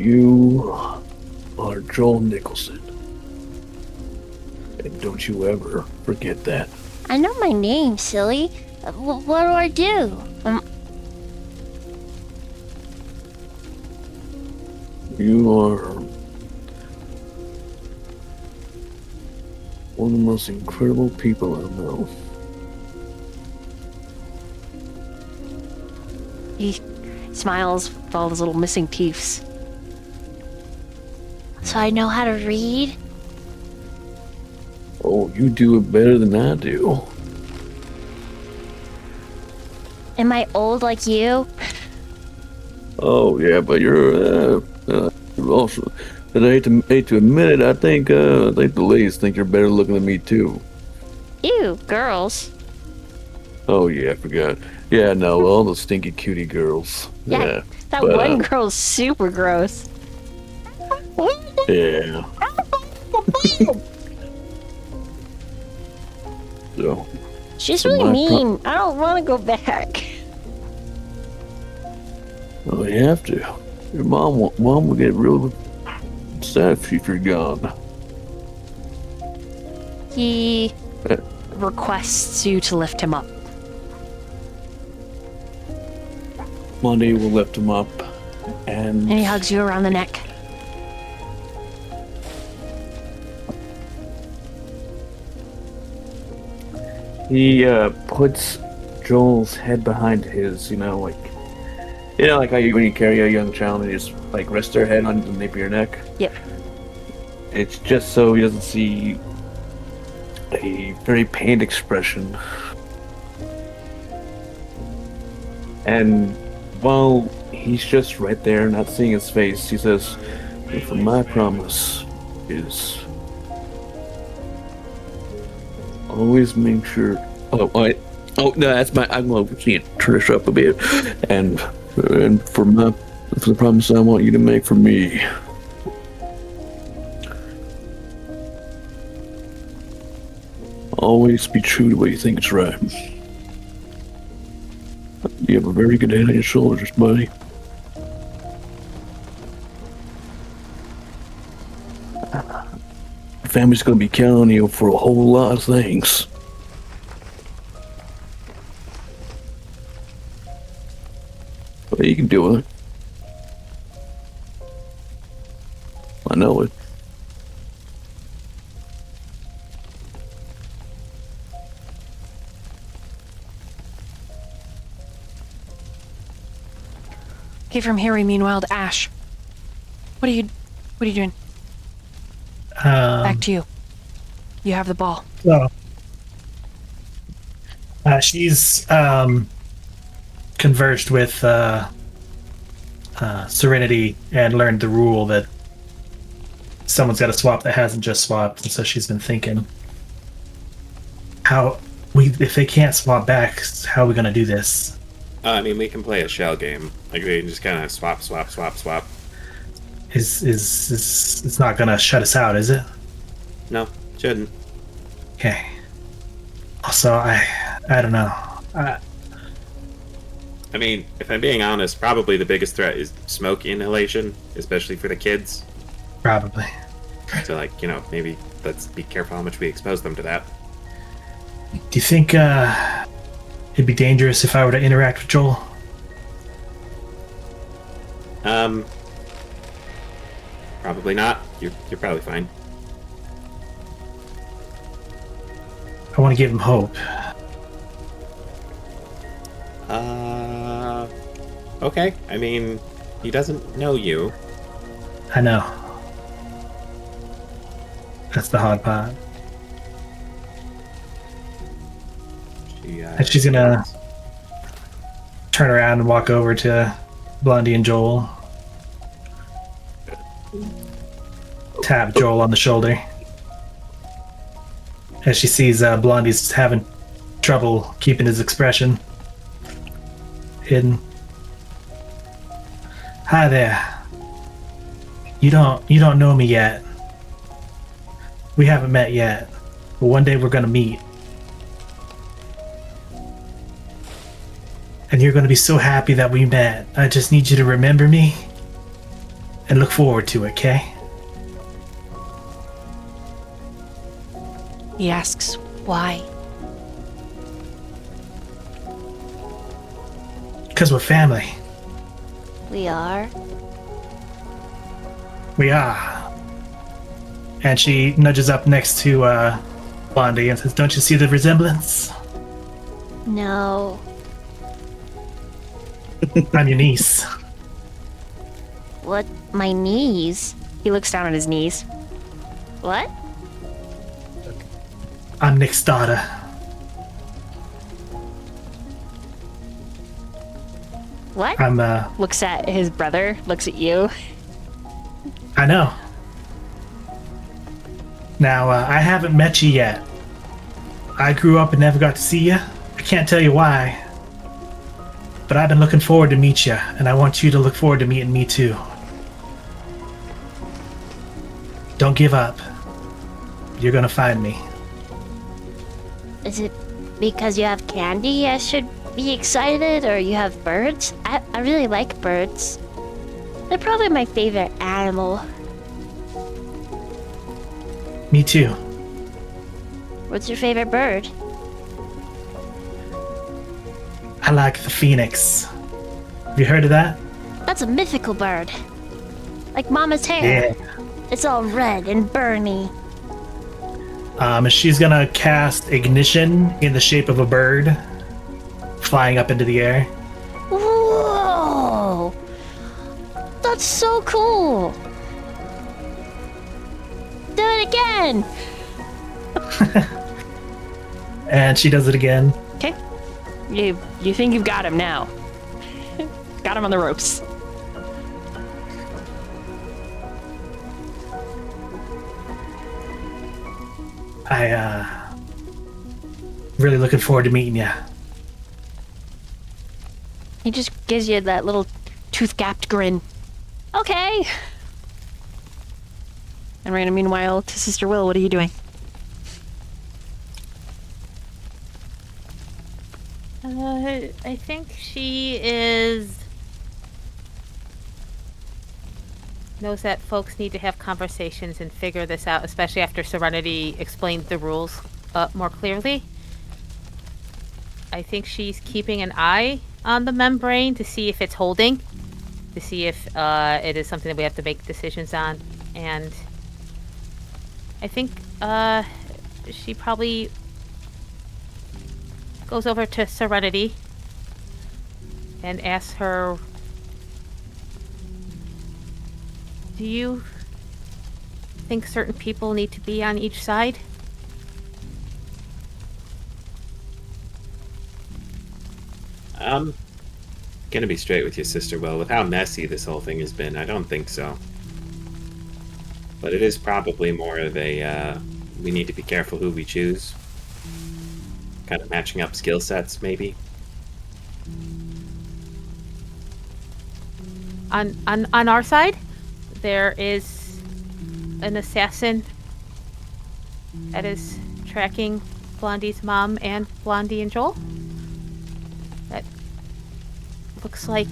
You are Joel Nicholson. And don't you ever forget that. I know my name, silly. What do I do? You are one of the most incredible people I know. He smiles with all his little missing teeth. So I know how to read? Oh, you do it better than I do. Am I old like you? Oh yeah, but you're also. And I hate to admit it, I think the ladies think you're better looking than me too. Ew, girls. Oh yeah, I forgot. Yeah, no, all those stinky cutie girls. Yeah, That one girl's super gross. Yeah. So. She's so really my mean. I don't want to go back. Well, you have to. Your mom will get real sad if you're gone. He requests you to lift him up. Blondie will lift him up, and he hugs you around the neck. he puts Joel's head behind his. Like how when you carry a young child and you just rest their head on the nape of your neck. Yep. It's just so he doesn't see a very pained expression. And while he's just right there, not seeing his face, he says, "For my promise is always make sure." Oh no, that's my. I'm going to turn this up a bit, and for the promise I want you to make for me. Always be true to what you think is right. You have a very good head on your shoulders, buddy. Your family's gonna be counting on you for a whole lot of things. But you can deal with it. I know it. Okay, from here we meanwhile to Ash. What are you doing? Back to you. You have the ball. Well, she's conversed with Serenity and learned the rule that someone's got to swap that hasn't just swapped, and so she's been thinking, if they can't swap back, how are we gonna do this? We can play a shell game. We can just kind of swap. It's not gonna shut us out, is it? No, shouldn't. Okay. Also, I don't know. If I'm being honest, probably the biggest threat is smoke inhalation, especially for the kids. Probably. So, maybe let's be careful how much we expose them to that. Do you think it'd be dangerous if I were to interact with Joel? Probably not. You're probably fine. I want to give him hope. Okay. He doesn't know you. I know. That's the hard part. And she's gonna turn around and walk over to Blondie and Joel. Tap Joel on the shoulder. As she sees Blondie's having trouble keeping his expression hidden. Hi there. You don't know me yet. We haven't met yet. But one day we're gonna meet. And you're gonna be so happy that we met. I just need you to remember me and look forward to it, okay? He asks, why? Because we're family. We are. We are. And she nudges up next to Blondie and says, don't you see the resemblance? No. I'm your niece. What? My knees? He looks down at his knees. What? I'm Nick's daughter. What? I'm, Looks at his brother, looks at you. I know. Now, I haven't met you yet. I grew up and never got to see you. I can't tell you why. But I've been looking forward to meet you, and I want you to look forward to meeting me too. Don't give up. You're gonna find me. Is it because you have candy I should be excited, or you have birds? I really like birds. They're probably my favorite animal. Me too. What's your favorite bird? I like the phoenix. Have you heard of that? That's a mythical bird. Like Mama's hair. Yeah. It's all red and burny. She's gonna cast ignition in the shape of a bird flying up into the air. Whoa! That's so cool! Do it again! And she does it again. Okay. You think you've got him now. Got him on the ropes. Really looking forward to meeting you. He just gives you that little tooth-gapped grin. Okay. And Raina, meanwhile, to Sister Will, what are you doing? I think she knows that folks need to have conversations and figure this out, especially after Serenity explained the rules more clearly. I think she's keeping an eye on the membrane to see if it's holding, to see if it is something that we have to make decisions on. And I think she probably goes over to Serenity and asks her, do you think certain people need to be on each side? Gonna be straight with you, Sister Will. With how messy this whole thing has been, I don't think so. But it is probably more of a, we need to be careful who we choose. Kind of matching up skill sets, maybe. On our side, there is an assassin that is tracking Blondie's mom and Blondie and Joel. That looks like...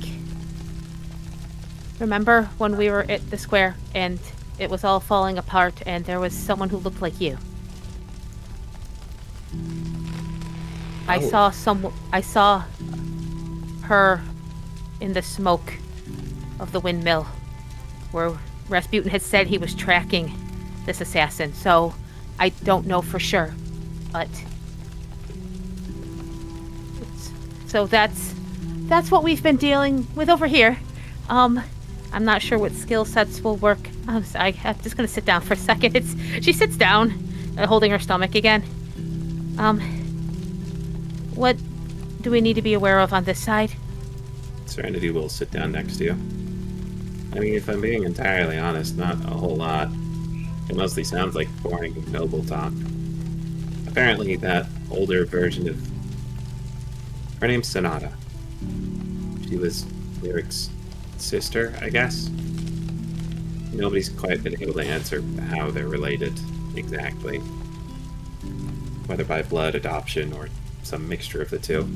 Remember when we were at the square and it was all falling apart and there was someone who looked like you? I saw her in the smoke of the windmill where Rasputin had said he was tracking this assassin. So I don't know for sure, but so that's what we've been dealing with over here. I'm not sure what skill sets will work. I'm just gonna sit down for a second. She sits down, holding her stomach again. What do we need to be aware of on this side? Serenity will sit down next to you. I mean, if I'm being entirely honest, not a whole lot. It mostly sounds like boring noble talk. Apparently, that older version of... Her name's Sonata. She was Lyric's sister, I guess. Nobody's quite been able to answer how they're related exactly. Whether by blood, adoption, or some mixture of the two.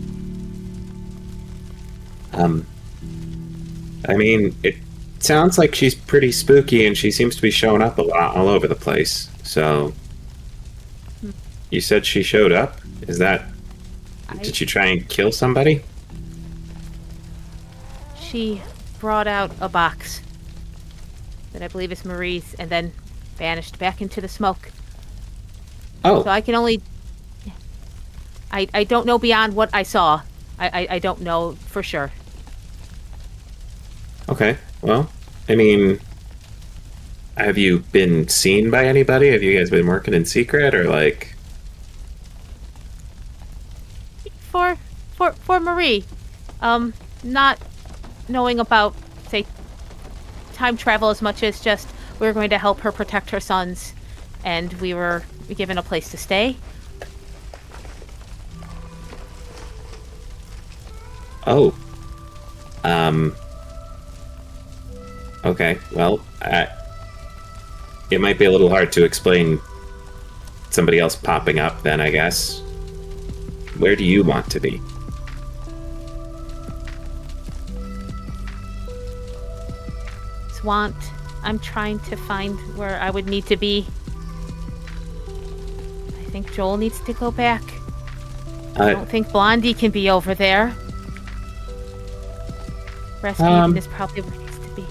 I mean, it sounds like she's pretty spooky, and she seems to be showing up a lot all over the place. So, you said she showed up? Is that... Did she try and kill somebody? She brought out a box that I believe is Marie's, and then vanished back into the smoke. Oh. So I can only... I don't know beyond what I saw. I don't know for sure. Okay, well, I mean... Have you been seen by anybody? Have you guys been working in secret, or like... For Marie, not knowing about, say, time travel as much as just we were going to help her protect her sons, and we were given a place to stay. Oh. Okay, well, it might be a little hard to explain somebody else popping up then, I guess. Where do you want to be? Swant, I'm trying to find where I would need to be. I think Joel needs to go back. I don't think Blondie can be over there. Rasputin is probably where he needs to be.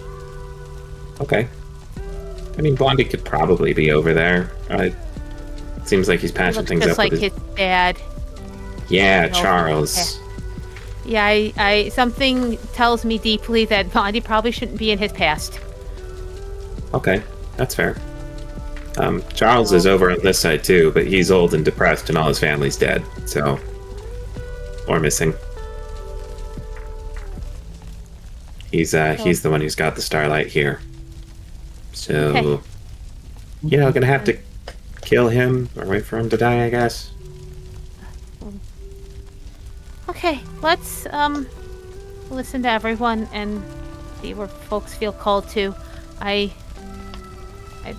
Okay. I mean, Blondie could probably be over there. It seems like he's patching things just up like with his dad. Yeah, Charles. Yeah, I something tells me deeply that Blondie probably shouldn't be in his past. Okay, that's fair. Charles is over on this side too, but he's old and depressed, and all his family's dead, so... Or missing. He's the one who's got the Starlight here. So... You know, gonna have to kill him, or wait for him to die, I guess. Okay, let's listen to everyone and see where folks feel called to. I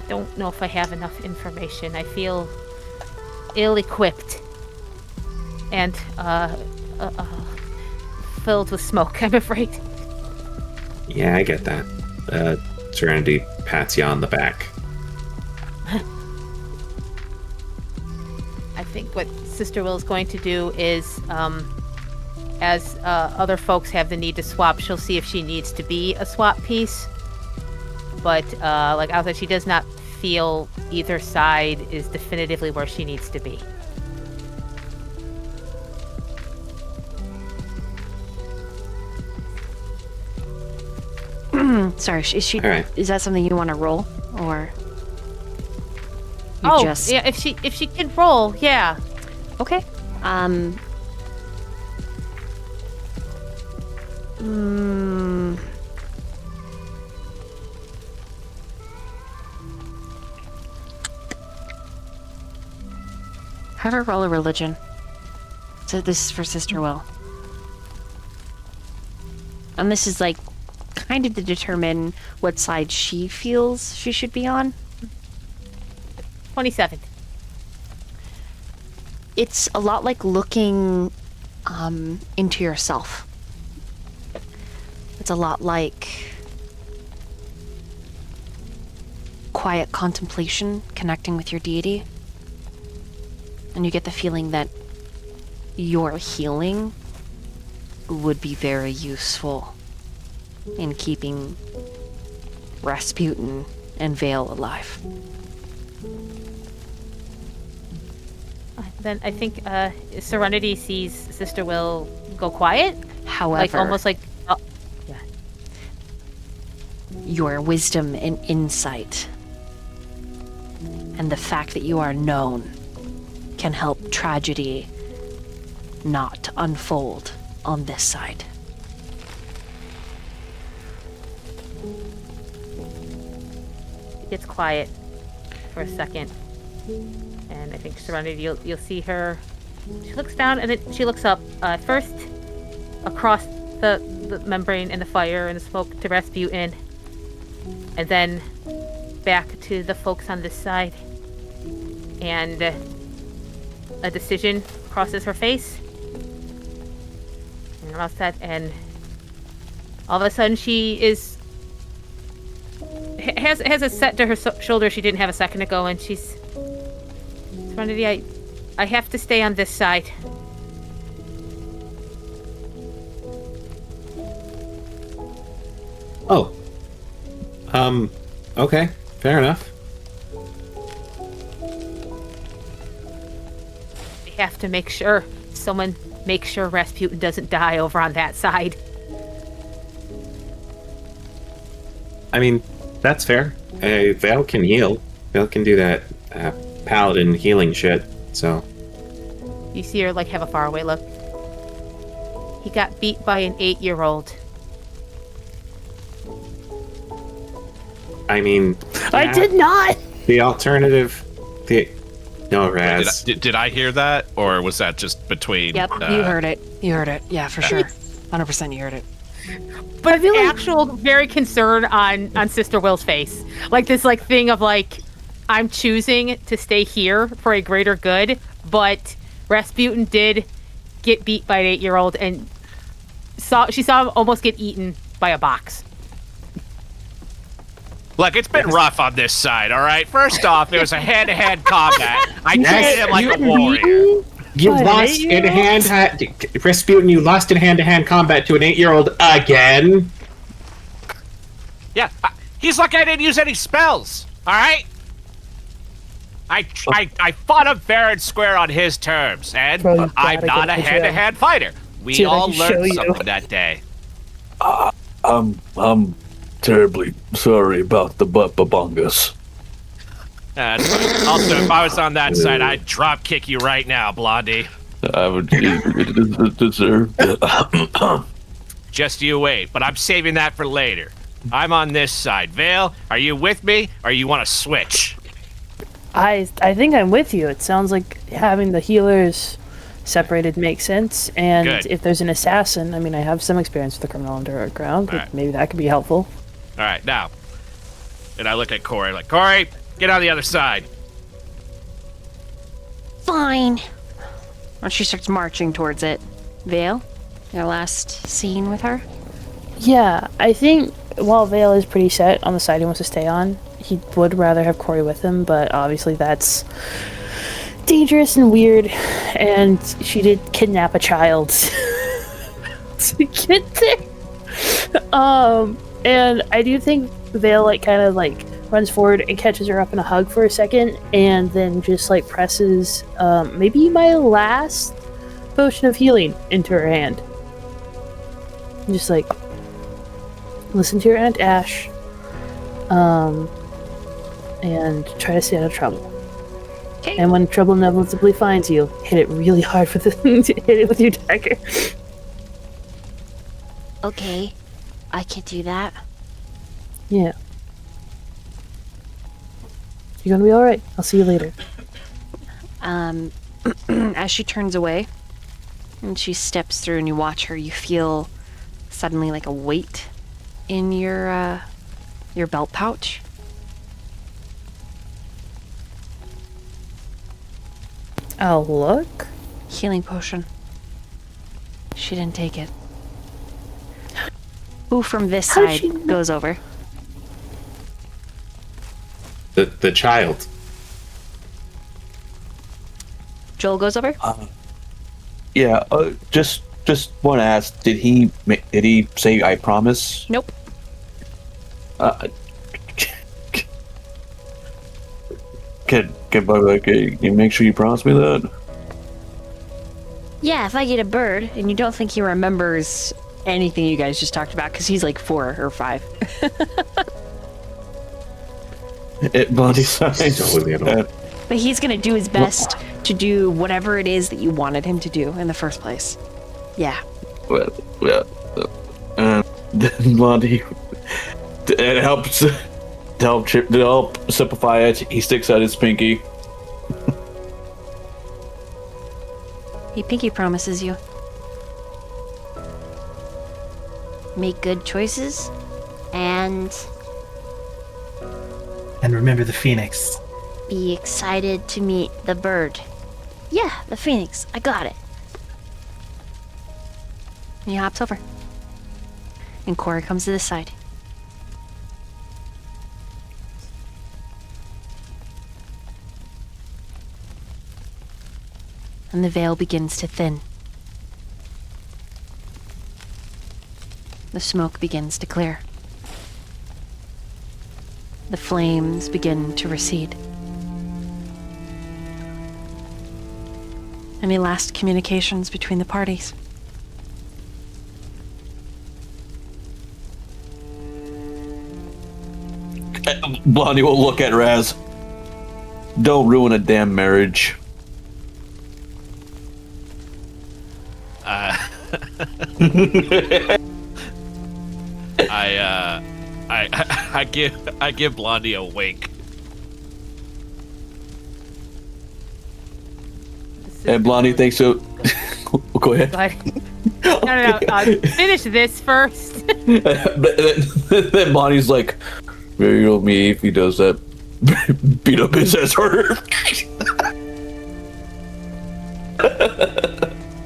don't know if I have enough information. I feel ill-equipped and filled with smoke, I'm afraid. Yeah, I get that. Serenity pats you on the back. I think what Sister Will is going to do is, as other folks have the need to swap, she'll see if she needs to be a swap piece. But, like I said, she does not feel either side is definitively where she needs to be. Sorry, is she? All right. Is that something you want to roll, or? Yeah. If she can roll, yeah. Okay. Have her roll a religion. So this is for Sister Will. And this is like kind of to determine what side she feels she should be on. 27. It's a lot like looking into yourself. It's a lot like quiet contemplation, connecting with your deity. And you get the feeling that your healing would be very useful in keeping Rasputin and Vale alive. Then I think Serenity sees Sister Will go quiet. However, like almost like, yeah. Your wisdom and insight and the fact that you are known can help tragedy not unfold on this side. It gets quiet for a second. And I think Serenity, you'll see her. She looks down and then she looks up. First, across the membrane and the fire and the smoke to Rasputin, and then back to the folks on this side. And a decision crosses her face. And all that, and all of a sudden she is has a set to her shoulder she didn't have a second ago, and she's... Serenity, I have to stay on this side. Oh. Okay. Fair enough. We have to make sure someone makes sure Rasputin doesn't die over on that side. I mean, that's fair. Vale can heal. Vale can do that paladin healing shit, so... You see her, like, have a faraway look. He got beat by an 8-year-old. I mean... I did not! The alternative... No, Raz. Did I hear that? Or was that just between... Yep, you heard it. You heard it. Yeah, for sure. 100% you heard it. But I feel actual very concern on Sister Will's face. Like this like thing of like, I'm choosing to stay here for a greater good, but Rasputin did get beat by an 8-year-old and she saw him almost get eaten by a box. Look, it's been rough on this side, all right? First off, it was a hand-to-hand combat. I treated him like a warrior. You lost in Rasputin, you lost in hand-to-hand combat to an 8-year-old again? Yeah, he's lucky I didn't use any spells, all right? I fought him fair and square on his terms, and Bro, I'm not a hand-to-hand fighter. We Dude, I all can show learned you. something that day. I'm terribly sorry about the butt babungus. That's fine. Also, if I was on that side, I'd drop kick you right now, Blondie. I would deserve it. Just you wait, but I'm saving that for later. I'm on this side. Vale, are you with me, or you want to switch? I think I'm with you. It sounds like having the healers separated makes sense. And Good. if there's an assassin, I mean, I have some experience with the criminal underground. But Alright. maybe that could be helpful. All right, now. And I look at Corey like, Corey, get on the other side. Fine. When she starts marching towards it. Vale, your last scene with her? Yeah, I think while Vale is pretty set on the side he wants to stay on, he would rather have Corey with him, but obviously that's dangerous and weird, and she did kidnap a child to get there. And I do think Vale kind of runs forward and catches her up in a hug for a second, and then just presses maybe my last potion of healing into her hand. Just listen to your Aunt Ash, and try to stay out of trouble. Okay. And when trouble inevitably finds you, hit it really hard with hit it with your dagger. Okay, I can do that. Yeah. You're gonna be alright. I'll see you later. As she turns away and she steps through and you watch her, you feel suddenly like a weight in your belt pouch. I'll look. Healing potion. She didn't take it. Who from this How did side she know? goes over? The child. Joel goes over? Yeah, just want to ask, did he say I promise? Nope. Can you make sure you promise me that? Yeah, if I get a bird and you don't think he remembers anything you guys just talked about, because he's like 4 or 5. Blondie signs. But he's gonna do his best to do whatever it is that you wanted him to do in the first place. Yeah. Well, then Blondie, it helps to help simplify it. He sticks out his pinky. He pinky promises you. Make good choices, and remember the phoenix. be excited to meet the bird. Yeah, the phoenix. I got it. And he hops over. And Corey comes to this side. and the veil begins to thin. The smoke begins to clear. The flames begin to recede. Any last communications between the parties? Blondie will look at Raz. Don't ruin a damn marriage. I give Blondie a wink. And Blondie thinks so. Go ahead. No. Finish this first. Then Blondie's like, "You know me, if he does that, beat up his ass harder."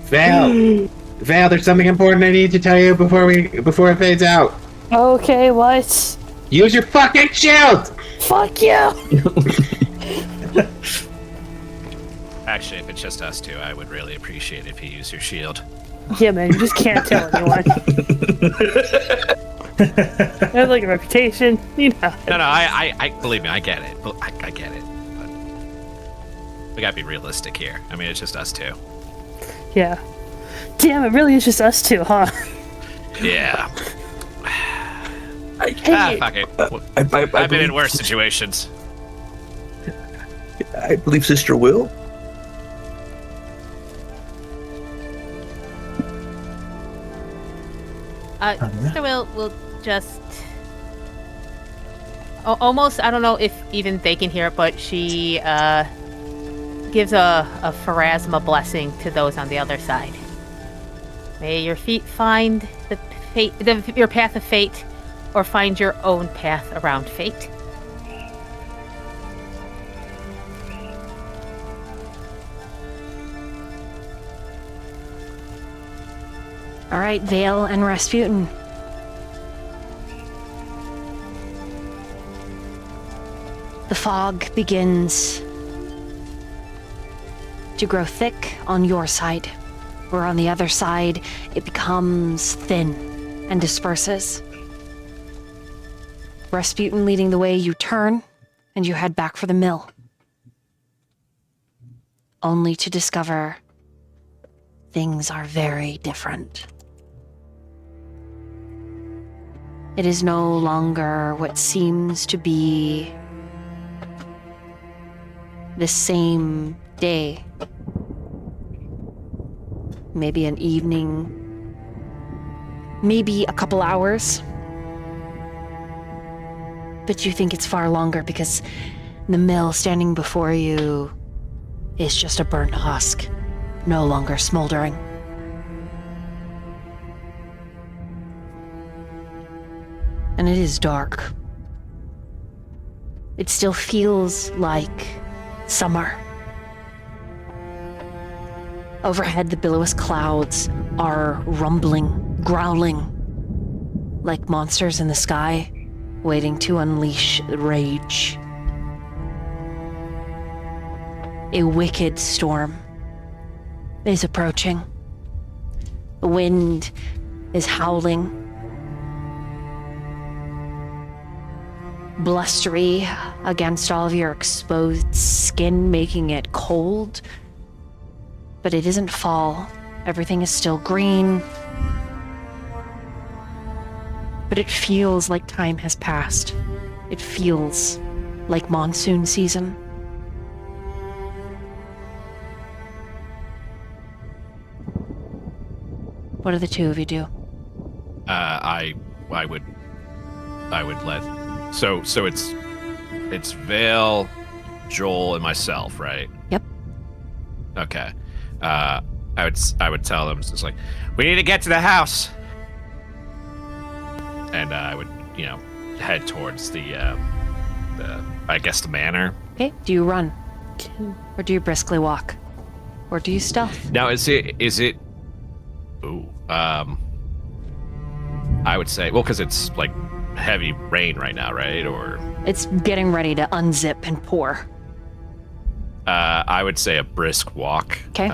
Vale, there's something important I need to tell you before it fades out. Okay, what? Use your fucking shield! Fuck you! Actually, if it's just us two, I would really appreciate if you use your shield. Yeah, man, you just can't tell anyone. I have like a reputation, you know. No, I believe me, I get it. I get it. But we gotta be realistic here. I mean, it's just us two. Yeah. Damn, it really is just us two, huh? Yeah. Fuck it. I've been in worse situations. I believe Sister Will. Sister will just almost, I don't know if even they can hear it, but she gives a Pharasma blessing to those on the other side. May your feet find your path of fate, or find your own path around fate. All right, Vale and Rasputin. The fog begins to grow thick on your side, where on the other side it becomes thin and disperses. Rasputin leading the way, you turn and you head back for the mill, only to discover things are very different. It is no longer what seems to be the same day. Maybe an evening, maybe a couple hours. But you think it's far longer because the mill standing before you is just a burnt husk, no longer smoldering. And it is dark. It still feels like summer. Overhead, the billowy clouds are rumbling, growling, like monsters in the sky, waiting to unleash rage. A wicked storm is approaching. The wind is howling. Blustery against all of your exposed skin, making it cold. But it isn't fall. Everything is still green. But it feels like time has passed. It feels like monsoon season. What do the two of you do? I would let. So it's Vale, Joel, and myself, right? Yep. Okay. I would tell them, it's just like, we need to get to the house. And I would, head towards the I guess the manor. Okay. Do you run? Or do you briskly walk? Or do you stealth? Now, is it? Ooh. I would say, well, because it's like heavy rain right now, right? Or it's getting ready to unzip and pour. I would say a brisk walk. Okay.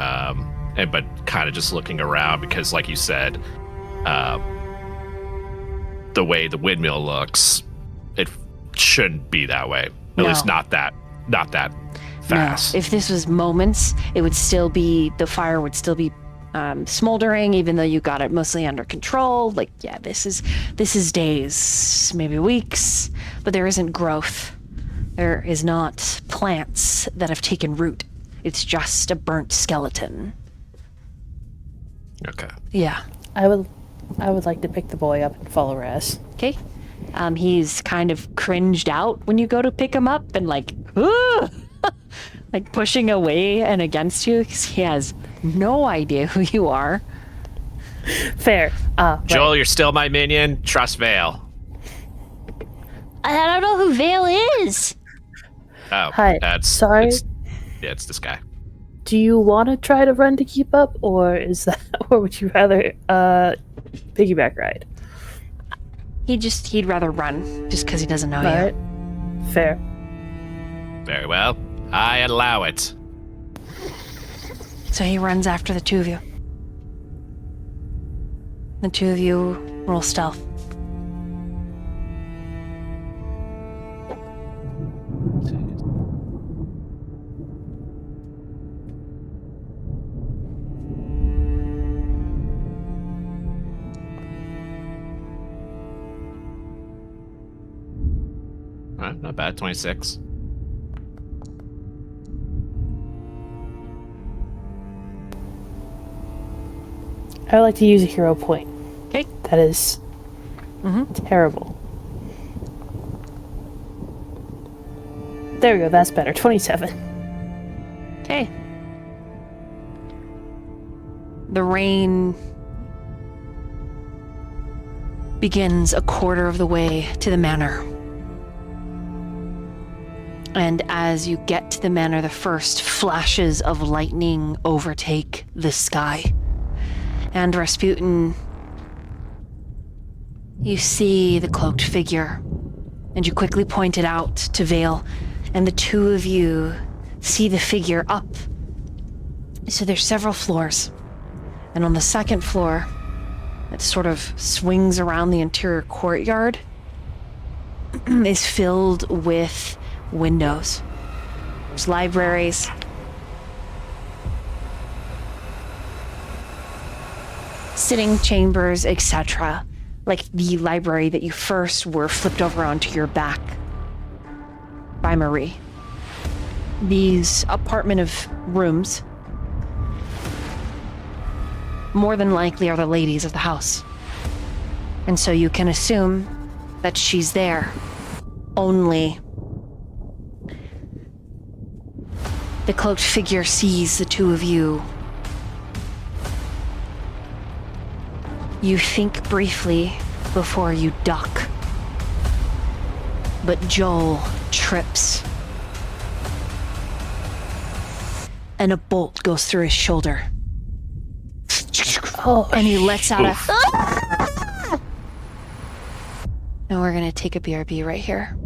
But kind of just looking around because, like you said, the way the windmill looks, it shouldn't be that way. At least not that fast. No. If this was moments, the fire would still be smoldering, even though you got it mostly under control. Like, yeah, this is days, maybe weeks, but there isn't growth. There is not plants that have taken root. It's just a burnt skeleton. Okay. Yeah. I would like to pick the boy up and follow Raz. Okay. He's kind of cringed out when you go to pick him up and like, like pushing away and against you because he has no idea who you are. Fair. Joel, Right. you're still my minion. Trust Vale. I don't know who Vale is. Oh, Hi. Sorry. It's this guy. Do you want to try to run to keep up, or would you rather piggyback ride? He'd rather run just because he doesn't know Right. you. Fair. Very well. I allow it. So he runs after the two of you. The two of you roll stealth. All right, not bad. 26. I would like to use a hero point. Okay. That is terrible. There we go. That's better. 27. Okay. The rain begins a quarter of the way to the manor. And as you get to the manor, the first flashes of lightning overtake the sky. And Rasputin, you see the cloaked figure, and you quickly point it out to Vale, and the two of you see the figure up. So there's several floors, and on the second floor, it sort of swings around the interior courtyard, is filled with windows. There's libraries. Sitting chambers, etc. Like the library that you first were flipped over onto your back by Marie. These apartment of rooms more than likely are the ladies of the house. And so you can assume that she's there. Only the cloaked figure sees the two of you. You think briefly before you duck. But Joel trips. And a bolt goes through his shoulder. Oh, and he lets out a... Ah! And we're gonna take a BRB right here.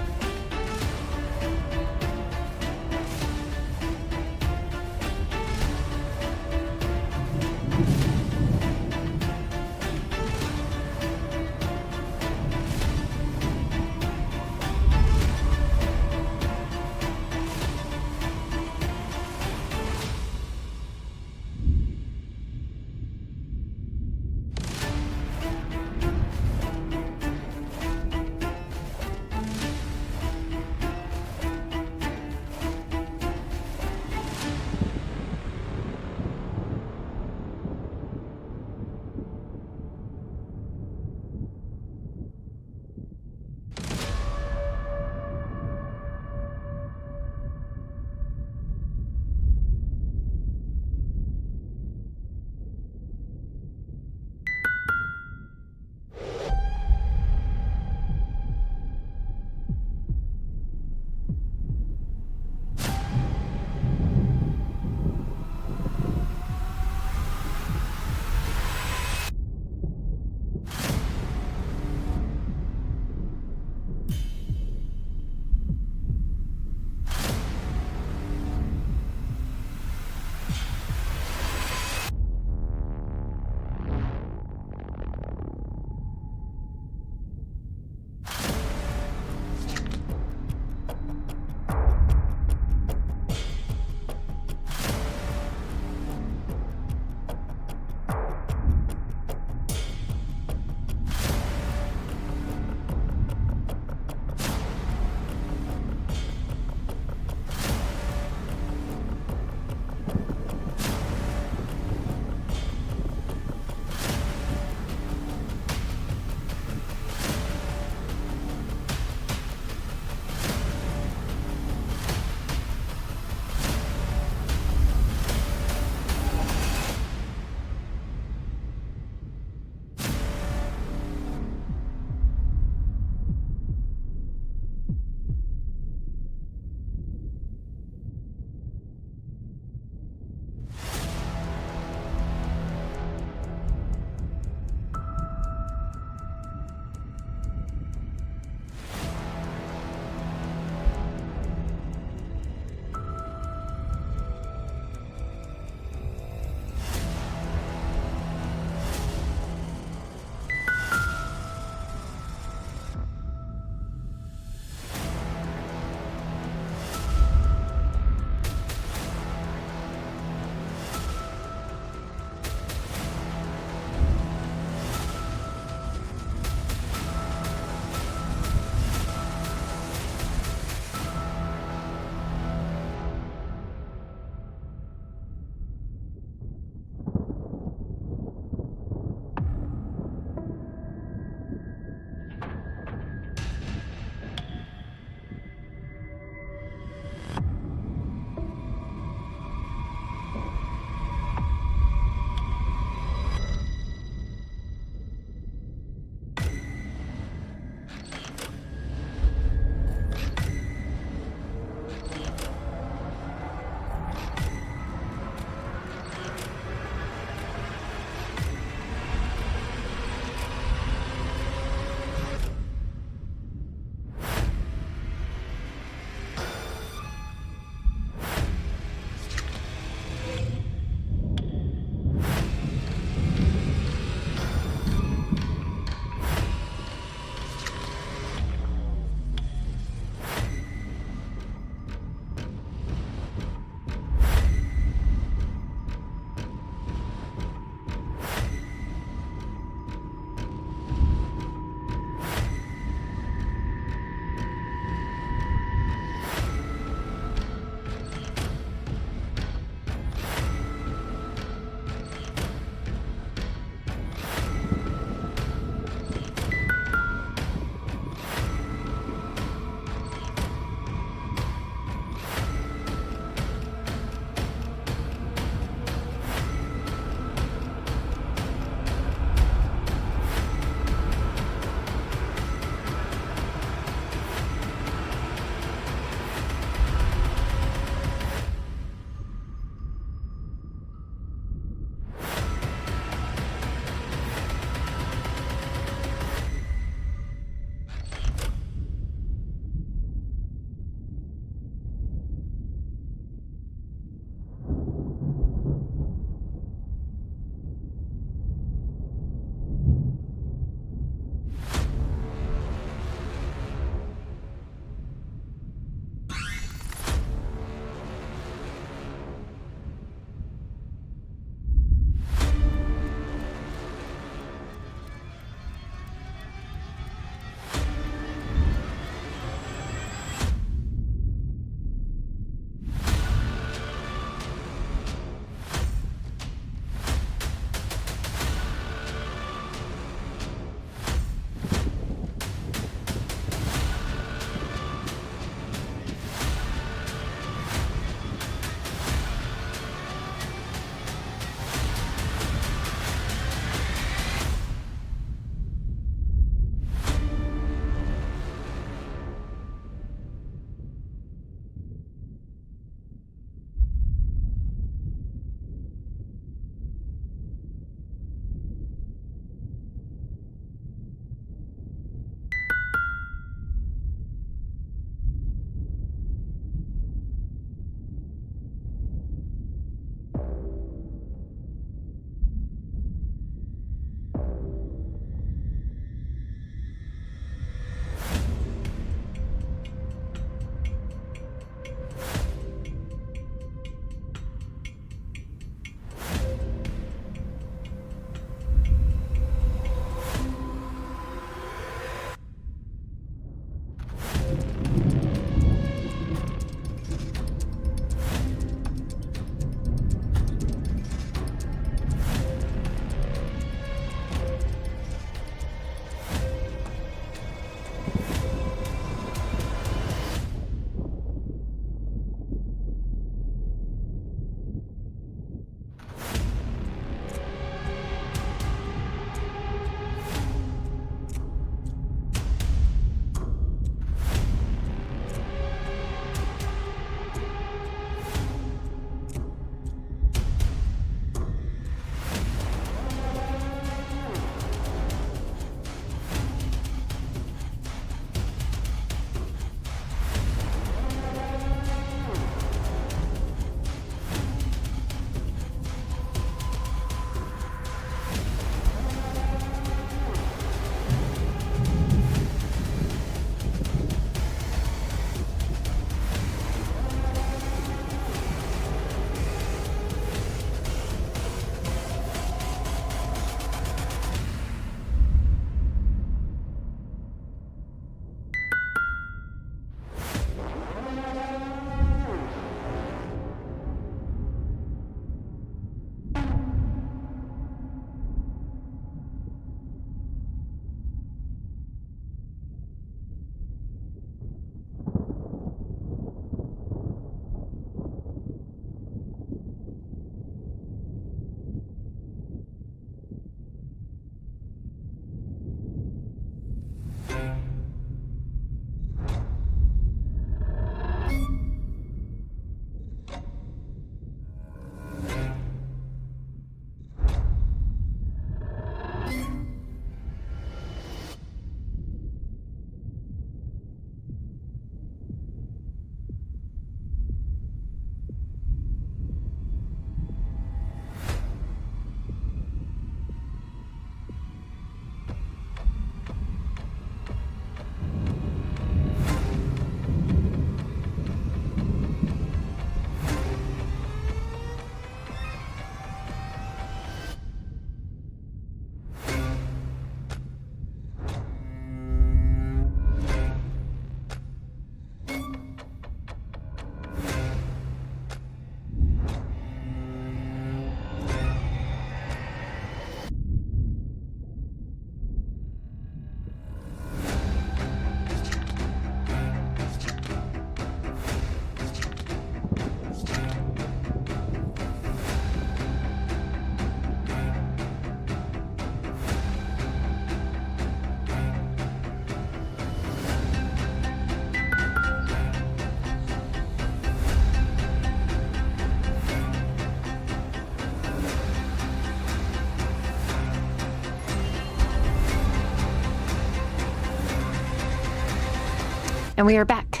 And we are back.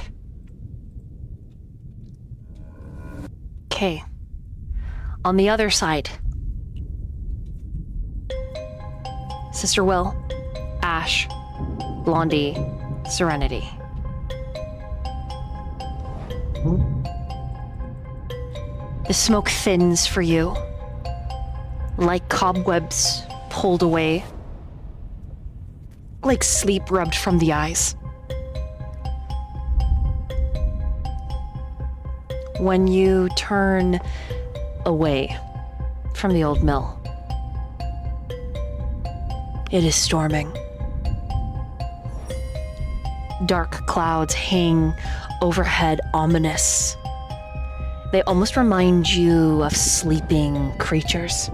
Okay. On the other side, Sister Will, Ash, Blondie, Serenity. The smoke thins for you, like cobwebs pulled away, like sleep rubbed from the eyes. When you turn away from the old mill, it is storming. Dark clouds hang overhead, ominous. They almost remind you of sleeping creatures,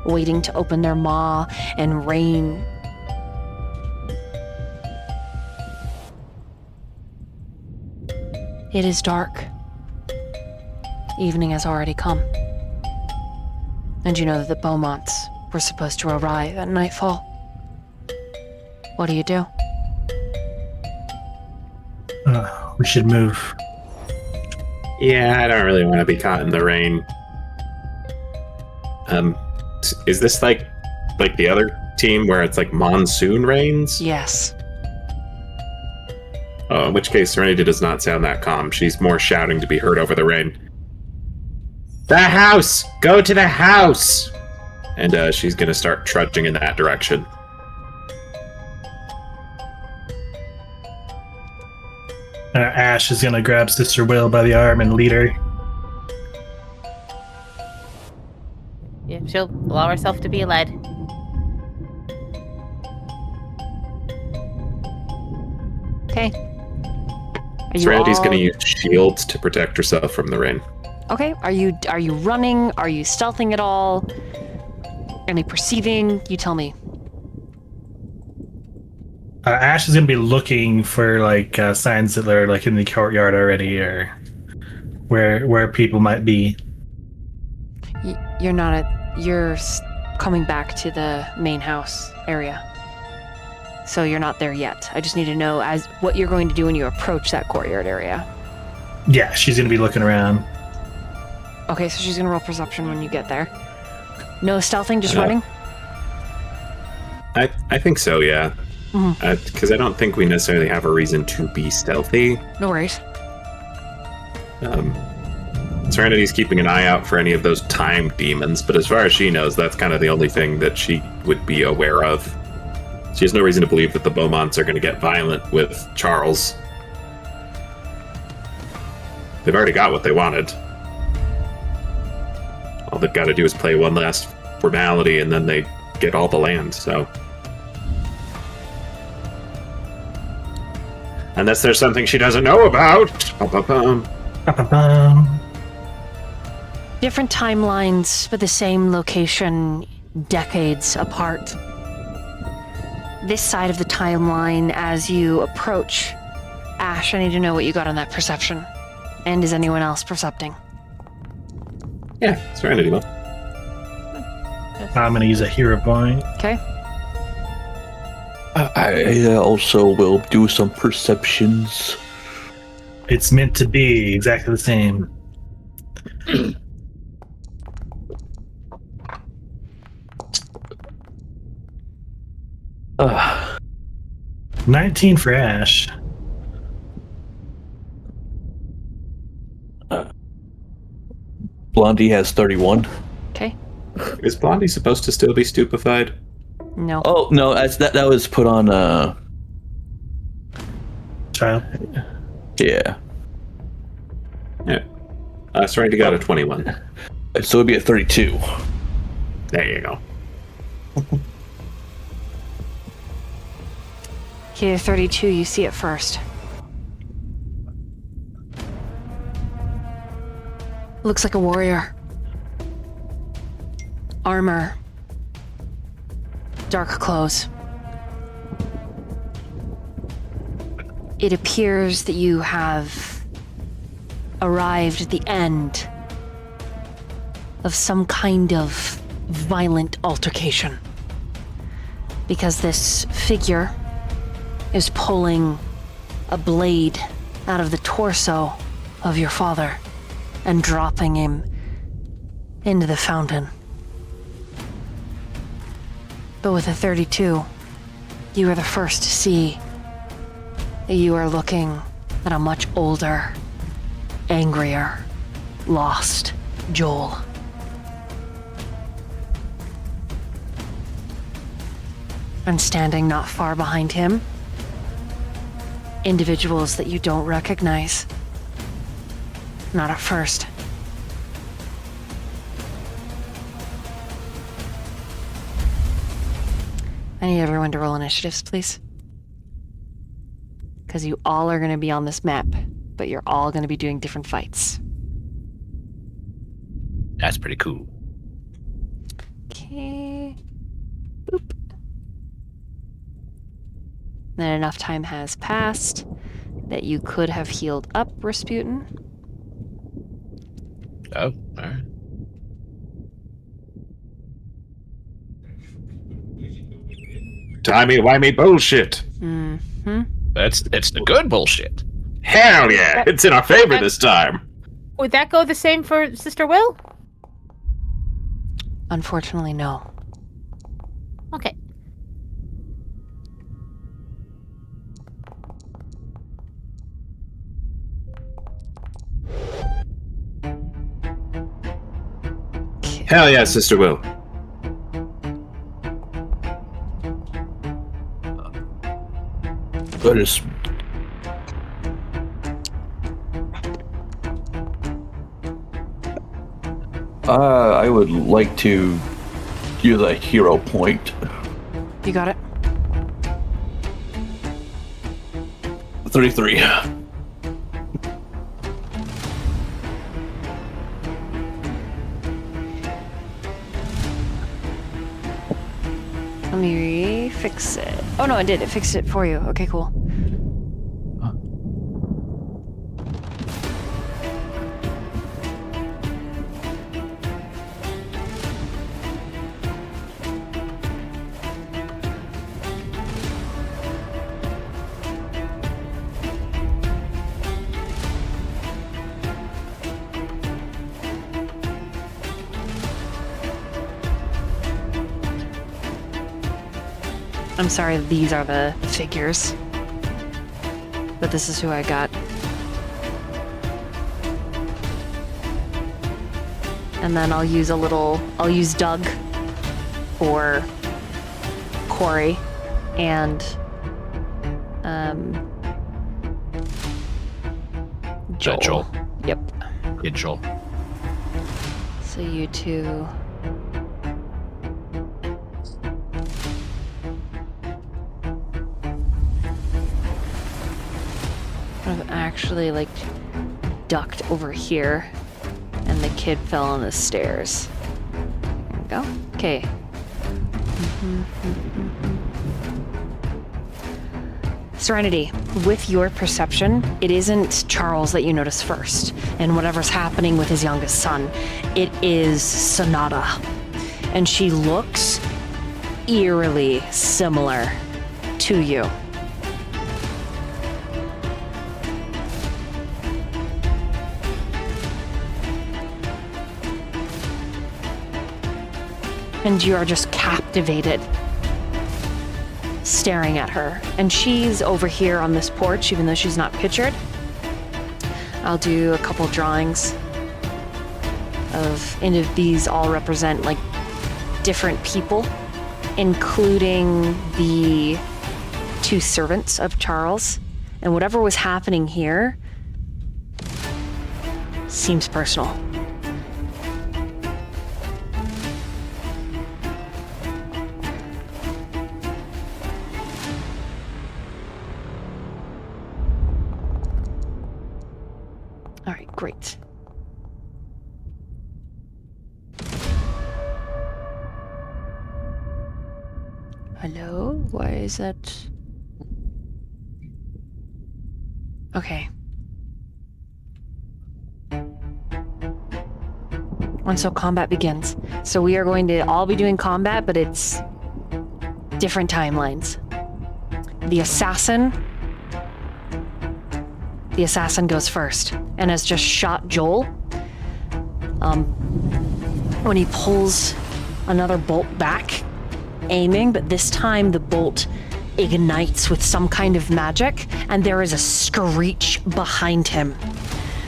waiting to open their maw and rain. It is dark. Evening has already come. And you know that the Beaumonts were supposed to arrive at nightfall. What do you do? We should move. Yeah, I don't really want to be caught in the rain. Is this like the other team where it's like monsoon rains? Yes. Oh, in which case Serenity does not sound that calm. She's more shouting to be heard over the rain. The house! Go to the house! And she's gonna start trudging in that direction. Ash is gonna grab Sister Will by the arm and lead her. Yeah, she'll allow herself to be led. Okay. Serenity's gonna use shields to protect herself from the rain. Okay. Are you running? Are you stealthing at all? Any perceiving? You tell me. Ash is gonna be looking for like signs that they're like in the courtyard already, or where people might be. You're not you're coming back to the main house area, so you're not there yet. I just need to know as what you're going to do when you approach that courtyard area. Yeah, she's gonna be looking around. Okay, so she's gonna roll perception when you get there. No stealthing, just running? I think so, yeah. Because I don't think we necessarily have a reason to be stealthy. No worries. Serenity's keeping an eye out for any of those time demons, but as far as she knows, that's kind of the only thing that she would be aware of. She has no reason to believe that the Beaumonts are going to get violent with Charles. They've already got what they wanted. All they've got to do is play one last formality, and then they get all the land, so... Unless there's something she doesn't know about. Different timelines, but the same location, decades apart. This side of the timeline, as you approach, Ash, I need to know what you got on that perception. And is anyone else percepting? Yeah, Serenity will. I'm gonna use a hero point. Okay. I also will do some perceptions. It's meant to be exactly the same. 19 for Ash. Blondie has 31. Okay. Is Blondie supposed to still be stupefied? No. Oh no, that was put on. Child. Yeah. Yeah. Serenity got a 21. So it'd be a 32. There you go. Okay, 32, you see it first. Looks like a warrior. Armor. Dark clothes. It appears that you have arrived at the end of some kind of violent altercation. Because this figure is pulling a blade out of the torso of your father and dropping him into the fountain. But with a 32, you are the first to see that you are looking at a much older, angrier, lost Joel. And standing not far behind him, individuals that you don't recognize. Not at first. I need everyone to roll initiatives, please. Because you all are going to be on this map, but you're all going to be doing different fights. That's pretty cool. Okay. Boop. Then enough time has passed that you could have healed up Rasputin. Oh, all right. Timey-wimey bullshit. Mm-hmm. It's the good bullshit. Hell yeah! It's in our favor this time. Would that go the same for Sister Will? Unfortunately, no. Okay. Hell yeah, Sister Will. That is. I would like to use a hero point. You got it? 33. Let me fix it. Oh no, it did. It fixed it for you. Okay, cool. I'm sorry, these are the figures. But this is who I got. And then I'll use Doug for Corey and Joel. Joel. Yep. Good Joel. So you two. I've actually ducked over here and the kid fell on the stairs. There we go. Okay. Serenity, with your perception, it isn't Charles that you notice first and whatever's happening with his youngest son. It is Sonata. And she looks eerily similar to you. And you are just captivated, staring at her. And she's over here on this porch, even though she's not pictured. I'll do a couple drawings and these all represent different people, including the two servants of Charles. And whatever was happening here seems personal. All right, great. Hello? Why is that? Okay. And so combat begins. So we are going to all be doing combat, but it's different timelines. The assassin the assassin goes first and has just shot Joel. When he pulls another bolt back, aiming, but this time the bolt ignites with some kind of magic, and there is a screech behind him.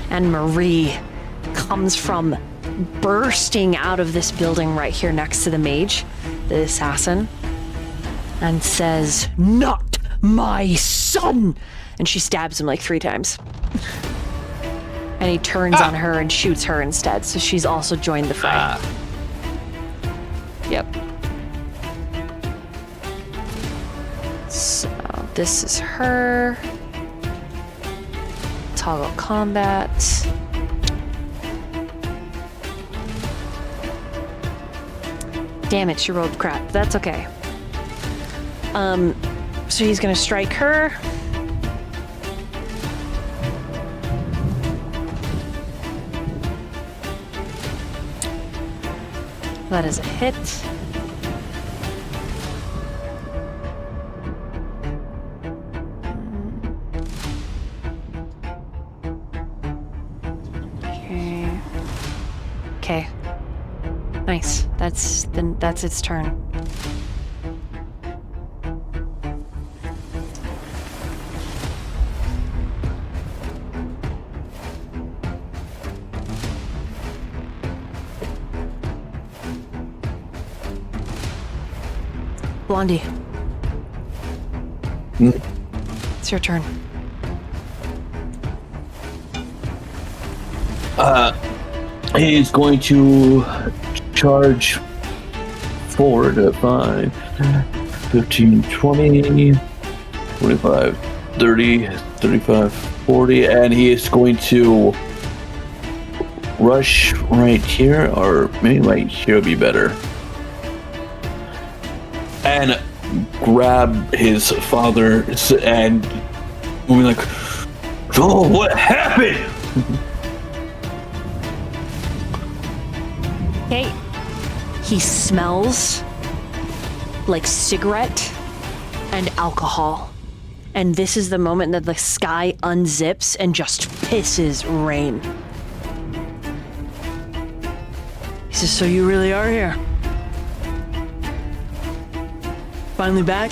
And Marie comes from bursting out of this building right here next to the mage, the assassin, and says, "Not my son!" And she stabs him like 3 times. And he turns on her and shoots her instead, so she's also joined the fray. Yep. So this is her. Toggle combat. Damn it, she rolled crap. That's okay. So he's gonna strike her. That is a hit. Okay. Nice. That's its turn. Blondie. It's your turn. He's going to charge forward at 5, 15, 20, 25, 30, 35, 40, and he is going to rush right here, or maybe right here would be better, and grab his father and be like, "Oh, what happened?" Okay. He smells like cigarette and alcohol. And this is the moment that the sky unzips and just pisses rain. He says, "So you really are here? Finally back?"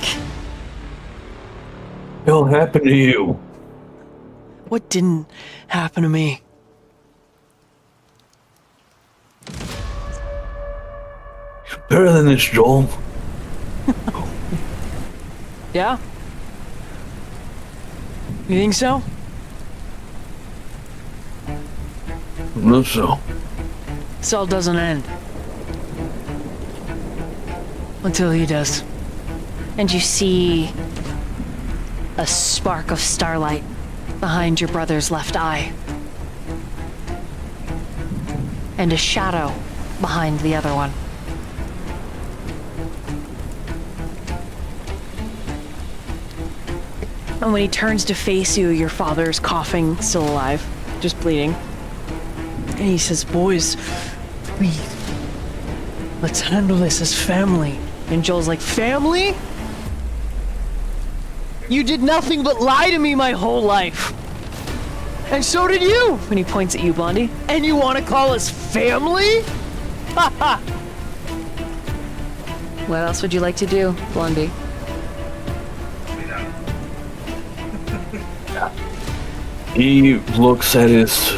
What happened to you? What didn't happen to me? Better than this, Joel. Yeah? You think so? No, so. Cell doesn't end. Until he does. And you see a spark of starlight behind your brother's left eye. And a shadow behind the other one. And when he turns to face you, your father's coughing, still alive, just bleeding. And he says, "Boys, please, let's handle this as family." And Joel's like, "Family? You did nothing but lie to me my whole life. And so did you." And he points at you, Blondie. "And you want to call us family? Ha ha." What else would you like to do, Blondie? He looks at his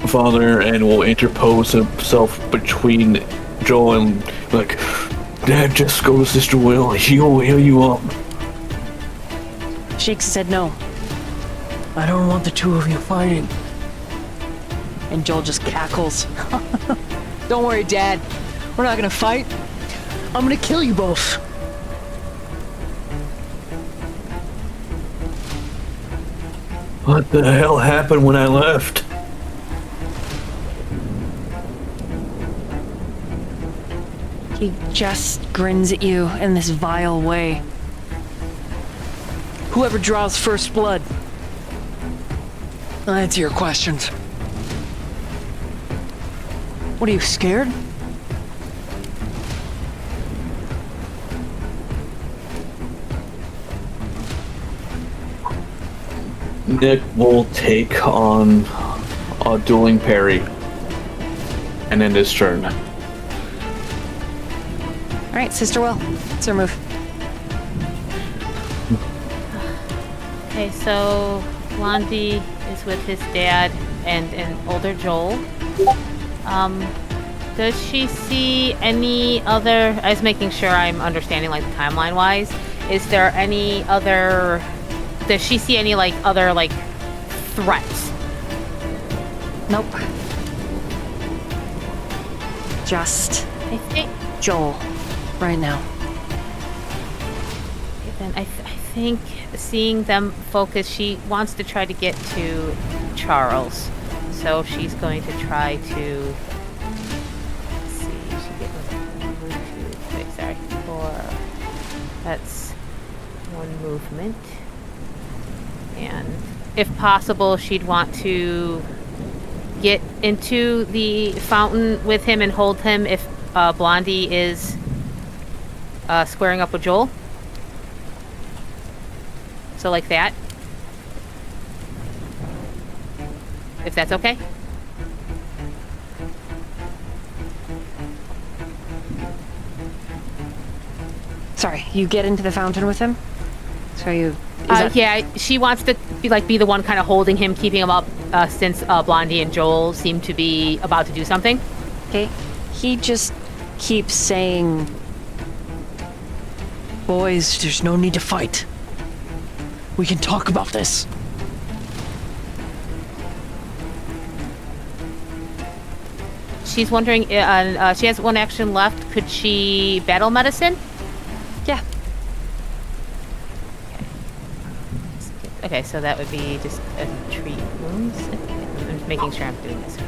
father and will interpose himself between Joel and like, "Dad, just go to Sister Will. He'll heal you up." Shakes his head no. "I don't want the two of you fighting." And Joel just cackles. "Don't worry, Dad. We're not gonna fight. I'm gonna kill you both." What the hell happened when I left? He just grins at you in this vile way. "Whoever draws first blood. I'll answer your questions." "What, are you scared?" Nick will take on a dueling parry and end his turn. All right, Sister Will, it's her move. Okay, so Blondie is with his dad and an older Joel. Does she see any other... I was making sure I'm understanding, like, timeline-wise. Is there any other... Does she see any, like, other, like, threats? Nope. Just I think... Joel, right now. Then I think seeing them focus, she wants to try to get to Charles. So she's going to try to... Let's see, she get wait, sorry, 4. That's 1 movement. And if possible, she'd want to get into the fountain with him and hold him if Blondie is squaring up with Joel. So like that. If that's okay. Sorry, you get into the fountain with him? So you... Yeah, she wants to be the one kind of holding him, keeping him up, since Blondie and Joel seem to be about to do something. Okay. He just keeps saying... Boys, there's no need to fight. We can talk about this. She's wondering, she has 1 action left. Could she battle medicine? Yeah. Okay, so that would be just treat wounds. I'm just making sure I'm doing this.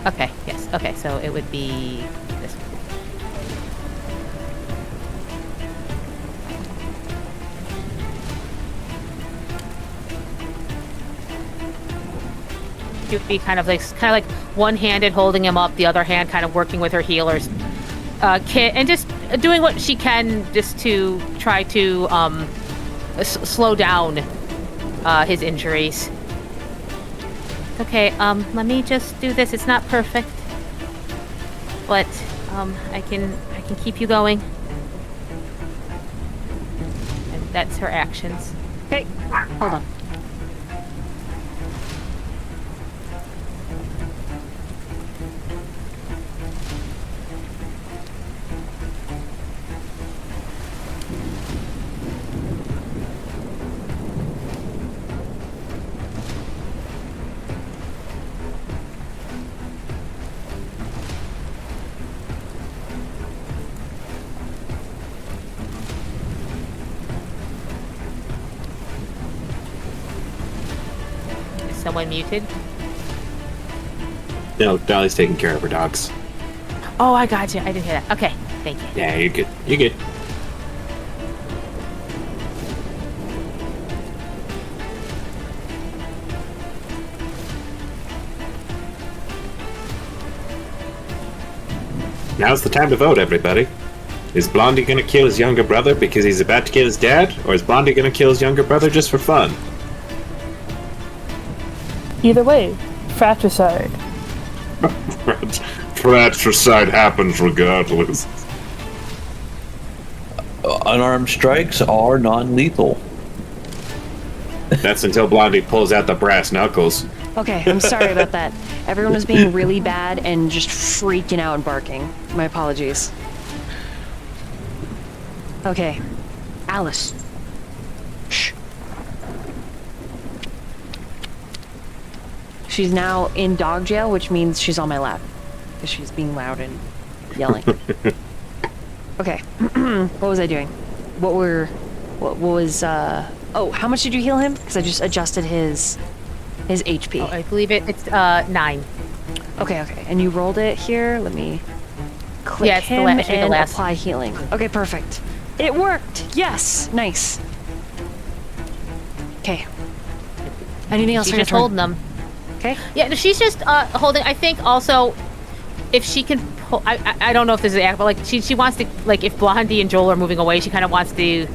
Okay, yes. Okay, so it would be this one. She would be kind of like one-handed holding him up, the other hand kind of working with her healer's kit, and just doing what she can just to try to slow down his injuries. Okay, let me just do this. It's not perfect, but I can keep you going. And that's her actions. Okay, hold on. Someone muted? No, Dolly's taking care of her dogs. Oh, I got you. I didn't hear that. Okay, thank you. Yeah, you're good. You're good. Now's the time to vote, everybody. Is Blondie gonna kill his younger brother because he's about to kill his dad? Or is Blondie gonna kill his younger brother just for fun? Either way, fratricide. Fratricide happens regardless. Unarmed strikes are non-lethal. That's until Blondie pulls out the brass knuckles. Okay, I'm sorry about that. Everyone was being really bad and just freaking out and barking. My apologies. Okay, Alice. Shh. She's now in dog jail, which means she's on my lap. Because she's being loud and yelling. Okay, what was I doing? What was, oh, how much did you heal him? Because I just adjusted his HP. Oh, I believe it's 9. Okay, and you rolled it here. Let me click him and apply healing. Okay, perfect. It worked. Yes, nice. Okay. Anything else? She's just holding them. Okay. Yeah, she's just holding. I think also, if she can, I don't know if this is the act, but like she wants to, like, if Blondie and Joel are moving away, she kind of wants to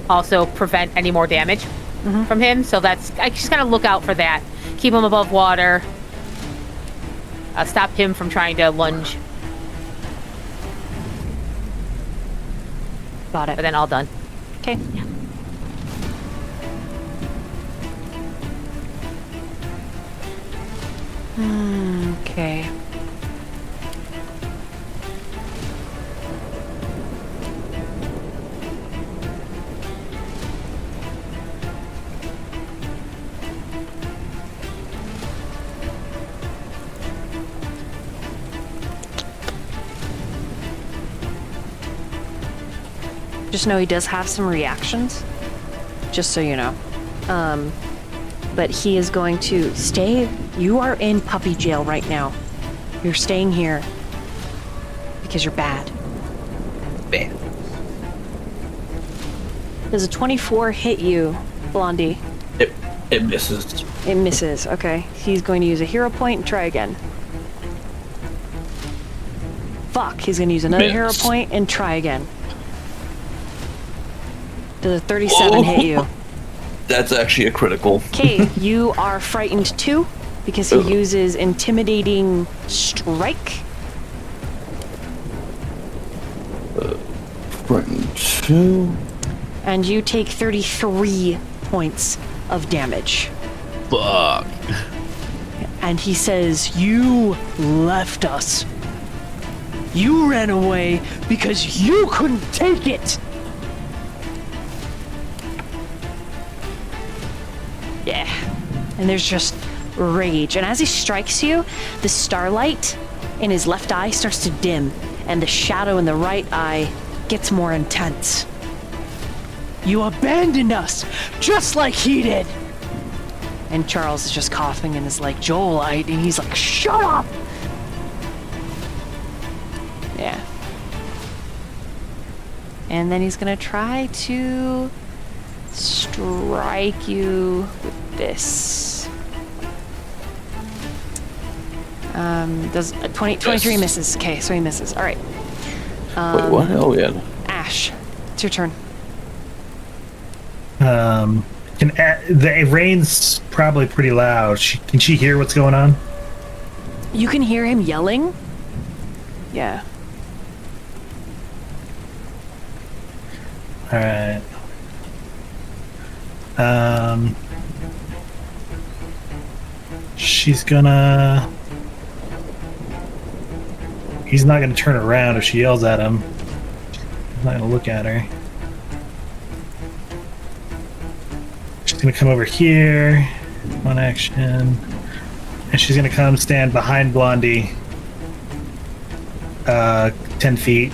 also prevent any more damage. from him. So I just kind of look out for that. Keep him above water. Stop him from trying to lunge. Got it. But then all done. Okay. Yeah. Okay. Just know he does have some reactions, just so you know. But he is going to stay. You are in puppy jail right now. You're staying here because you're bad. Bad. Does a 24 hit you, Blondie? It misses. It misses, okay. He's going to use a hero point and try again. Fuck, he's going to use another hero point and try again. Does a 37 hit you? That's actually a critical. Okay, you are frightened too, because he uses intimidating strike. Frightened 2. And you take 33 points of damage. Fuck. And he says, "You left us. You ran away because you couldn't take it." Yeah. And there's just rage. And as he strikes you, the starlight in his left eye starts to dim, and the shadow in the right eye gets more intense. You abandoned us, just like he did. And Charles is just coughing and is like, "Joel, and he's like, "Shut up!" Yeah. And then he's gonna try to strike you with this. Does a 23 misses. Okay, so he misses. All right. Wait, what? Oh, yeah. Ash, it's your turn. The rain's probably pretty loud. Can she hear what's going on? You can hear him yelling. Yeah. All right. He's not gonna turn around if she yells at him. He's not gonna look at her. She's gonna come over here, one action, and she's gonna come stand behind Blondie, 10 feet,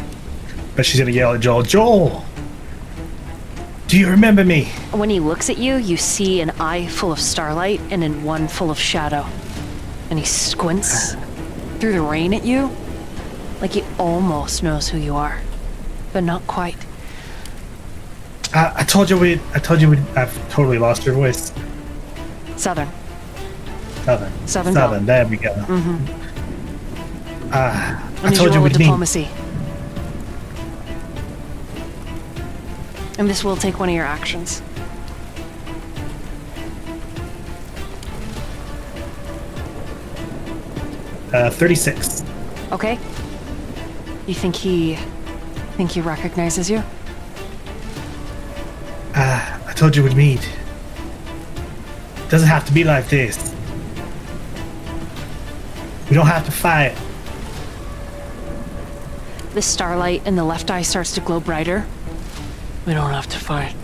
but she's gonna yell at Joel, "Joel! Do you remember me?" When he looks at you, you see an eye full of starlight and then one full of shadow. And he squints through the rain at you, like he almost knows who you are, but not quite. I told you I've totally lost your voice. Southern. Southern. Belle. There we go. I told you we'd meet. Diplomacy. And this will take one of your actions. Uh, 36. Okay. You think he recognizes you? I told you we'd meet. Doesn't have to be like this. We don't have to fight. The starlight in the left eye starts to glow brighter. We don't have to fight.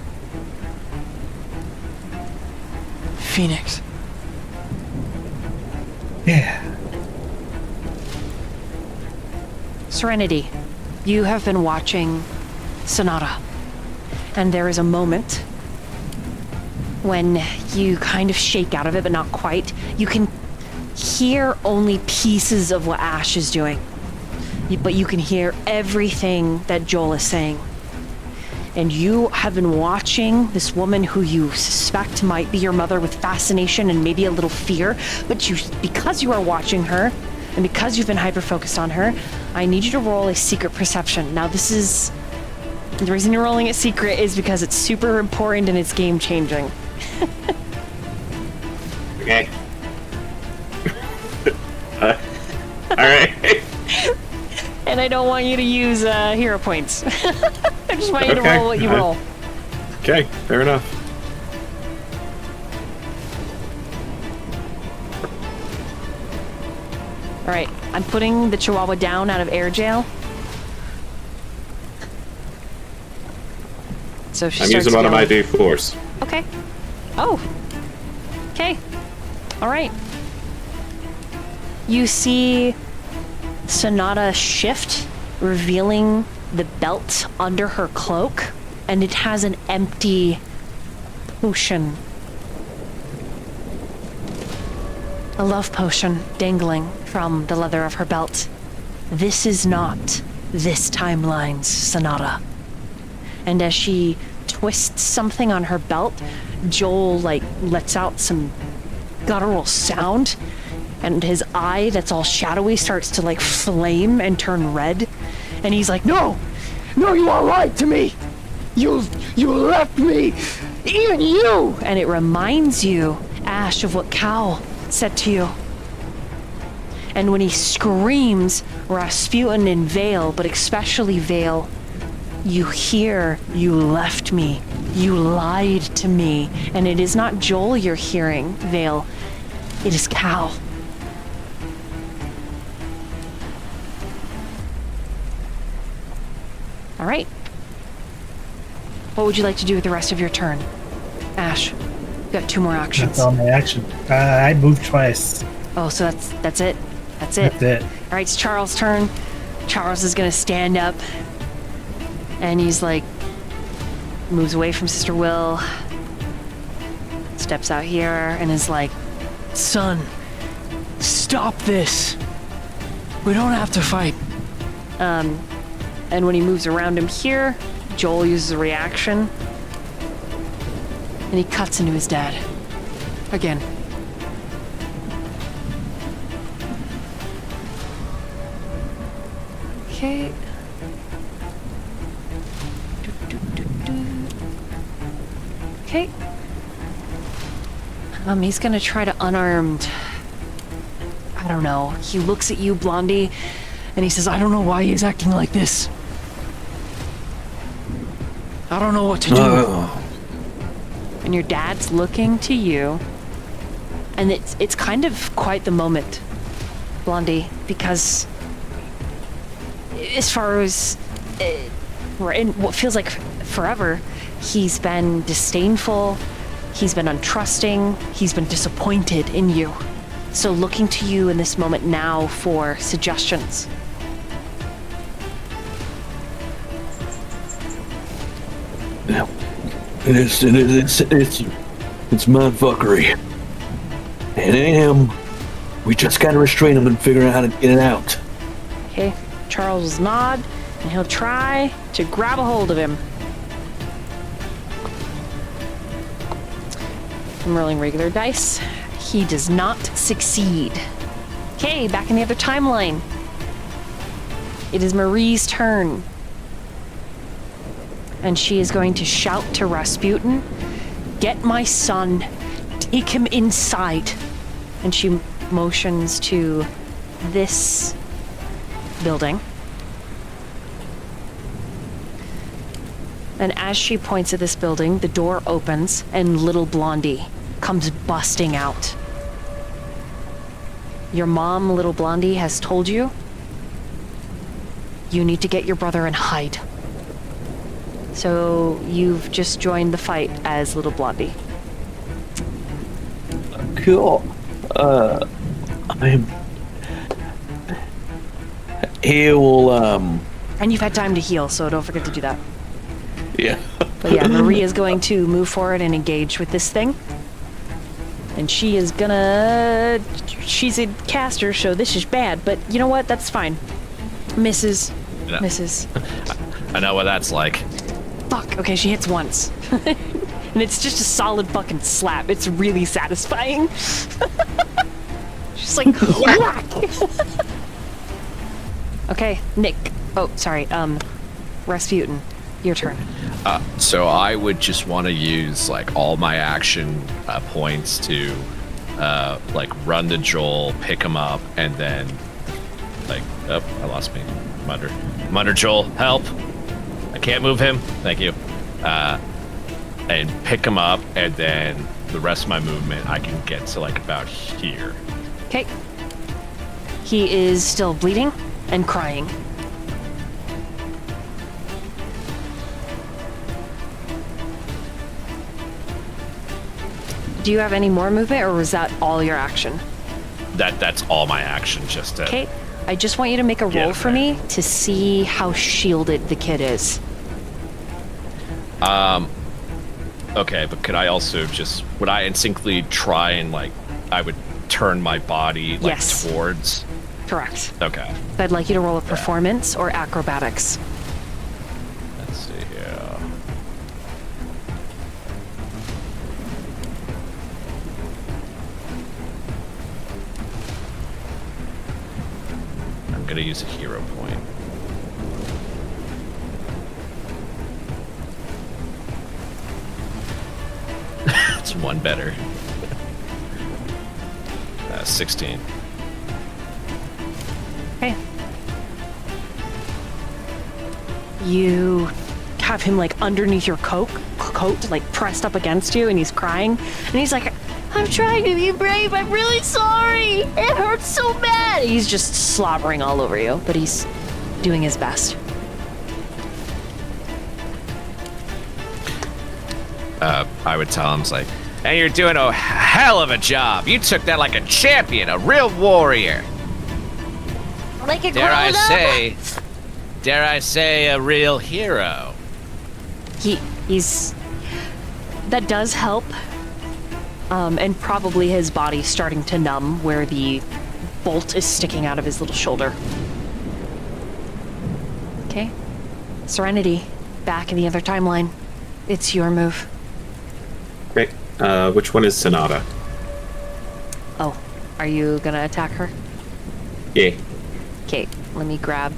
Phoenix. Yeah. Serenity, you have been watching Sonata, and there is a moment when you kind of shake out of it, but not quite. You can hear only pieces of what Ash is doing, but you can hear everything that Joel is saying. And you have been watching this woman who you suspect might be your mother with fascination and maybe a little fear, but because you are watching her, and because you've been hyper-focused on her, I need you to roll a secret perception. Now the reason you're rolling it secret is because it's super important and it's game-changing. Okay. All right. And I don't want you to use hero points. I just want you to roll what you roll. Okay, fair enough. All right, I'm putting the Chihuahua down out of air jail. So she I'm starts using one of my yelling. D4s. Okay. Oh. Okay. All right. You see Sonata shift, revealing the belt under her cloak, and it has an empty potion. A love potion dangling from the leather of her belt. This is not this timeline's Sonata. And as she twists something on her belt, Joel lets out some guttural sound, and his eye that's all shadowy starts to flame and turn red. And he's like, "No! No, you are lied to me! You left me! Even you!" And it reminds you, Ash, of what Cal said to you. And when he screams, Rasputin and Vale, but especially Vale, you hear, "You left me. You lied to me." And it is not Joel you're hearing, Vale. It is Cal. All right. What would you like to do with the rest of your turn? Ash, you got 2 more actions. That's all my action. I moved twice. Oh, so that's it? That's it? That's it. All right, it's Charles' turn. Charles is gonna stand up, and he's moves away from Sister Will, steps out here, and is like, Son, stop this. We don't have to fight. and when he moves around him here, Joel uses a reaction, and he cuts into his dad. Again. Okay. Okay. He's gonna try to unarmed. I don't know. He looks at you, Blondie, and he says, "I don't know why he's acting like this. I don't know what to do." And your dad's looking to you, and it's kind of quite the moment, Blondie, because as far as we're in what feels like forever, he's been disdainful, he's been untrusting, he's been disappointed in you. So looking to you in this moment now for suggestions. Yeah. It's my fuckery. It ain't him. We just gotta restrain him and figure out how to get it out. Okay, Charles will nod, and he'll try to grab a hold of him. I'm rolling regular dice. He does not succeed. Okay, back in the other timeline. It is Marie's turn. And she is going to shout to Rasputin, "Get my son, take him inside." And she motions to this building. And as she points at this building, the door opens and little Blondie comes busting out. Your mom, little Blondie, has told you you need to get your brother and hide. So you've just joined the fight as little Blondie. Cool. He will, And you've had time to heal, so don't forget to do that. yeah. But yeah, Marie is going to move forward and engage with this thing. And she is gonna... She's a caster, so this is bad, but you know what? That's fine. Misses. Yeah. Misses. I know what that's like. Fuck. Okay, she hits once. And it's just a solid fucking slap. It's really satisfying. She's like, whack! Okay, Nick. Oh, sorry. Rasputin. your turn. So I would just want to use like all my action points to like run to Joel, pick him up, and then like, oh, I lost me. I'm under Joel, help! I can't move him. Thank you. And pick him up, and then the rest of my movement I can get to like about here. Okay. He is still bleeding and crying. Do you have any more movement, or was that all your action? That's all my action, just to... Okay, I just want you to make a roll for me to see how shielded the kid is. Okay, but could I also just... Would I instinctively try and, like, I would turn my body, like, towards... Correct. Okay. So I'd like you to roll a performance or acrobatics. Let's see here. I'm gonna use a hero point. It's one better. 16. Okay. You have him like underneath your coat, like pressed up against you, and he's crying. And he's like, I'm trying to be brave. I'm really sorry. It hurts so bad. He's just slobbering all over you, but he's doing his best. I would tell him, it's like, and you're doing a hell of a job. You took that like a champion, a real warrior. Like a Dare I say, a real hero. He's... That does help. And probably his body's starting to numb where the bolt is sticking out of his little shoulder. Okay. Serenity, back in the other timeline. It's your move. Great. Which one is Sonata? Oh, are you gonna attack her? Yeah. Okay, let me grab...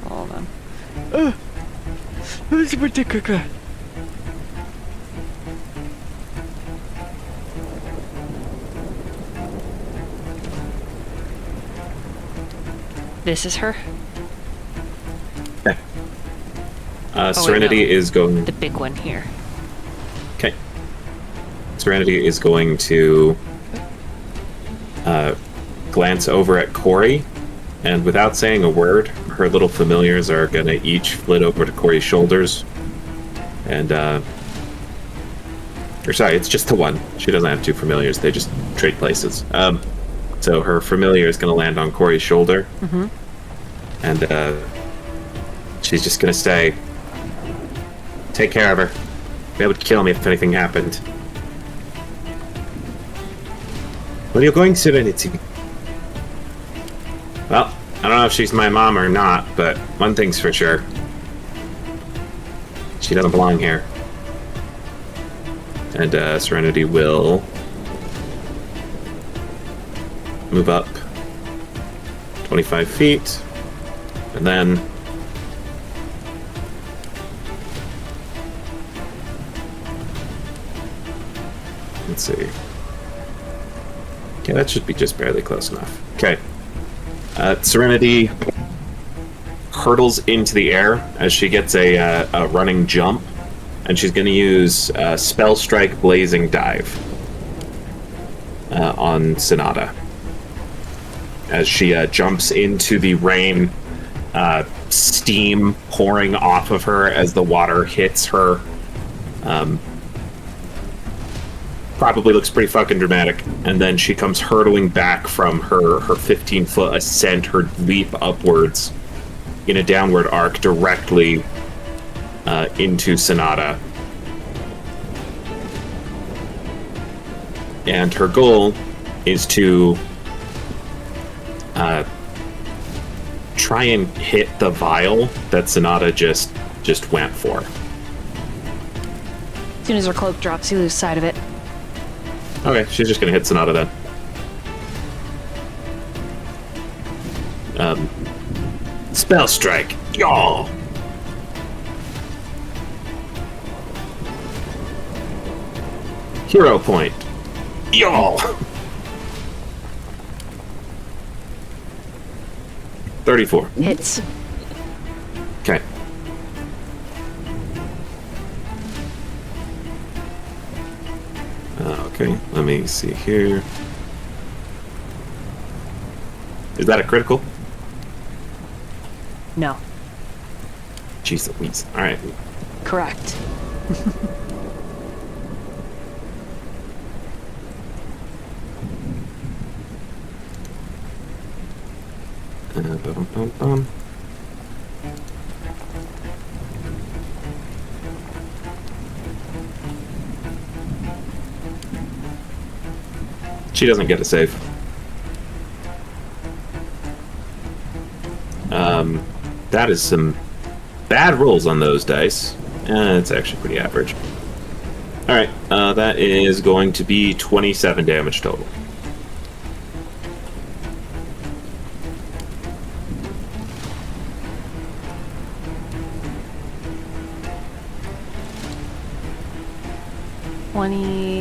Hold on. This is her? Okay. Serenity is going... The big one here. Okay. Serenity is going to glance over at Corey, and without saying a word, her little familiars are going to each flit over to Corey's shoulders. And, or sorry, it's just the one. She doesn't have two familiars. They just trade places. So her familiar is going to land on Corey's shoulder. Mm-hmm. And she's just going to say, take care of her. Be able to kill me if anything happened. Where are you going, Serenity? Well, I don't know if she's my mom or not, but one thing's for sure. She doesn't belong here. And Serenity will move up 25 feet, and then let's see. Okay, that should be just barely close enough. Okay. Serenity hurtles into the air as she gets a running jump, and she's going to use Spell Strike Blazing Dive on Sonata. As she jumps into the rain, steam pouring off of her as the water hits her. Probably looks pretty fucking dramatic. And then she comes hurtling back from her 15-foot ascent, her leap upwards in a downward arc directly into Sonata. And her goal is to try and hit the vial that Sonata just went for. As soon as her cloak drops, you lose sight of it. Okay, she's just gonna hit Sonata then. Spell strike. Y'all. Hero point. Y'all. 34. Hits. Okay. Okay, let me see here. Is that a critical? No. Jeez Louise. Alright. Correct. Bum. She doesn't get a save. That is some bad rolls on those dice. It's actually pretty average. Alright, that is going to be 27 damage total.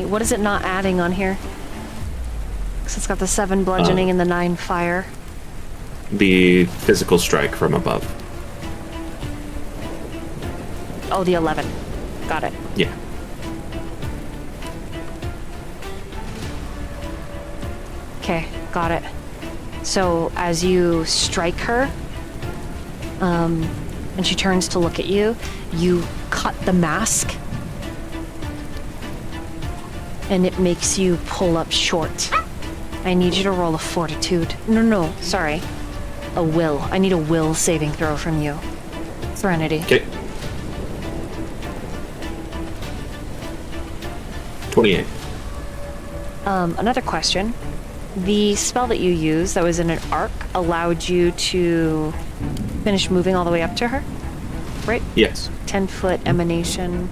What is it not adding on here? Because it's got the 7 bludgeoning and the 9 fire. The physical strike from above. Oh, the 11. Got it. Yeah. Okay, got it. So as you strike her, and she turns to look at you, you cut the mask, and it makes you pull up short. I need you to roll a fortitude. No, sorry. A will. I need a will saving throw from you. Serenity. Okay. 28. Another question. The spell that you used that was in an arc allowed you to finish moving all the way up to her, right? Yes. 10-foot emanation,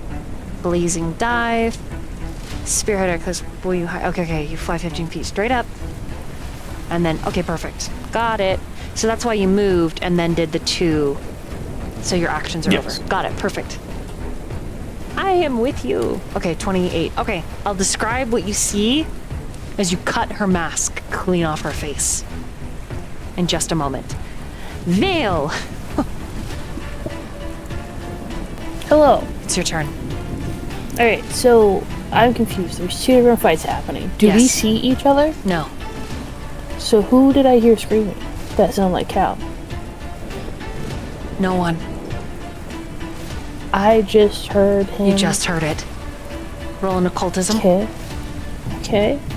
blazing dive, spearhead, because boy, okay, you fly 15 feet straight up, and then, okay, perfect. Got it. So that's why you moved and then did the 2, so your actions are over. Got it, perfect. I am with you. Okay, 28. Okay, I'll describe what you see as you cut her mask clean off her face. In just a moment. Vale! Hello. It's your turn. Alright, so I'm confused. There's 2 different fights happening. Do we Yes. see each other? No. So who did I hear screaming? That sounded like Cal. No one. I just heard him. You just heard it. Roll an occultism. Okay.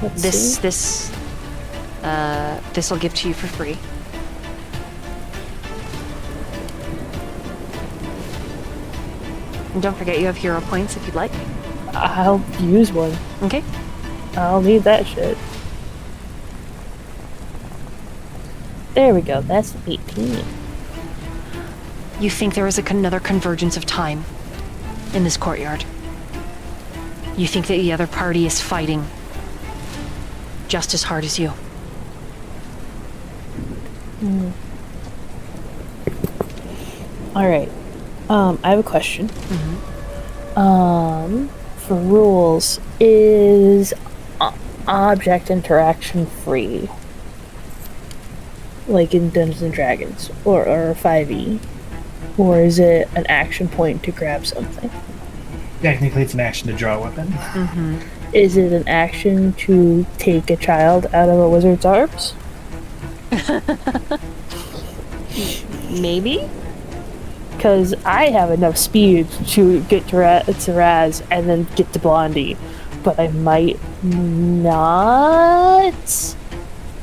Let's see. This will give to you for free. And don't forget you have hero points if you'd like. I'll use one. Okay. I'll need that shit. There we go. That's 18. You think there is another convergence of time in this courtyard. You think that the other party is fighting just as hard as you. Alright. I have a question. For rules, is object interaction free? Like in Dungeons and Dragons or 5e? Or is it an action point to grab something? Technically, it's an action to draw a weapon. Is it an action to take a child out of a wizard's arms? Maybe? Because I have enough speed to get to Raz and then get to Blondie, but I might not.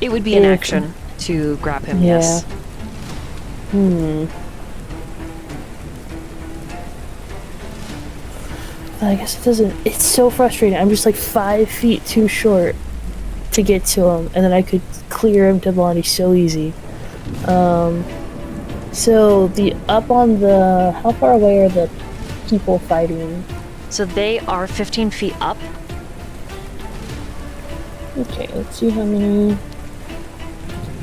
It would be an action to grab him, yes. I guess it doesn't. It's so frustrating. I'm just like 5 feet too short to get to him, and then I could clear him to Blondie so easy. So the up on the, how far away are the people fighting? So they are 15 feet up. Okay, let's see how many.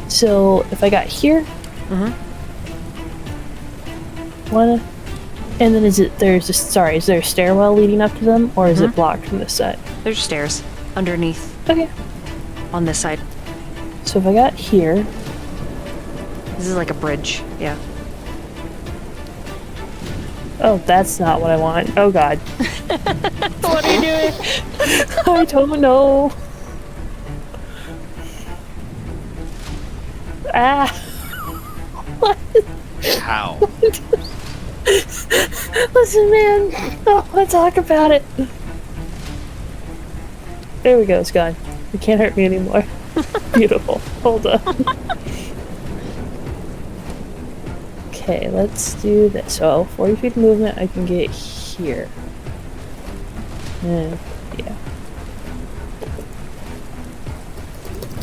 So if I got here, one. And then is there a stairwell leading up to them, or is it blocked from this side? There's stairs underneath. Okay. On this side. So if I got here. This is like a bridge. Yeah. Oh, that's not what I want. Oh god. What are you doing? I don't know. Ah. What? How? Listen, man. I don't want to talk about it. There we go. It's gone. It can't hurt me anymore. Beautiful. Hold on. Okay, let's do this. So, 40 feet of movement, I can get here. Yeah.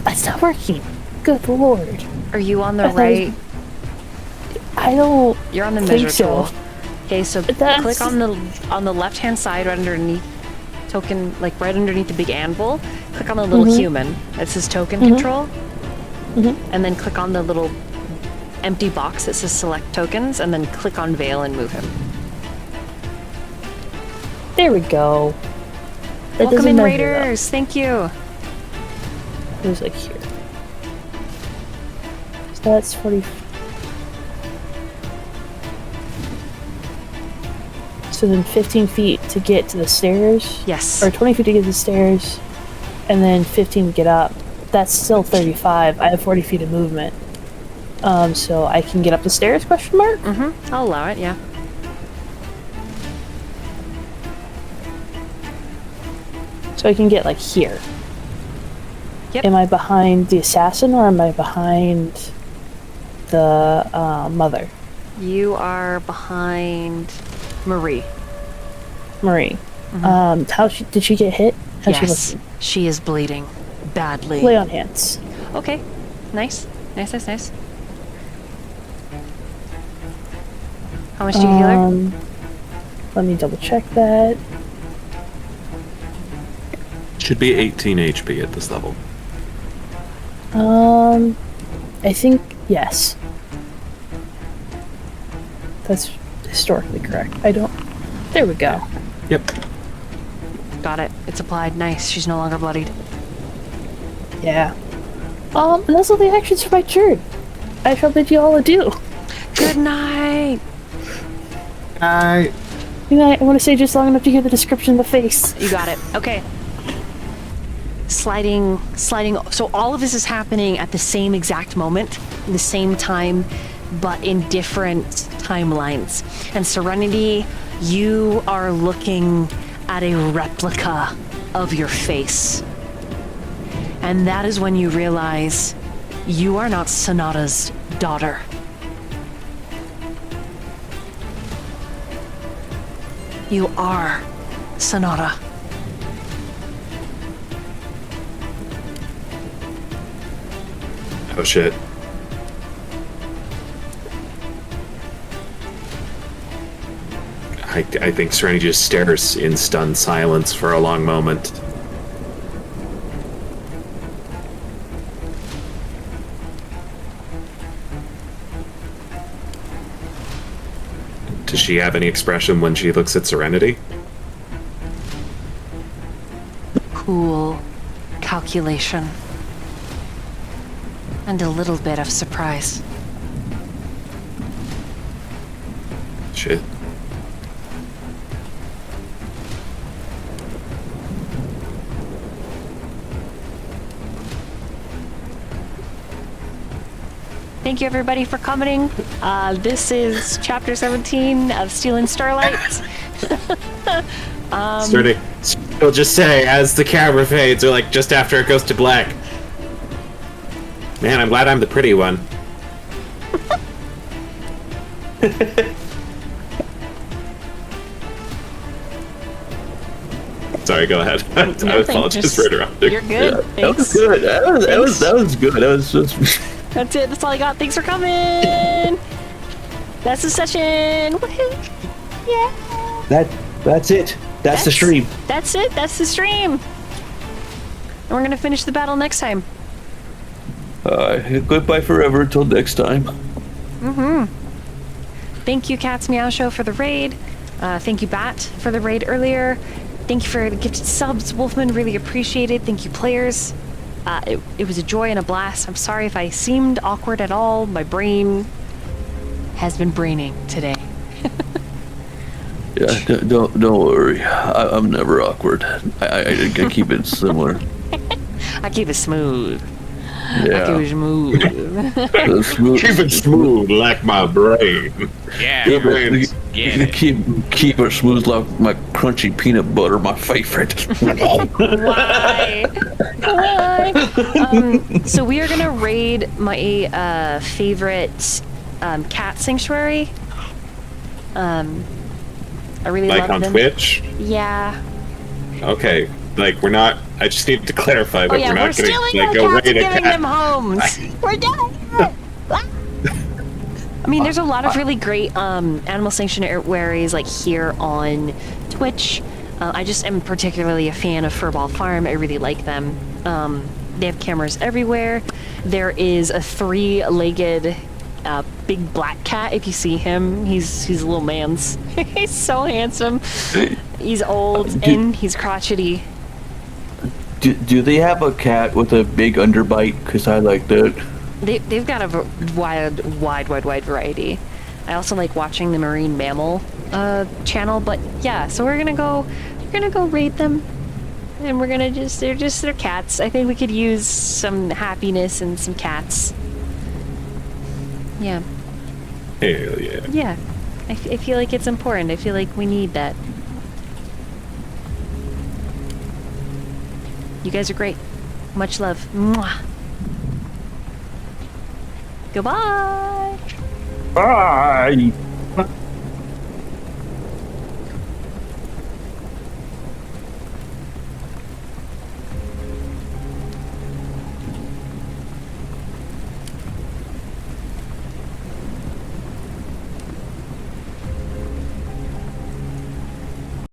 It's not working. Good lord. Are you on the right? I don't. You're on the think measure so. tool. Okay, so click on the left-hand side, right underneath token, like right underneath the big anvil. Click on the little human that says token control, and then click on the little empty box that says select tokens, and then click on Vale and move him. There we go. That Welcome doesn't in, measure Raiders. Thank you. up. It was like here. So that's 40. So then 15 feet to get to the stairs? Yes. Or 20 feet to get to the stairs, and then 15 to get up. That's still 35. I have 40 feet of movement. So I can get up the stairs, question mark? I'll allow it, yeah. So I can get like here. Yep. Am I behind the assassin or am I behind the mother? You are behind Marie. Marie. Did she get hit? How's she Yes. looking? She is bleeding badly. Lay on hands. Okay. Nice. Nice. How much do you heal her? Let me double check that. Should be 18 HP at this level. I think yes. That's historically correct. There we go. Yep. Got it. It's applied. Nice. She's no longer bloodied. Yeah. And those are the actions for my turn. I shall bid you all adieu. Good night. Good night. I want to say just long enough to hear the description of the face. You got it. Okay. Sliding. So all of this is happening at the same exact moment, the same time, but in different timelines. And Serenity, you are looking at a replica of your face. And that is when you realize you are not Sonata's daughter. You are Sonata. Oh shit. I think Serenity just stares in stunned silence for a long moment. Does she have any expression when she looks at Serenity? Cool calculation. And a little bit of surprise. Shit. Thank you everybody for commenting. This is chapter 17 of Stealing Starlight. Serenity, we'll just say, as the camera fades, or like just after it goes to black, man, I'm glad I'm the pretty one. Sorry, go ahead. I apologize for interrupting. You're good. Yeah, that was good. That was good. That was just. That's it. That's all I got. Thanks for coming. That's the session. Woohoo. Yeah. That's it. That's the stream. That's it. That's the stream. And we're gonna finish the battle next time. Goodbye forever until next time. Thank you, Cats Meow Show, for the raid. Thank you, Bat, for the raid earlier. Thank you for the gifted subs, Wolfman. Really appreciated. Thank you, players. It was a joy and a blast. I'm sorry if I seemed awkward at all. My brain has been braining today. Yeah, don't worry. I'm never awkward. I keep it similar. I keep it smooth. Yeah. I keep it smooth. Keep it smooth like my brain. Yeah. Keep it smooth like my crunchy peanut butter, my favorite. Why? Why? So we are gonna raid my favorite cat sanctuary. I really like love on them. Twitch? Yeah. Okay. Like we're not. I just need to clarify that we're not we're going stealing to like their go cats raid and a giving cat. them homes. We're doing it. I mean, there's a lot of really great animal sanctuaries like here on Twitch. I just am particularly a fan of Furball Farm. I really like them. They have cameras everywhere. There is a 3-legged big black cat. If you see him, he's a little man's. He's so handsome. He's old and he's crotchety. Do they have a cat with a big underbite? Because I like that. They've got a wide variety. I also like watching the marine mammal channel. But yeah, so we're gonna go raid them, and they're cats. I think we could use some happiness and some cats. Yeah. Hell yeah. Yeah. I feel like it's important. I feel like we need that. You guys are great. Much love. Mwah. Goodbye. Bye.